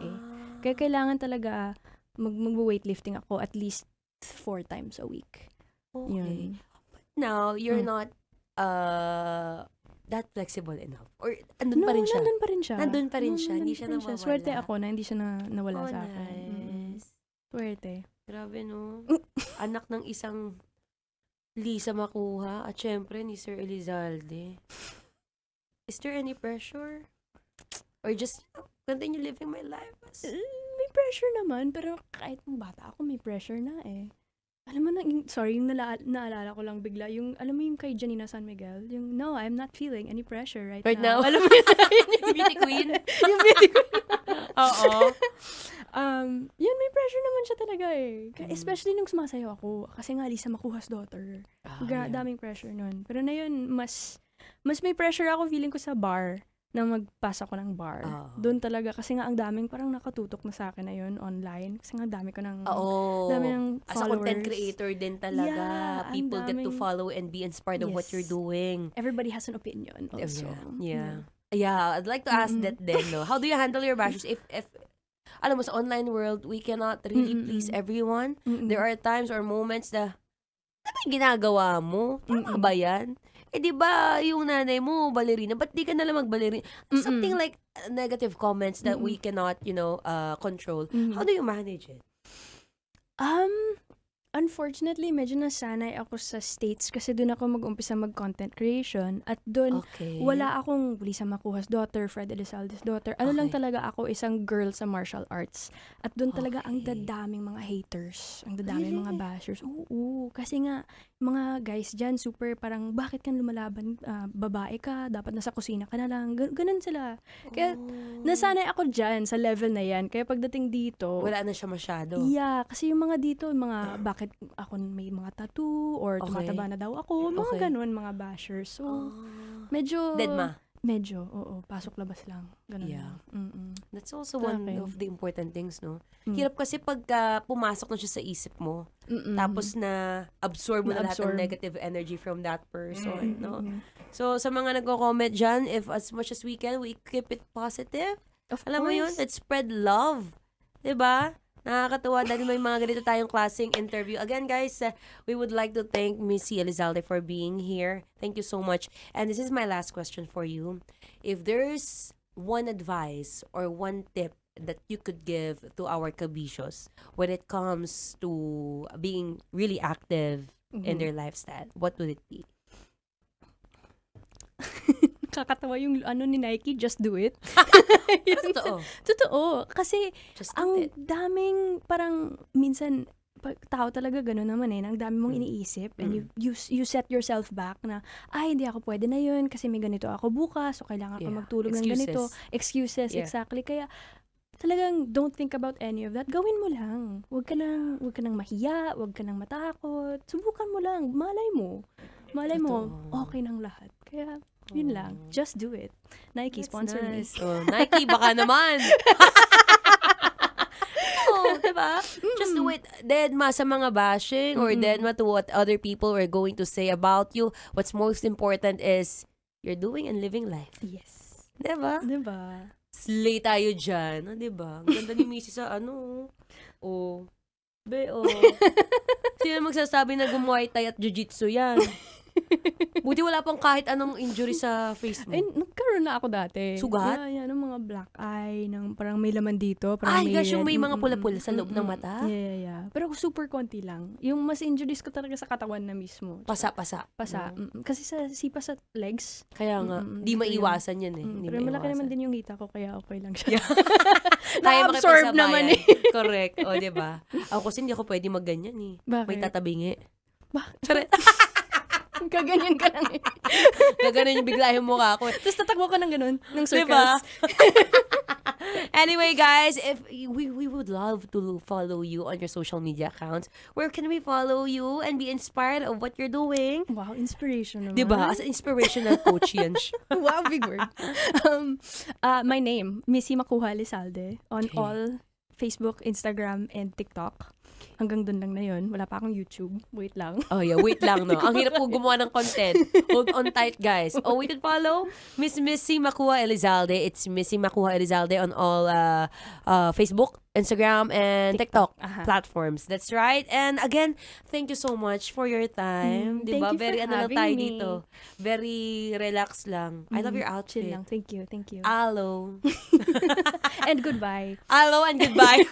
Kaya kailangan talaga, mag-weightlifting ako at least 4 times a week. Okay. But now, you're not that flexible enough? Or andun pa rin siya? Nandun pa rin siya. Nandun pa rin siya. Hindi siya nawawala. Swerte ako na hindi siya nawala sa akin. Nice. Swerte. Grabe, no? Anak ng isang Lisa Makuha at syempre ni Sir Elizalde. Is there any pressure? Or just continue living my life? May pressure naman, pero kahit nung bata ako, may pressure na Alam mo na, yung naalala ko lang bigla, alam mo yung kay Janina San Miguel, no, I'm not feeling any pressure right now. Alam mo yung beauty queen? Yung beauty queen. Oo. Yun, may pressure naman siya talaga Especially nung sumasayaw ako, kasi nga Lisa Makuha's daughter. Daming pressure nun. Pero na yun, mas may pressure ako feeling ko sa bar. Na magpasa ko ng bar. Doon talaga, kasi nga ang daming parang nakatutok na sa akin na yun online. Kasi nga dami ko ng followers. As a content creator din talaga. People get to follow and be inspired of what you're doing. Everybody has an opinion also. Yeah, I'd like to ask that then, no? How do you handle your bashes? If alam mo, sa online world, we cannot really please everyone. There are times or moments na, ano ba yung ginagawa mo? Tama ba yan? Di ba yung nanay mo, ballerina, ba't di ka nalang mag-ballerina? Something like negative comments that we cannot, control. How do you manage it? Unfortunately, medyo nasanay ako sa States kasi doon ako mag-umpisa mag-content creation at doon Okay. wala akong Lisa Macuja's daughter, Fred Elizalde's daughter. Ano lang talaga ako, isang girl sa martial arts. At doon talaga ang dadaming mga haters, ang dadaming mga bashers. Oo, kasi nga, mga guys dyan, super parang, bakit kan lumalaban? Babae ka, dapat nasa kusina ka na lang. Ganun sila. Kaya, nasanay ako dyan sa level na yan. Kaya pagdating dito, Wala na siya masyado. yeah, kasi yung mga dito, mga bakit ako may mga tattoo or tumataba na daw ako, mga ganun, mga bashers. So, medyo... Deadma. Medyo, oo. Pasok-labas lang. Ganun Yeah. lang. That's also Sa one akin. of the important things, no? Mm. Hirap kasi pagka pumasok na siya sa isip mo, tapos na absorb mo na lahat ng Na-absorb. negative energy from that person, no? Mm. So, sa mga nagko-comment dyan, if as much as we can, we keep it positive. Of Alam mo yun? course. Let's spread love. Diba? Nakakatuwa dahil may mga ganito tayong klaseng interview. Again, guys, we would like to thank Missy Elizalde for being here. Thank you so much. And this is my last question for you. If there's one advice or one tip that you could give to our kabishos when it comes to being really active in their lifestyle, what would it be? Kakatawa yung ano ni Nike, just do it. Totoo. Totoo. Kasi Just do ang it. daming parang minsan pag tao talaga gano'n naman eh, ang dami mong iniisip and you set yourself back na, ay, hindi ako pwede na yun kasi may ganito ako bukas so kailangan ko Yeah. magtulog ng ganito. Excuses, Yeah. exactly. Kaya talagang don't think about any of that. Gawin mo lang. Huwag ka nang mahiya, huwag ka nang matakot. Subukan mo lang. Malay mo. Okay nang lahat. Kaya, yun lang. Just do it. Nike, sponsor me. Nice. Oh, Nike, baka naman. Oh, diba? Just do it. Deadma sa mga bashing or deadma to what other people are going to say about you. What's most important is you're doing and living life. Yes. Diba? Diba? Slay tayo dyan. Diba? Ang ganda ni Missy sa ano. Oh. Sino magsasabi na gumuhay tayo at jiu-jitsu yan? Buti wala pang kahit anong injury sa face mo. Ay, nagkaroon na ako dati. Sugat? Yeah, ng mga black eye, ng parang may laman dito. Parang Ay, gosh, yung may red. mga pula-pula sa loob ng mata? Yeah. Pero super konti lang. Yung mas injuries ko talaga sa katawan na mismo. Pasa-pasa. Pasa. Kasi sa sipa sa legs. Kaya nga, di maiwasan yan eh. Hindi Pero malaki maiwasan. naman din yung hita ko, kaya okay lang siya. Kaya Na-absorb naman eh. Correct. O, diba? Ako kasi hindi ako pwede magganyan eh. Bakit? May tatabingi. Bakit? Kaganyan ka lang eh. Gaganon yung bigla yung mukha ko. Tapos tatakbo ka ng ganun, ng Diba? circles. Anyway, guys, if we would love to follow you on your social media accounts. Where can we follow you and be inspired of what you're doing? Wow, inspiration naman. Diba? As an inspirational coach yan siya. Wow, big word. My name, Missy Macuja Elizalde, on all Facebook, Instagram, and TikTok. Hanggang dun lang na yun. Wala pa akong YouTube. Wait lang. Oh yeah, wait lang, no? Ang hirap po gumawa ng content. Hold on tight, guys. Oh, we can follow Miss Missy Macuja Elizalde. It's Missy Macuja Elizalde on all Facebook, Instagram, and TikTok platforms. That's right. And again, thank you so much for your time. Thank Diba? you for Very ano lang having tayo me. dito. Very relaxed lang. I love your outfit. Chill lang. Thank you. Alo. And goodbye. Alo and goodbye.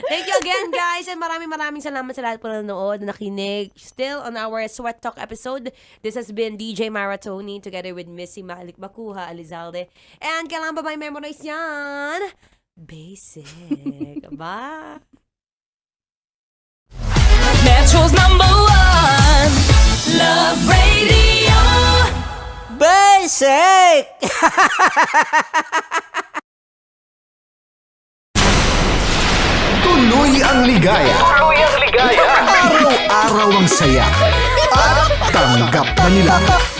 Thank you again, guys. And maraming salamat sa lahat po na nanood, na nakinig. Still on our Sweat Talk episode. This has been DJ Maratoni together with Missy Macuja Elizalde. And kailangan ba may memorize yan? Basic. Ba? Metro's #1 Love Radio. Basic! Tuloy ang ligaya. Araw-araw ang saya. At tanggap na nila.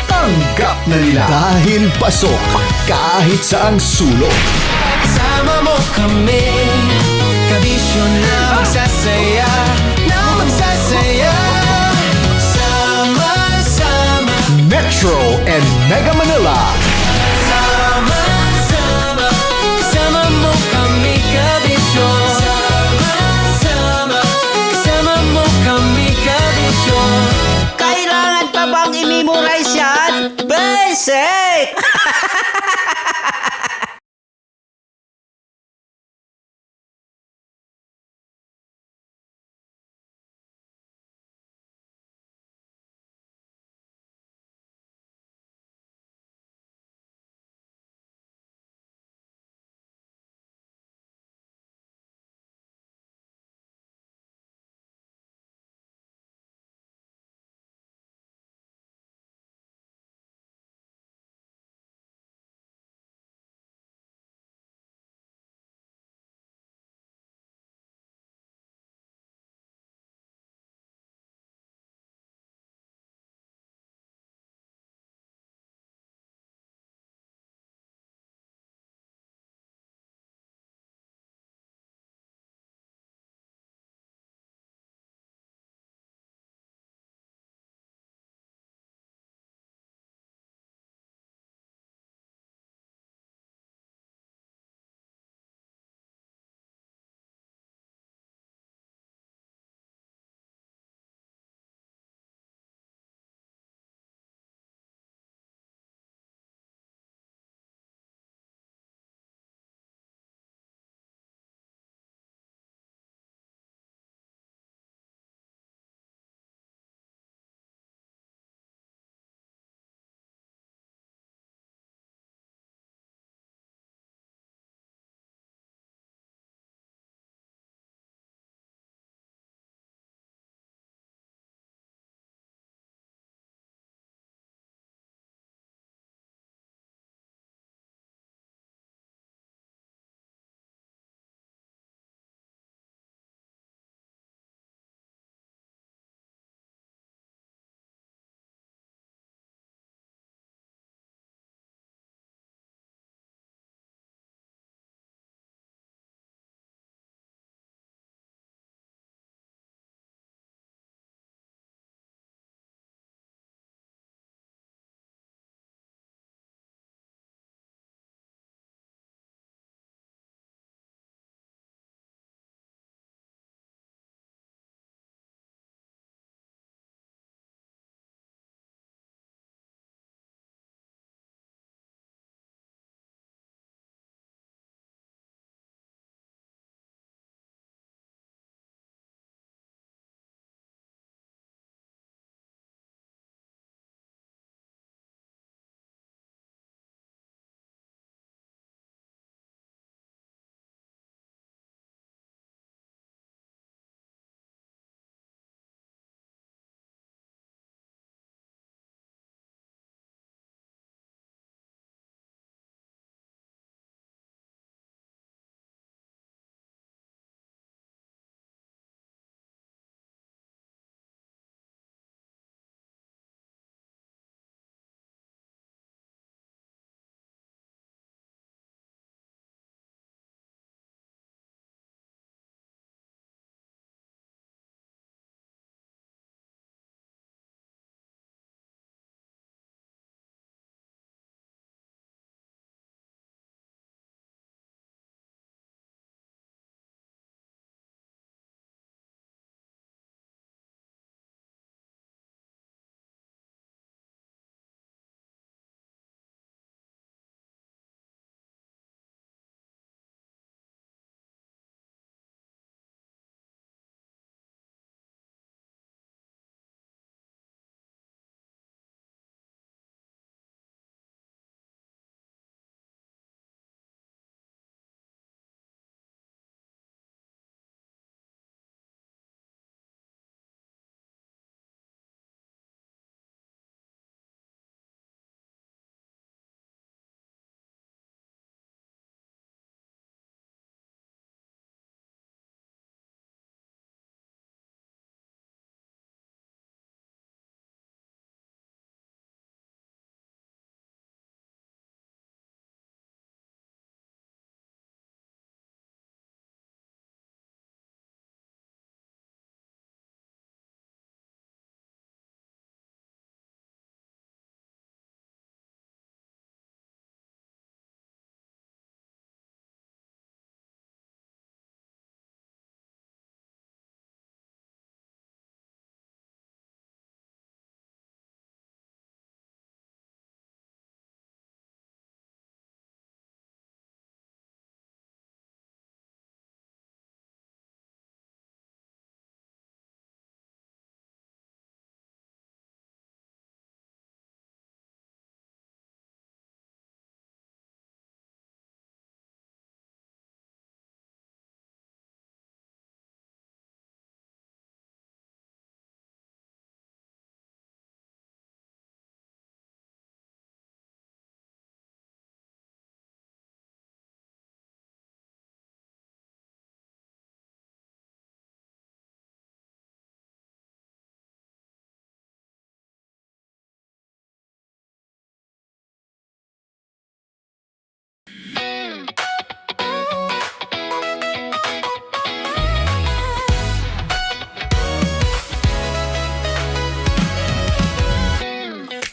Tanggap na nila. Dahil pasok kahit saang sulok. Sama mo kami, kabisyo na magsasaya, sama-sama. Metro and Mega Manila. Sama-sama, kasama mo kami, kabisyo. Sama-sama, kasama mo kami, kabisyo. Kailangan pa bang i-memorize yan? Basic!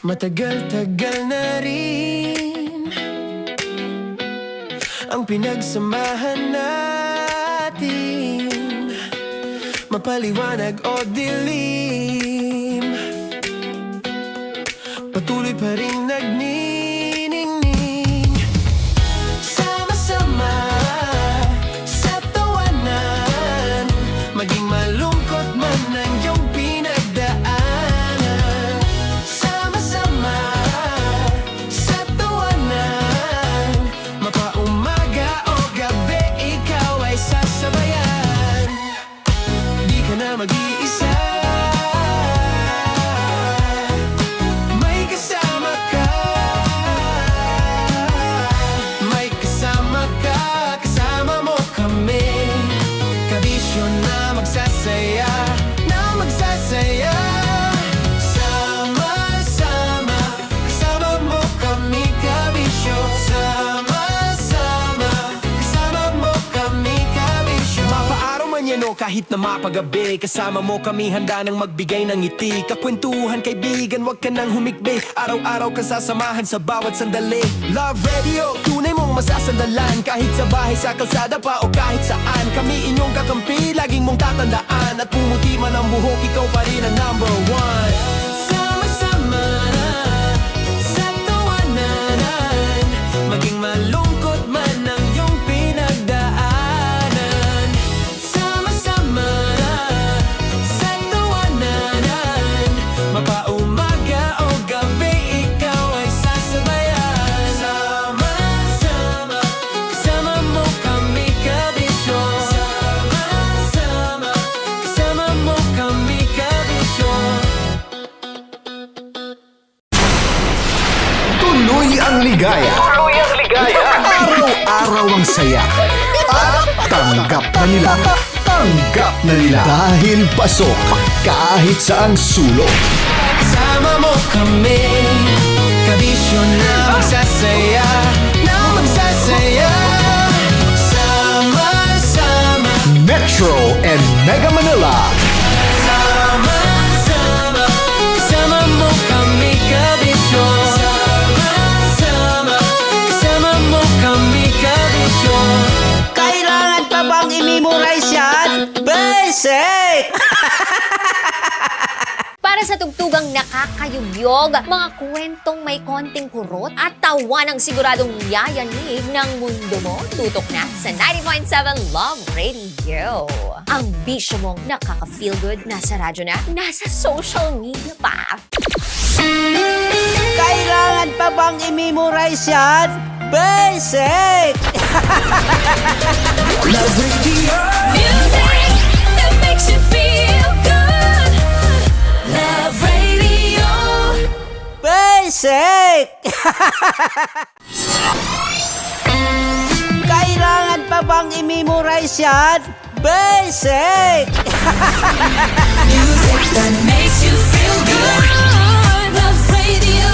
Matagal-tagal na rin ang pinagsamahan natin, mapaliwanag o dilim, patuloy pa rin nagniningning. Sama-sama sa tawanan, maging malungkot man ang iyong pinagdaanan. Sama-sama sa tawanan, mapaumaga o gabi, ikaw ay sasabayan. Di ka na mag-iisa, may kasama ka. May kasama ka, kasama mo kami. Kabisyo na magsasaya, na magsasaya. Sama-sama, kasama mo kami, kabisyo. Sama-sama, kasama mo kami, kabisyo. Mapaaraw man yan o kahit na mapagabi, kasama mo kami, handa nang magbigay ng ngiti. Kakwentuhan, kaibigan, wag ka nang humikbi. Araw-araw ka sasamahan sa bawat sandali. Love Radio, tunay mong masasandalan. Kahit sa bahay, sa kalsada pa o kahit saan, kami inyong kakampi, laging mong tatandaan. At pumuti man ang buhok, ikaw pa rin ang number one. Sama-sama sa tawanan, maging malungkot man ang iyong pinagdaanan. Sama-sama sa tawanan, mapaumaga o gabi, ikaw ay sasabayan. Sama-sama, kasama mo kami, kabisyo. Sama-sama, kasama mo kami, kabisyo. Tuloy ang ligaya. Araw-araw ang saya. At tanggap na nila. Tanggap na nila. Dahil pasok kahit saang sulok. Kasama mo kami, kabisyo na magsasaya, na magsasaya. Sama-sama, Metro and Mega Manila. sama-sama, kasama mo kami, kabisyo. Sama-sama, kasama mo kami, kabisyo. Kailangan pa bang i-memorize yan? Basic! Para sa tugtugang nakakayugyog, mga kwentong may konting kurot at tawa ng siguradong yayanig ng mundo mo, tutok na sa 90.7 Love Radio. Ang bisyo mong nakaka-feel good, nasa radyo na, nasa social media pa. Kailangan pa bang i-memorize yan? Basic! Love Radio. Music that makes you feel good. Love Radio. Basic! Kailangan pa bang i-memorize yan? Basic! Music that makes you feel good. Love Radio.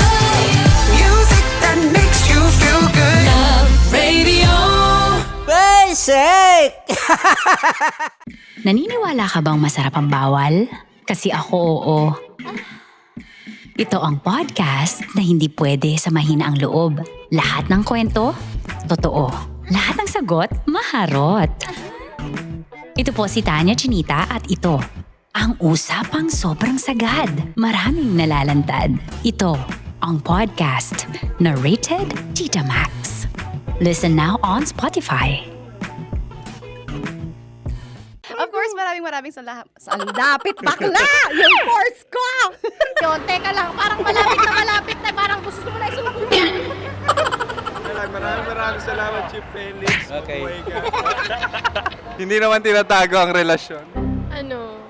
Music that makes you feel good. Love Radio. Basic! Naniniwala ka bang masarap ang bawal? Kasi ako oo. Ito ang podcast na hindi pwede samahin ang loob. Lahat ng kwento, totoo. Lahat ng sagot, maharot. Ito po si Tanya Chinita at ito, ang usapang sobrang sagad. Maraming nalalantad. Ito, ang podcast na rated Tita Max. Listen now on Spotify. Of course, maraming salamat. Ang lapit bakla! Yung course ko! Yun, teka lang, parang malapit na, parang gusto mo na isumpong. Maraming salamat, Chief Felix. Okay. Oh my God. Hindi naman tinatago ang relasyon. Ano?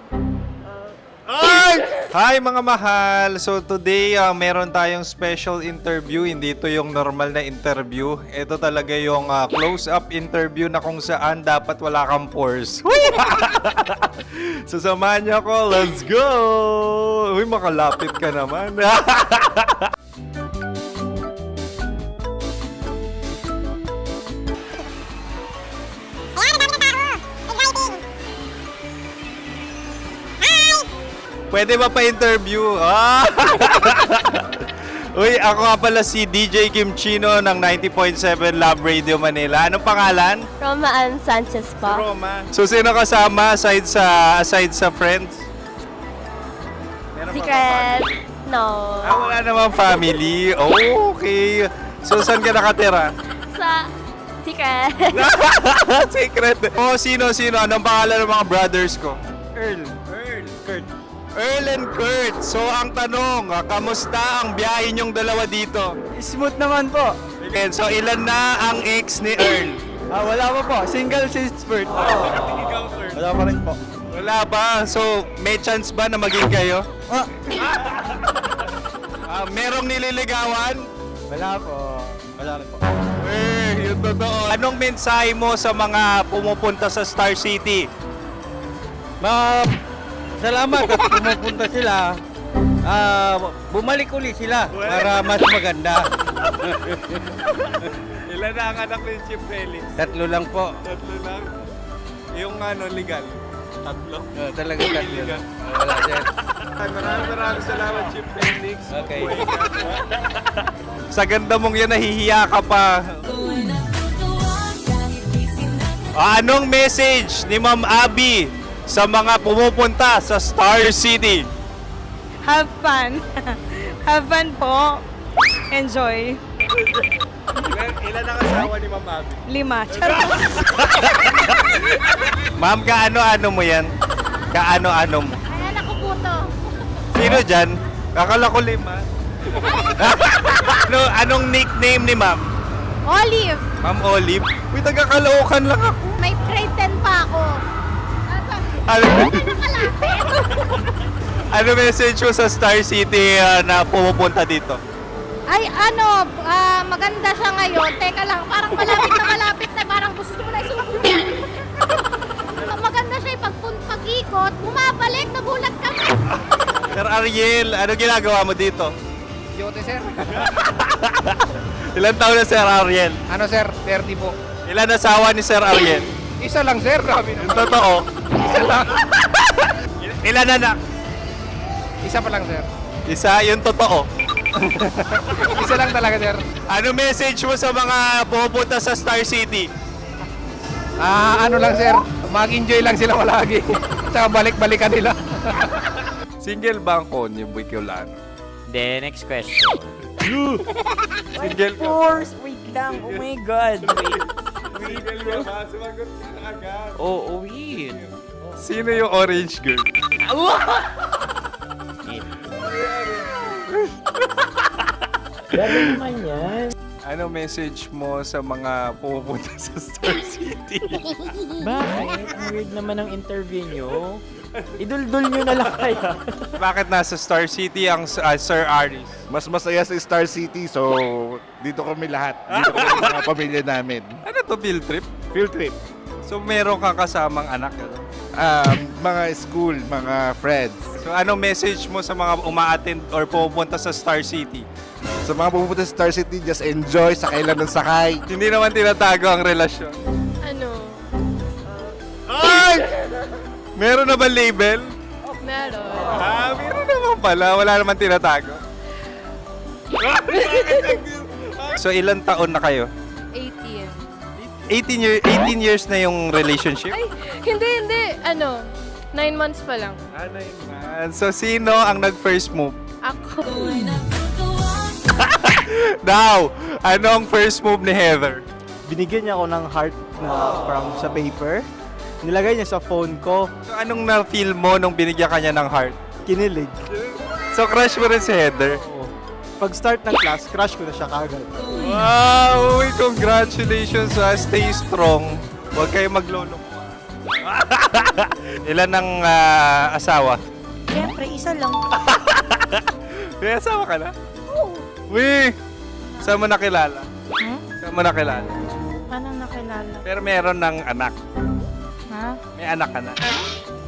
Ay! Hi mga mahal! So today, meron tayong special interview. Hindi ito yung normal na interview. Ito talaga yung close-up interview na kung saan dapat wala kang pores. So samahan niyo ako. Let's go! Uy, makalapit ka naman. Pwede ba pa-interview? Uy, ako nga pala si DJ Kim Chino ng 90.7 Love Radio Manila. Anong pangalan? Roma Ann Sanchez po. Roma. So, sino kasama aside sa friends? Secret. No. Wala namang family. Oh, okay. So, saan ka nakatira? Sa secret. Secret. Oh, sino? Anong pangalan ng mga brothers ko? Earl, Kurt. Earl and Kurt. So, ang tanong, kamusta ang biyahe niyong dalawa dito? Smooth naman po. Okay, so, ilan na ang ex ni Earl? Wala pa po. Single since birth. Wala pa rin po. Wala pa. So, may chance ba na maging kayo? Merong nililigawan? Wala po. Wala rin po. Yun totoo. Anong mensahe mo sa mga pumupunta sa Star City? Salamat at pumupunta sila. Bumalik uli sila para mas maganda. Ilan na ang anak ni Chief Felix? 3 lang po. 3 lang? Yung legal? 3? Talagang 3 lang. Wala sir. Maraming salamat, Chief Felix. Okay. Sa ganda mong yan, nahihiya ka pa. Anong message ni Ma'am Abby sa mga pumupunta sa Star City? Have fun. Have fun po. Enjoy. Ilan ang asawa ni Ma'am Abby? 5. Charot. Ma'am, kaano-ano mo yan? Kaano-ano mo? Ay, anak ko po to. Sino dyan? Kakala ko 5. Anong nickname ni Ma'am? Olive. Ma'am Olive? Uy, taga-Caloocan lang ako. May grade 10 pa ako. Ano message mo sa Star City na pumupunta dito? Ay, maganda siya ngayon. Teka lang, parang malapit na, parang gusto mo na isulat. Maganda siya pag-ikot, bumabalik, nagulat kami. Sir Ariel, ano ginagawa mo dito? Yote, sir. Ilan taon na Sir Ariel? Ano, sir? 30 po. Ilan asawa ni Sir Ariel? Isa lang, sir. Grabe Yung totoo? Isa lang. Ilan anak? Isa pa lang, sir. Isa, yung totoo. Isa lang talaga, sir. Ano message mo sa mga pumupunta sa Star City? Ano lang, sir. Mag-enjoy lang sila palagi. Tsaka balik-balikan nila. Single ba ang konyo, Boy Kiolano? Then, next question. Single ka? Wait lang. Oh my God. Wait. Sumagot ka agad. Oo, wait. Sino yung orange girl? Gano'n naman yan. Ano message mo sa mga pumupunta sa Star City? Bakit? Ang weird naman ang interview nyo. Idul-dul nyo na lang kaya. Bakit nasa Star City ang Sir Aris? Mas masaya sa Star City, so dito kami lahat. Dito kami mga pamilya namin. Ano to, field trip? Field trip. So meron kang kasamang anak? Mga school, mga friends. So anong message mo sa mga uma-attend or pumupunta sa Star City? Sa mga pupunta sa Star City, just enjoy, sakay lang ng sakay. Hindi naman tinatago ang relasyon. Ano? Ay! Meron na ba label? Meron. Meron naman pala. Wala naman tinatago. So ilan taon na kayo? 18. 18 years na yung relationship? Ay, hindi. 9 months pa lang. 9 months. So sino ang nag-first move? Ako. Now, anong first move ni Heather? Binigyan niya ako ng heart na from sa paper. Nilagay niya sa phone ko. So anong na-feel mo nung binigyan ka niya ng heart? Kinilig. So crush mo rin si Heather? Oo. Pag start ng class, crush ko na siya kagad. Wow! Uy, congratulations! Stay strong. Huwag kayo maglolo. Ilan ang asawa? Siyempre, isa lang. May asawa ka na? Oo. Uy! Saan mo nakilala? Saan mo nakilala? Paano nakilala? Pero meron ng anak. Ha? May anak ka na.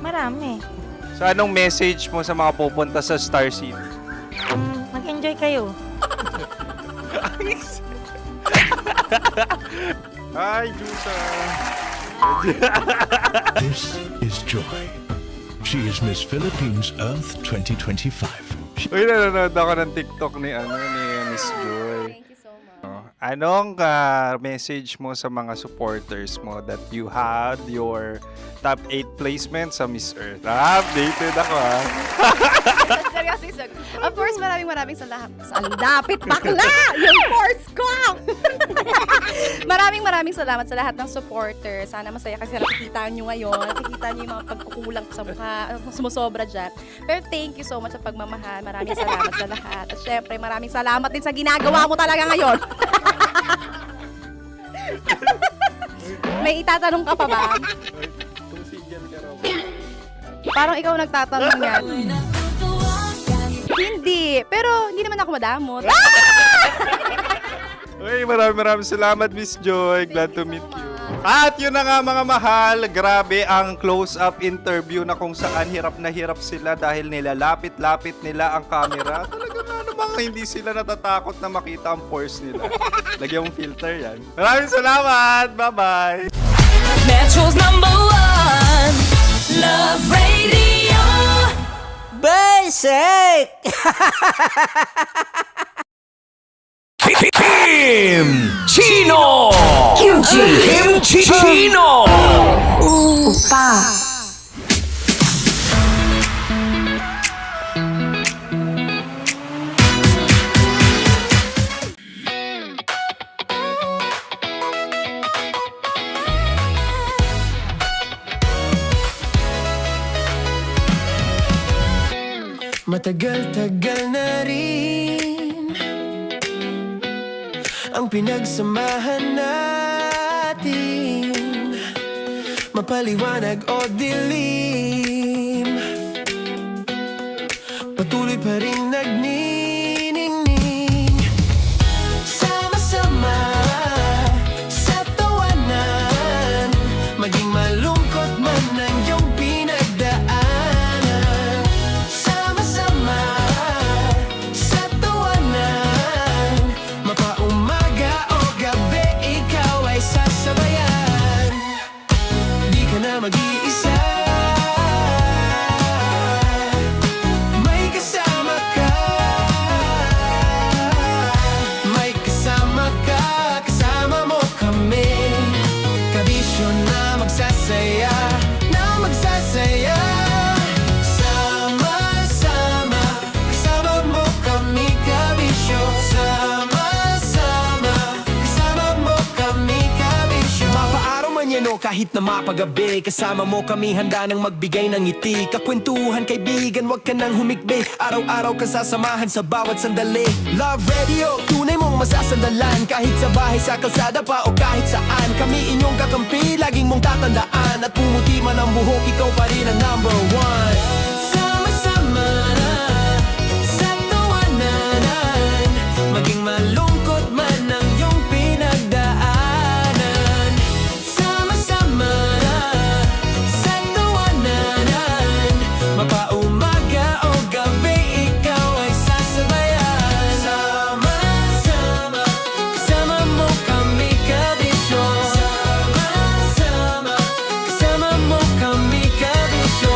Marami. So anong message mo sa mga pupunta sa Star City? Mag-enjoy kayo. Hi, Jusa! This is Joy. She is Miss Philippines Earth 2025. Uy, nanonood ako ng TikTok ni Miss Joy. Anong message mo sa mga supporters mo that you had your top 8 placement sa Miss Earth? Updated ako Seryoso. Of course, maraming salamat. Ang dapit bakla! Yung force ko! maraming salamat sa lahat ng supporters. Sana masaya kasi nakikita nyo ngayon. Nakikita nyo yung mga pagkukulang sa mukha. Sumusobra dyan. Pero thank you so much sa pagmamahal. Maraming salamat sa lahat. At syempre, maraming salamat din sa ginagawa mo talaga ngayon. May itatanong ka pa ba? Parang ikaw nagtatanong yan. Hindi. Pero hindi naman ako madamot. Uy, maraming salamat, Miss Joy. Glad to meet you. At yun na nga mga mahal, grabe ang close-up interview na kung saan hirap na hirap sila dahil nilalapit-lapit nila ang camera. Talaga na namang hindi sila natatakot na makita ang pores nila. Lagyan mong filter yan. Maraming salamat! Bye-bye! Metro's #1 Love Radio. Basic! Kim Chino! Kimchi Chino! Opa. Matagal-tagal na rin ang pinagsamahan natin, mapaliwanag o dilim, patuloy pa rin nagniningning. Sama-sama sa tawanan, maging malungkot man ang iyong pinagdaanan. Sama-sama sa tawanan, mapaumaga o gabi, ikaw ay sasabayan. Di ka na mag-iisa, may kasama ka. May kasama ka, kasama mo kami. Kabisyo na magsasaya, na magsasaya. Sama-sama, kasama mo kami, kabisyo. Sama-sama, kasama mo kami, kabisyo. Mapaaraw man yan o kahit na mapagabi, kasama mo kami, handa nang magbigay ng ngiti. Kakwentuhan, kaibigan, wag ka nang humikbi. Araw-araw ka sasamahan sa bawat sandali. Love Radio, tunay mong masasandalan. Kahit sa bahay, sa kalsada pa o kahit saan, kami inyong kakampi, laging mong tatandaan. At pumuti man ang buhok, ikaw pa rin ang #1. Sama-sama sa tawanan, maging malungkot man ang iyong pinagdaanan. Sama-sama sa tawanan, mapaumaga o gabi, ikaw ay sasabayan. Sama-sama, kasama mo kami, kabisyo. Sama-sama, kasama mo kami, kabisyo.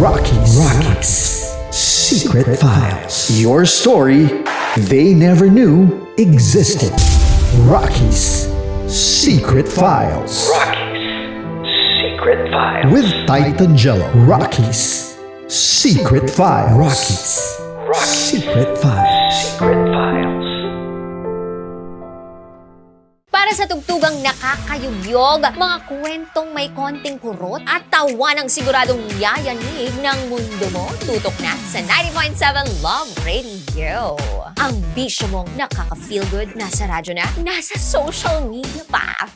Rockies. Secret Files. Your story they never knew existed. Rockies. Secret Files. Secret Files. With Titan Jello. Rockies. Secret Files. Rockies. Secret Files. Secret Files. Para sa tugtugang nakakayugyog, mga kwentong may konting kurot at tawa ng siguradong yayanig ng mundo mo, tutok na sa 90.7 Love Radio. Ang bisyo mong nakaka-feel good, nasa radyo na, nasa social media pa.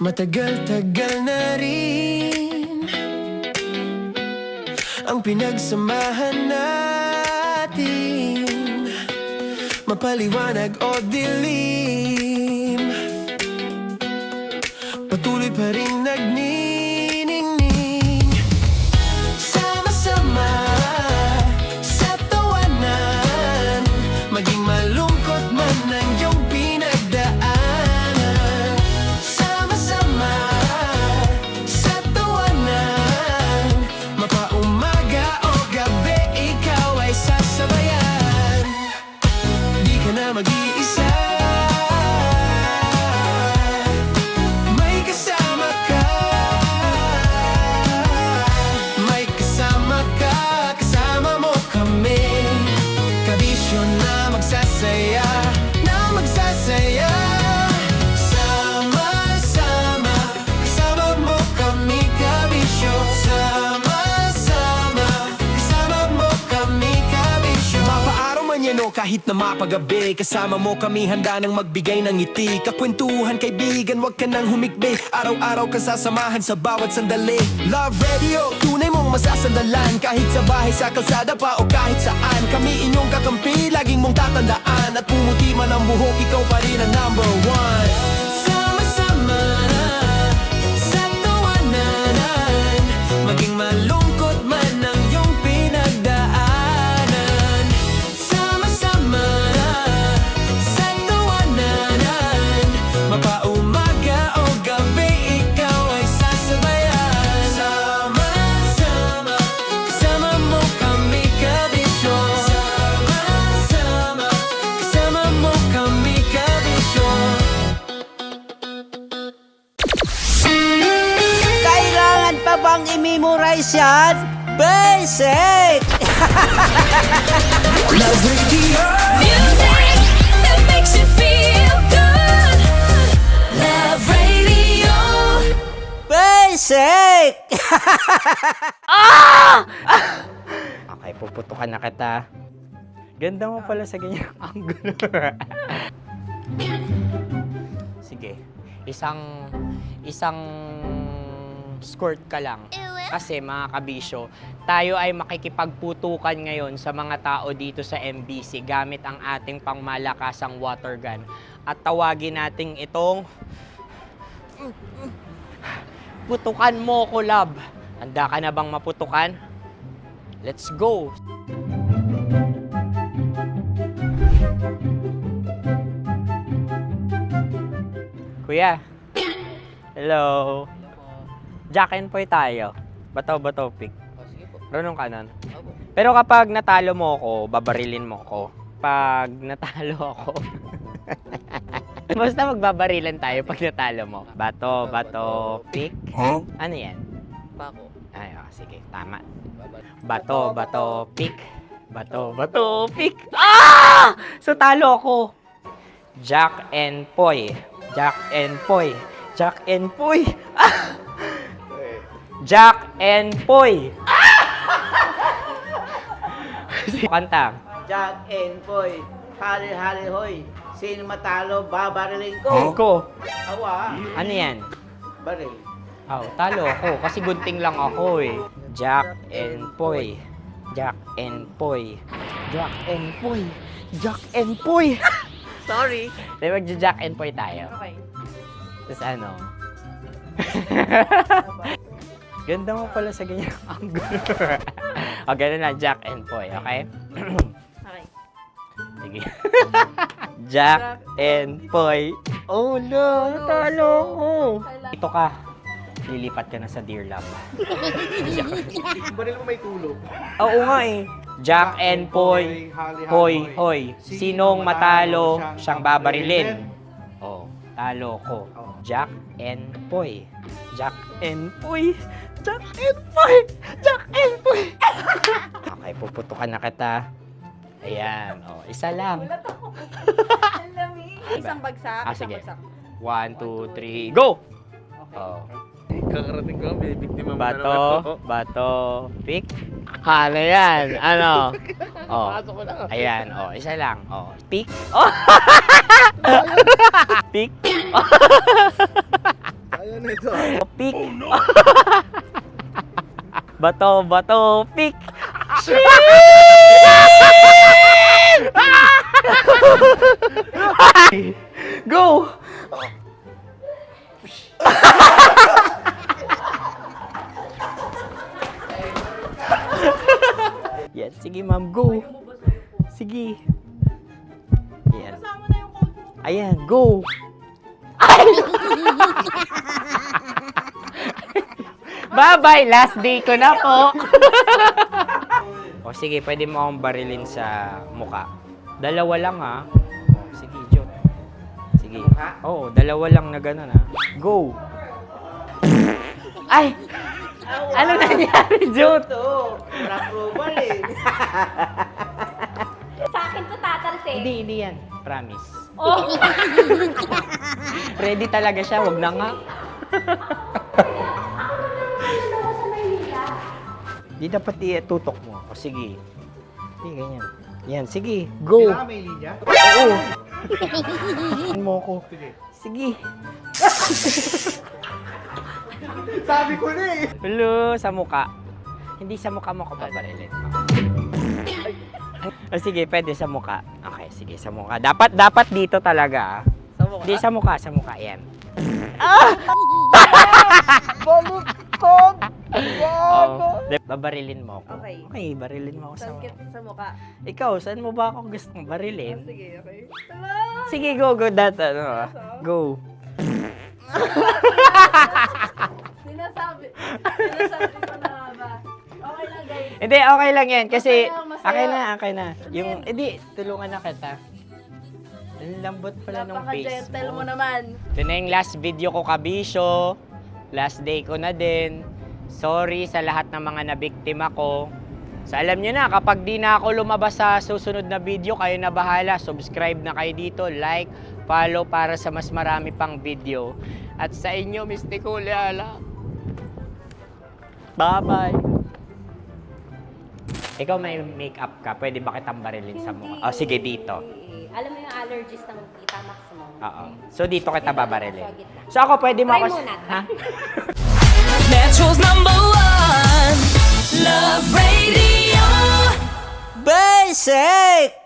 Matagal-tagal na rin ang pinagsamahan natin, mapaliwanag o dilim, patuloy pa rin nagniningning. Sama-sama manyano kahit na mapagabi. Kasama mo kami handa nang magbigay ng ngiti. Kakwentuhan kaibigan, wag ka nang humikbi. Araw-araw kasasamahan sa bawat sandali. Love Radio, tunay mong masasandalan. Kahit sa bahay, sa kalsada pa o kahit saan. Kami inyong kakampi, laging mong tatandaan. At pumuti man ang buhok, ikaw pa rin ang number one. Sama-sama sa tawanan, maging malungkot man ang iyong pinagdaanan. Sama-sama sa tawanan, mapaumaga o gabi, ikaw ay sasabayan. Sama-sama, kasama mo kami kabisyo. Sama-sama, kasama mo kami kabisyo. Kailangan pa bang i-memorize yan? Basic! Love Radio. Music that makes you feel good. Love Radio. Basic! Okay, puputukan na kita. Ganda mo pala sa ganyang angulo. Sige, isang skirt ka lang. Kasi mga kabisyo, tayo ay makikipagputukan ngayon sa mga tao dito sa MBC gamit ang ating pangmalakasang water gun. At tawagin natin itong putukan mo ko, love. Handa ka na bang maputukan? Let's go! Kuya. Hello. Jack and Poy tayo. Bato-bato pick. Runong ka nun. Pero kapag natalo mo ako, babarilin mo ako. Pag natalo ako, basta magbabarilan tayo pag natalo mo. Bato, pick. Ano yan? Pako. Ay, sige, tama. Bato, pick. Bato, pick. Ah! So talo ako. Jack and Poy. Jack and Poy. Jack and Poy. Ah! Jack and Poy. Kanta. Jack and Poy, hali-hali hoy. Sino matalo, babariling ko. Ko. Awa. Ano yan? Baril. Oh, talo ako kasi gunting lang ako eh. Jack and Poy. Jack and Poy. Jack and Poy. Jack and Poy. Sorry. Di ba Jack and Poy tayo? Okay. Tapos ano? Ganda mo pala sa ganyang angulo. O, ganun lang, Jack and Poy, okay? Okay. Sige. Jack and Poy. Oh no, natalo ko. Ito ka. Lilipat ka na sa Dear Love. Baril mo may tulog. Oo nga eh. Jack and Poy. Hoy, hoy. Sinong matalo, siyang babarilin. Oh, talo ko. Jack and Poy. Jack and Poy. Jack and Poy. Jack and Poy. Okay, puputukan na kita. Ayan. Oh, isa lang. Isang bagsak. Sige. 1, 2, 3, go! Oh. Kakarating ko, may biktima mo na naman ako. Bato, pick. Ano yan? Ano? Oh. Pasok ko na. Ayan, oh, isa lang. Oh, pick. Oh. Pick. Ayaw na ito. Oh, pick. Oh, no. Bato, pick. Go! Yan, sige ma'am, go. Sige. Yan. Ayan, go. Bye-bye, last day ko na po. O sige, pwede mo akong barilin sa muka. Dalawa lang ha. O, sige, Jot. Sige. Oo, dalawa lang na gano'n ha. Go. Ay! Ano nangyari, Jot? Approval eh. Sa akin to tatalsik. Hindi yan. Promise. Oh. Ready talaga siya, wag na nga. Di dapat itutok mo. O sige. Hindi, ganyan. Yan, sige. Go. Kailangan may linya? Oo. mo ko. Sige. Sabi ko na eh. Hello, sa muka. Hindi sa muka mo ko babarilin. O sige, pwede sa muka. Okay, sige, sa muka. Dapat dito talaga. Sa muka? Hindi, sa muka. Yan. Baluktot! Babarilin mo ako. Okay. Okay, barilin mo ako sa muka. Sa mukha. Ikaw, saan mo ba ako gustong barilin? Sige, okay. Sige, go. Go. Sinasabi ko na ba? Okay lang, guys. Hindi, okay lang yan. Kasi, Masaya. okay na. Yung, hindi, tulungan na kita. Ang lambot pala ng face Napaka-gentle mo. mo naman. Ito na yung last video ko, kabisyo. Last day ko na din. Sorry sa lahat ng mga nabiktima ko. So alam nyo na, kapag di na ako lumabas sa susunod na video, kayo na bahala. Subscribe na kayo dito, like, follow para sa mas marami pang video. At sa inyo, Mistiko Leala. Bye-bye. Ikaw may makeup ka, pwede ba kitang barilin sa mukha? Oh, sige, dito. Alam mo yung allergies ng tita Max mo? Oo. So dito kita babarilin. So ako, pwede mo Try ako... muna. Ha? Metro's #1 Love Radio. Basic!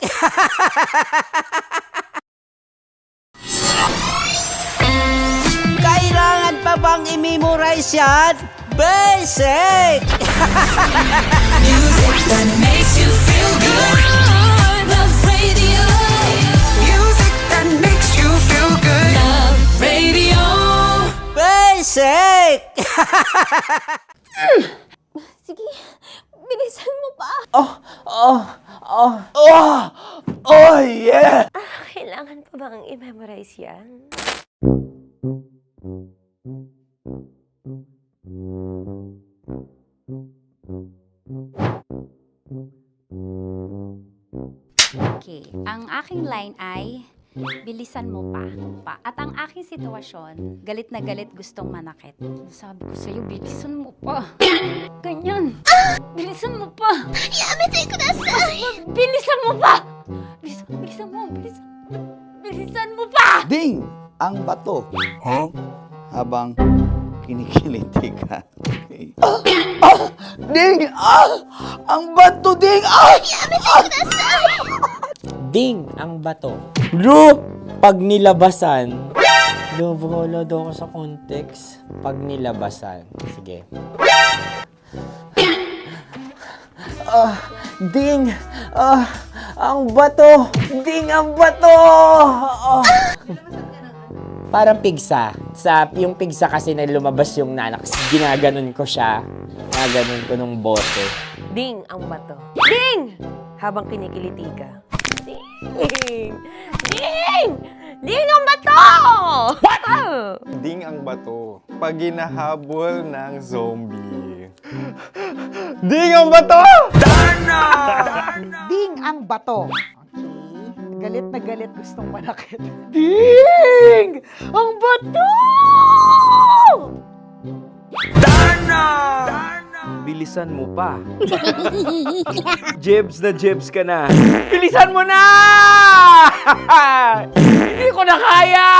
Kailangan pa bang i-memorize yan? Basic! Music that makes you feel good. Love Radio. Music that makes you feel good. Love Radio. Basic! Sige, bilisan mo pa. Oh, yeah! Kailangan pa bang i-memorize yan? Okay, ang aking line ay, bilisan mo pa. At ang aking sitwasyon, galit na galit gustong manakit. Sabi ko sa'yo, bilisan mo pa. Ganyan. Bilisan mo pa. Yamete kudasai. Bilisan mo pa. Bilisan mo pa. Ding! Ang bato. Habang kinikiliti ka. Okay. Ding! Ang bato, Ding! Yamete kudasai. Ding ang bato. Bro, pag nilabasan. Wala daw ako sa context. Pag nilabasan. Sige. Ding! Ang bato! Ding ang bato! Parang pigsa. Yung pigsa kasi na lumabas yung nanak. Ginaganon ko siya. Ginaganon ko nung bote. Ding ang bato. Ding! Habang kinikiliti ka. Ding! Ding! Ding ang bato! What? Ding ang bato. Pag hinahabol ng zombie. Ding ang bato! Ding ang bato. Okay. Galit na galit gustong manakit. Ding! Ang bato! Bilisan mo pa. Jebs ka na. Bilisan mo na! Hindi ko na kaya!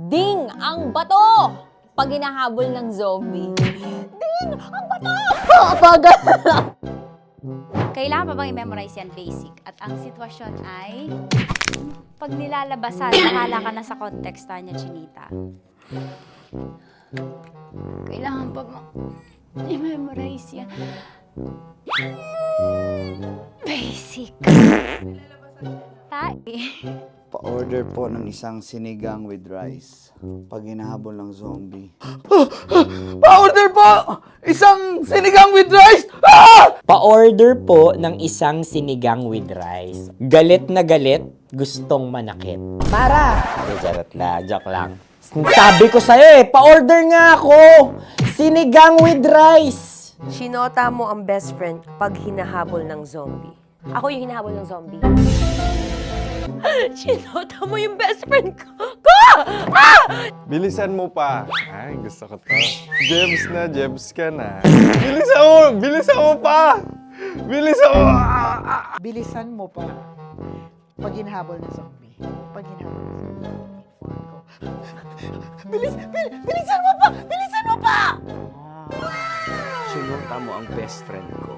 Ding ang bato! Pag hinahabol ng zombie. Ding ang bato! Bagal! Kailangan pa bang i-memorize yan basic? At ang sitwasyon ay, pag nilalabasan, bahala ka na sa konteksta niya, Chinita. Kailangan pa bang i-memorize yan? Basic. Pa-order po ng isang sinigang with rice. Pag hinahabol ng zombie. Pa-order po! Isang sinigang with rice! Pa-order po ng isang sinigang with rice. Galit na galit, gustong manakit. Para! Joke lang. Sabi ko sa'yo pa-order nga ako! Sinigang with rice! Sinota mo ang best friend pag hinahabol ng zombie. Ako yung hinahabol ng zombie. Sinota mo yung best friend ko! Bilisan mo pa. Ay, gusto ko to. Jebs ka na. Bilisan mo pa! Bilisan mo! Bilisan mo pa. Pag hinahabol ng zombie. Pag hinahabol ng zombie. Bilisan mo pa! Bilisan mo pa! Sinunta mo ang best friend ko.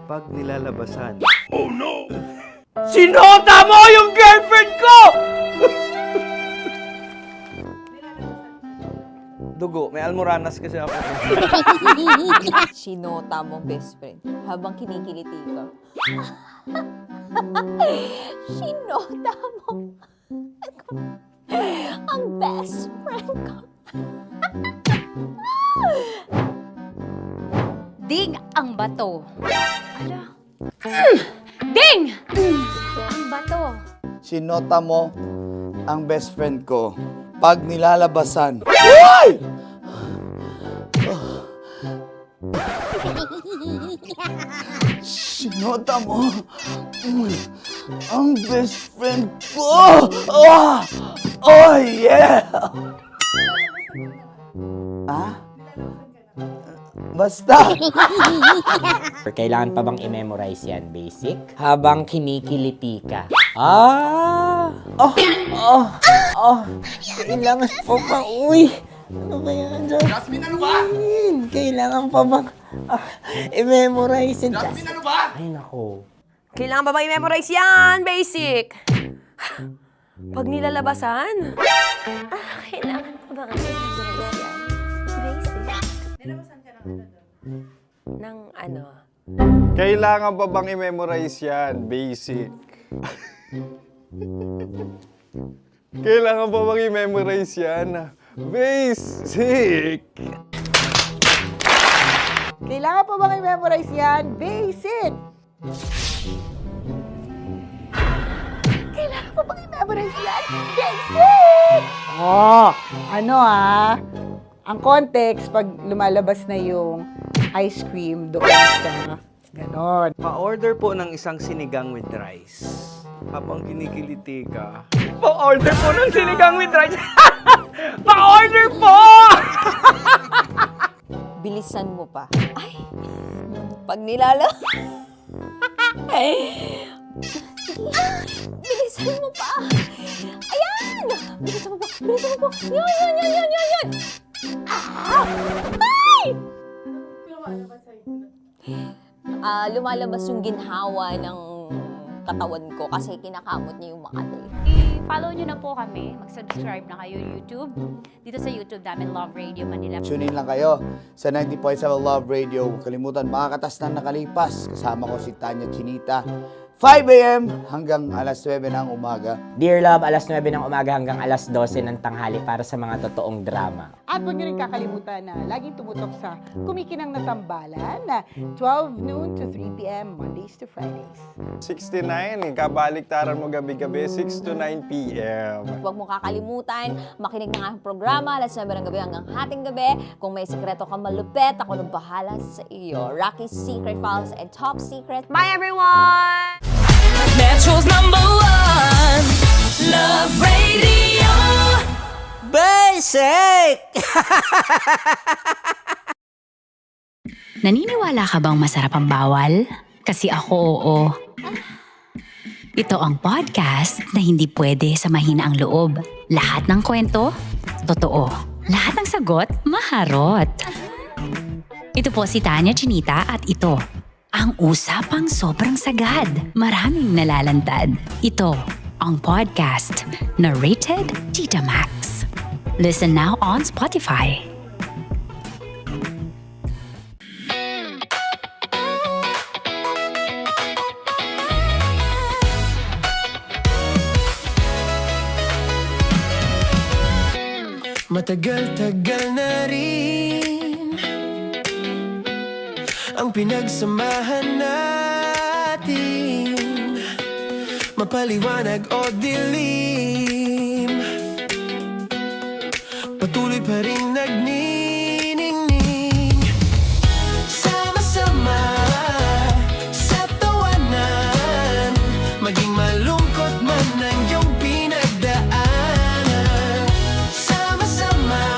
Pag nilalabasan. Oh no! Sinota mo yung girlfriend ko! Dugo, may almoranas kasi ako. Sinota mong best friend habang kinikiliti ka. Sinota mo ang best friend ko. Ding ang bato. Ala. Ding! Ang bato. Sinota mo ang best friend ko pag nilalabasan. Uy! Sinota mo ang best friend ko. Oh yeah! Ah? Basta! Kailangan pa bang i-memorize yan, basic? Habang kinikiliti ka. Ah! Kailangan pa ba? Uy! Ano ba yan, Jasmine? Jasmine, ano ba? Kailangan pa bang i-memorize yan? Jasmine, ano ba? Ay, nako. Kailangan ba i-memorize yan? Basic. Pag nilalabasan? Kailangan ko ba kasi i-memorize yan? Basic. Nilabasan ka ng ano doon? Ng ano? Kailangan pa bang i-memorize yan? Basic. Kailangan pa bang i-memorize yan? Basic! Kailangan pa bang i-memorize yan? Basic! Kailangan pa bang i-memorize yan? Basic! Oh, ano ang context pag lumalabas na yung ice cream doon sa ganon. Pa-order po ng isang sinigang with rice. Habang kinikiliti ka. Pa-order po ng sinigang with rice. Pa-order po! Bilisan mo pa. Ay! Pag nilala... Bilisan mo pa! Ayan! Bilisan mo pa! Bilisan mo pa! Yan! Ah! Ay! Lumalabas yung ginhawa ng katawan ko kasi kinakamot niya yung Makati. I-follow nyo na po kami. Mag-subscribe na kayo YouTube. Dito sa YouTube namin, Love Radio Manila. Tune in lang kayo sa 90.7 Love Radio. Huwag kalimutan, makakatas na nakalipas. Kasama ko si Tanya Chinita. 5 a.m. hanggang alas 9 ng umaga. Dear Love, alas 9 ng umaga hanggang alas 12 ng tanghali para sa mga totoong drama. At huwag nyo rin kakalimutan na laging tumutok sa Kumikinang na Tambalan na 12 noon to 3 p.m. Mondays to Fridays. 69, kabaliktaran mo gabi-gabi, 6 to 9 p.m. Huwag mo kakalimutan, makinig ng aking programa, alas 9 ng gabi hanggang hating gabi. Kung may sekreto ka malupet, ako nang bahala sa iyo. Rocky's Secret Files and Top Secret. Bye, everyone! Metro's #1 Love Radio. Basic! Naniniwala ka bang masarap ang bawal? Kasi ako, oo. Ito ang podcast na hindi pwede sa mahina ang loob. Lahat ng kwento, totoo. Lahat ng sagot, maharot. Ito po si Tanya Chinita at ito, ang usapang sobrang sagad. Maraming nalalantad. Ito, ang podcast na Rated Tita Max. Listen now on Spotify. Matagal-tagal na rin ang pinagsamahan natin, mapaliwanag o dilim, patuloy pa rin nagniningning. Sama-sama sa tawanan, maging malungkot man ang iyong pinagdaanan. Sama-sama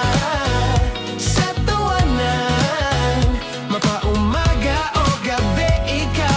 sa tawanan, mapaumaga o gabi ikaw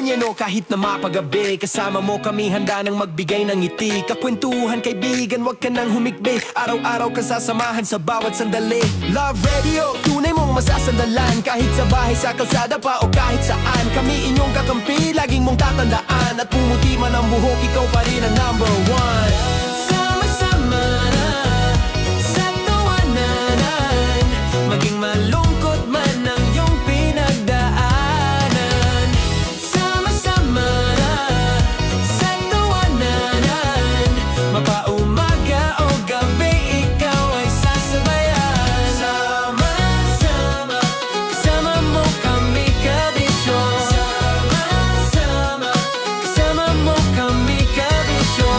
man yan o kahit na mapagabi, kasama mo kami handa nang magbigay ng ngiti. Kakwentuhan kaibigan, wag ka nang humikbi. Araw-araw ka sasamahan sa bawat sandali. Love Radio, tunay mong masasandalan. Kahit sa bahay, sa kalsada pa o kahit saan, kami inyong kakampi, laging mong tatandaan. At pumuti man ang buhok, ikaw pa rin ang number one. Sama-sama na sa tawanan, maging malungkot man ang iyong pinagdaanan. Sama-sama na sa tawanan, mapaumaga o gabi, ikaw ay sasabayan. Sama-sama, kasama mo kami kabisyo. Sama-sama, kasama mo kami kabisyo.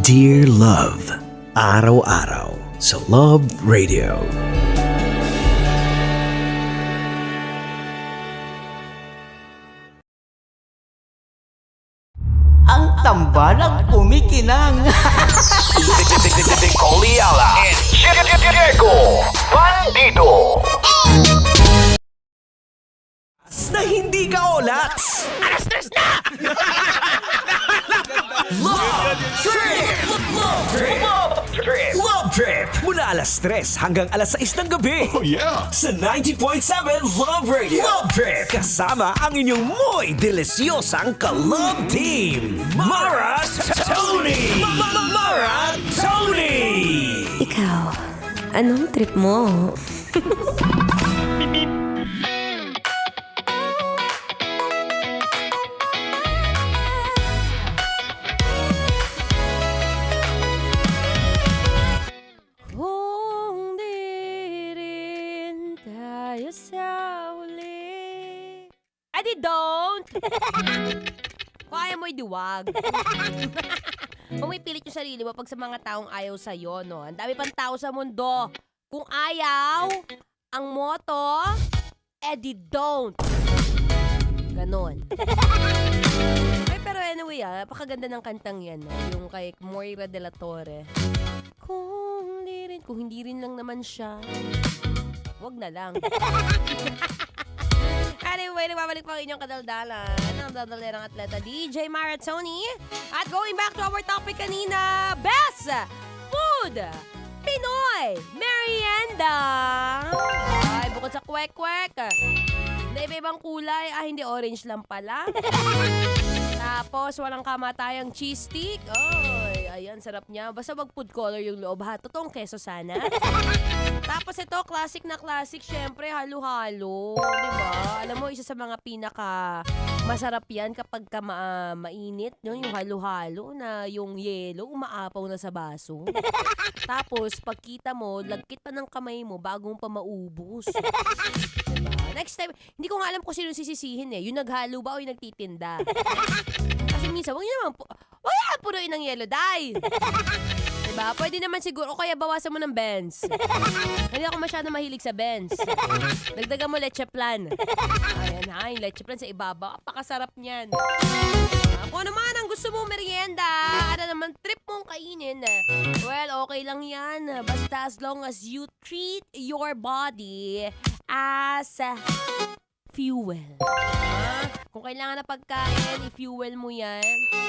Dear Love, araw-araw sa Love Radio. Ang tambalang kumikinang. Coliala and Diego Bandido. Na hindi ka olats. Alas tres na! Love Trip! Love Trip! Love Trip! Mula alas 3 hanggang alas 6 ng gabi. Oh yeah! Sa 90.7 Love Radio. Love Trip! Kasama ang inyong muy delisyosang ka-love team. Mara Tony! Mara Tony! Ikaw, anong trip mo? Kung di rin tayo sa huli. Adi don't! Kaya mo'y diwag. Pumipilit yung sarili mo pag sa mga taong ayaw sa'yo, no? Ang dami pang tao sa mundo. Kung ayaw, ang moto, edi don't. Ganon. Ay, pero anyway, napakaganda ng kantang yan, no? Yung kay Moira de la Torre. Kung hindi rin lang naman siya, wag na lang. Anyway, nagbabalik pa ang inyong kadaldalan ng daldalerang atleta DJ Mara Tony. At going back to our topic kanina, Best Food Pinoy Merienda. Ay, bukod sa kwek-kwek, na iba-ibang kulay, hindi orange lang pala. Tapos, walang kamatayang cheese stick. Ay, ayan, sarap niya. Basta wag food color yung loob, ha? Totoong keso sana. Tapos ito, classic na classic, syempre, halo-halo. Diba? Alam mo, isa sa mga pinaka masarap yan kapag ka mainit, no? Yung halo-halo na yung yelo, umaapaw na sa baso. Tapos, pagkita mo, lagkit pa ng kamay mo bago pa maubos. Diba? Next time, hindi ko nga alam kung sino sisisihin eh. Yung naghalo ba o yung nagtitinda? Kasi minsan, wag naman punuin ng yellow dye. Diba? Pwede naman siguro, o kaya bawasan mo ng Benz. Hindi ako masyado mahilig sa Benz. Dagdagan mo leche plan. Ayan ha, yung leche plan sa ibaba. Apakasarap niyan. Kung ano man ang gusto mong merienda, ano naman trip mong kainin, well, okay lang yan. Basta as long as you treat your body as fuel. Kung kailangan na pagkain, i-fuel mo yan.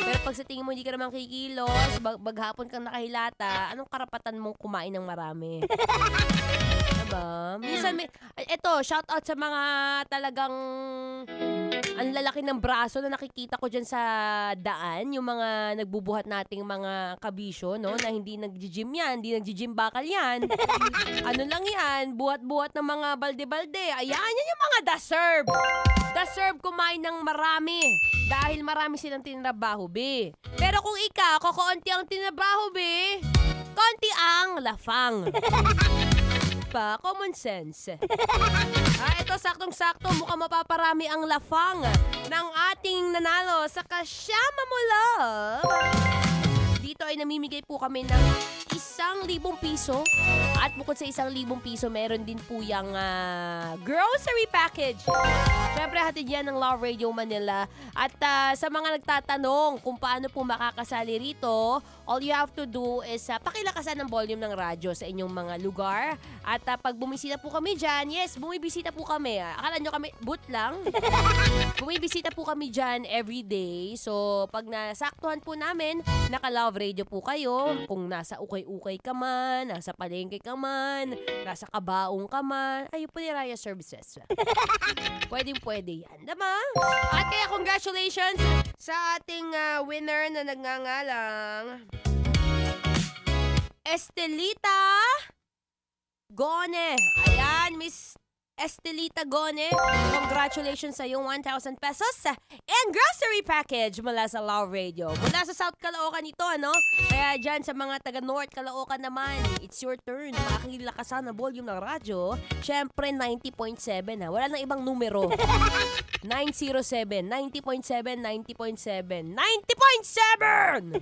Pero pag sa tingin mo hindi ka naman kikilos, baghapon kang nakahilata, anong karapatan mong kumain ng marami? Diba? Minsan eto, shout out sa mga talagang ang lalaki ng braso na nakikita ko dyan sa daan, yung mga nagbubuhat nating mga kabisyo, no? Na hindi nag-gym yan, hindi nag-gym bakal yan. Ano lang yan, buhat-buhat ng mga balde-balde. Ayan, yan yung mga deserve. Deserve kumain ng marami. Dahil marami silang tinrabaho, be. Pero kung ikaw, kukunti ang tinrabaho, be, konti ang lafang. Pa, common sense. Ito, saktong-sakto, mukhang mapaparami ang lafang ng ating nanalo sa Kasyama Mo Love. Dito ay namimigay po kami ng 1,000 piso. At bukod sa 1,000 piso, meron din po yung grocery package. Siyempre, hatid yan ng Love Radio Manila. At sa mga nagtatanong kung paano po makakasali rito, all you have to do is pakilakasan ng volume ng radyo sa inyong mga lugar. At pag bumisita po kami dyan, yes, bumibisita po kami. Akala nyo kami, boot lang? Bumibisita po kami dyan every day. So, pag nasaktuhan po namin, naka-Love Radio po kayo. Kung nasa ukay-ukay ka man, nasa palengke ka man, nasa kabaong ka man, ayun po ni Raya Services. Pwede yan. Diba? At kaya congratulations sa ating winner na nagngangalang Estelita Gone. Ayan, Miss Estelita Gone. Congratulations sa iyong 1,000 pesos and grocery package mula sa Love Radio. Mula sa South Caloocan ito, ano? Kaya dyan sa mga taga North Caloocan naman, it's your turn. Makakilakasan ang volume ng radyo. Siyempre, 90.7 ha. Wala nang ibang numero. 907, 90.7, 90.7, 90.7!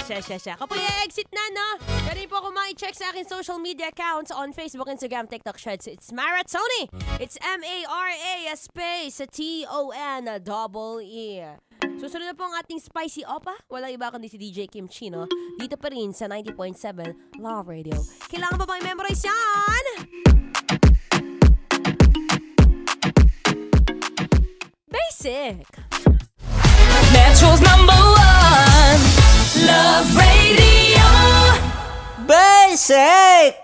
Siya. Kapag i-exit na, no? Pwede po ako ma-check sa aking social media accounts on Facebook, Instagram, TikTok, Threads. It's Maratoni. It's M-A-R-A space T-O-N-E-E. Susunod na po ang ating spicy opa. Walang iba kundi si DJ Kim Chino. Dito pa rin sa 90.7 Love Radio. Kailangan ba bang memorize yan? Basic. Metro's #1 Love Radio. Basic!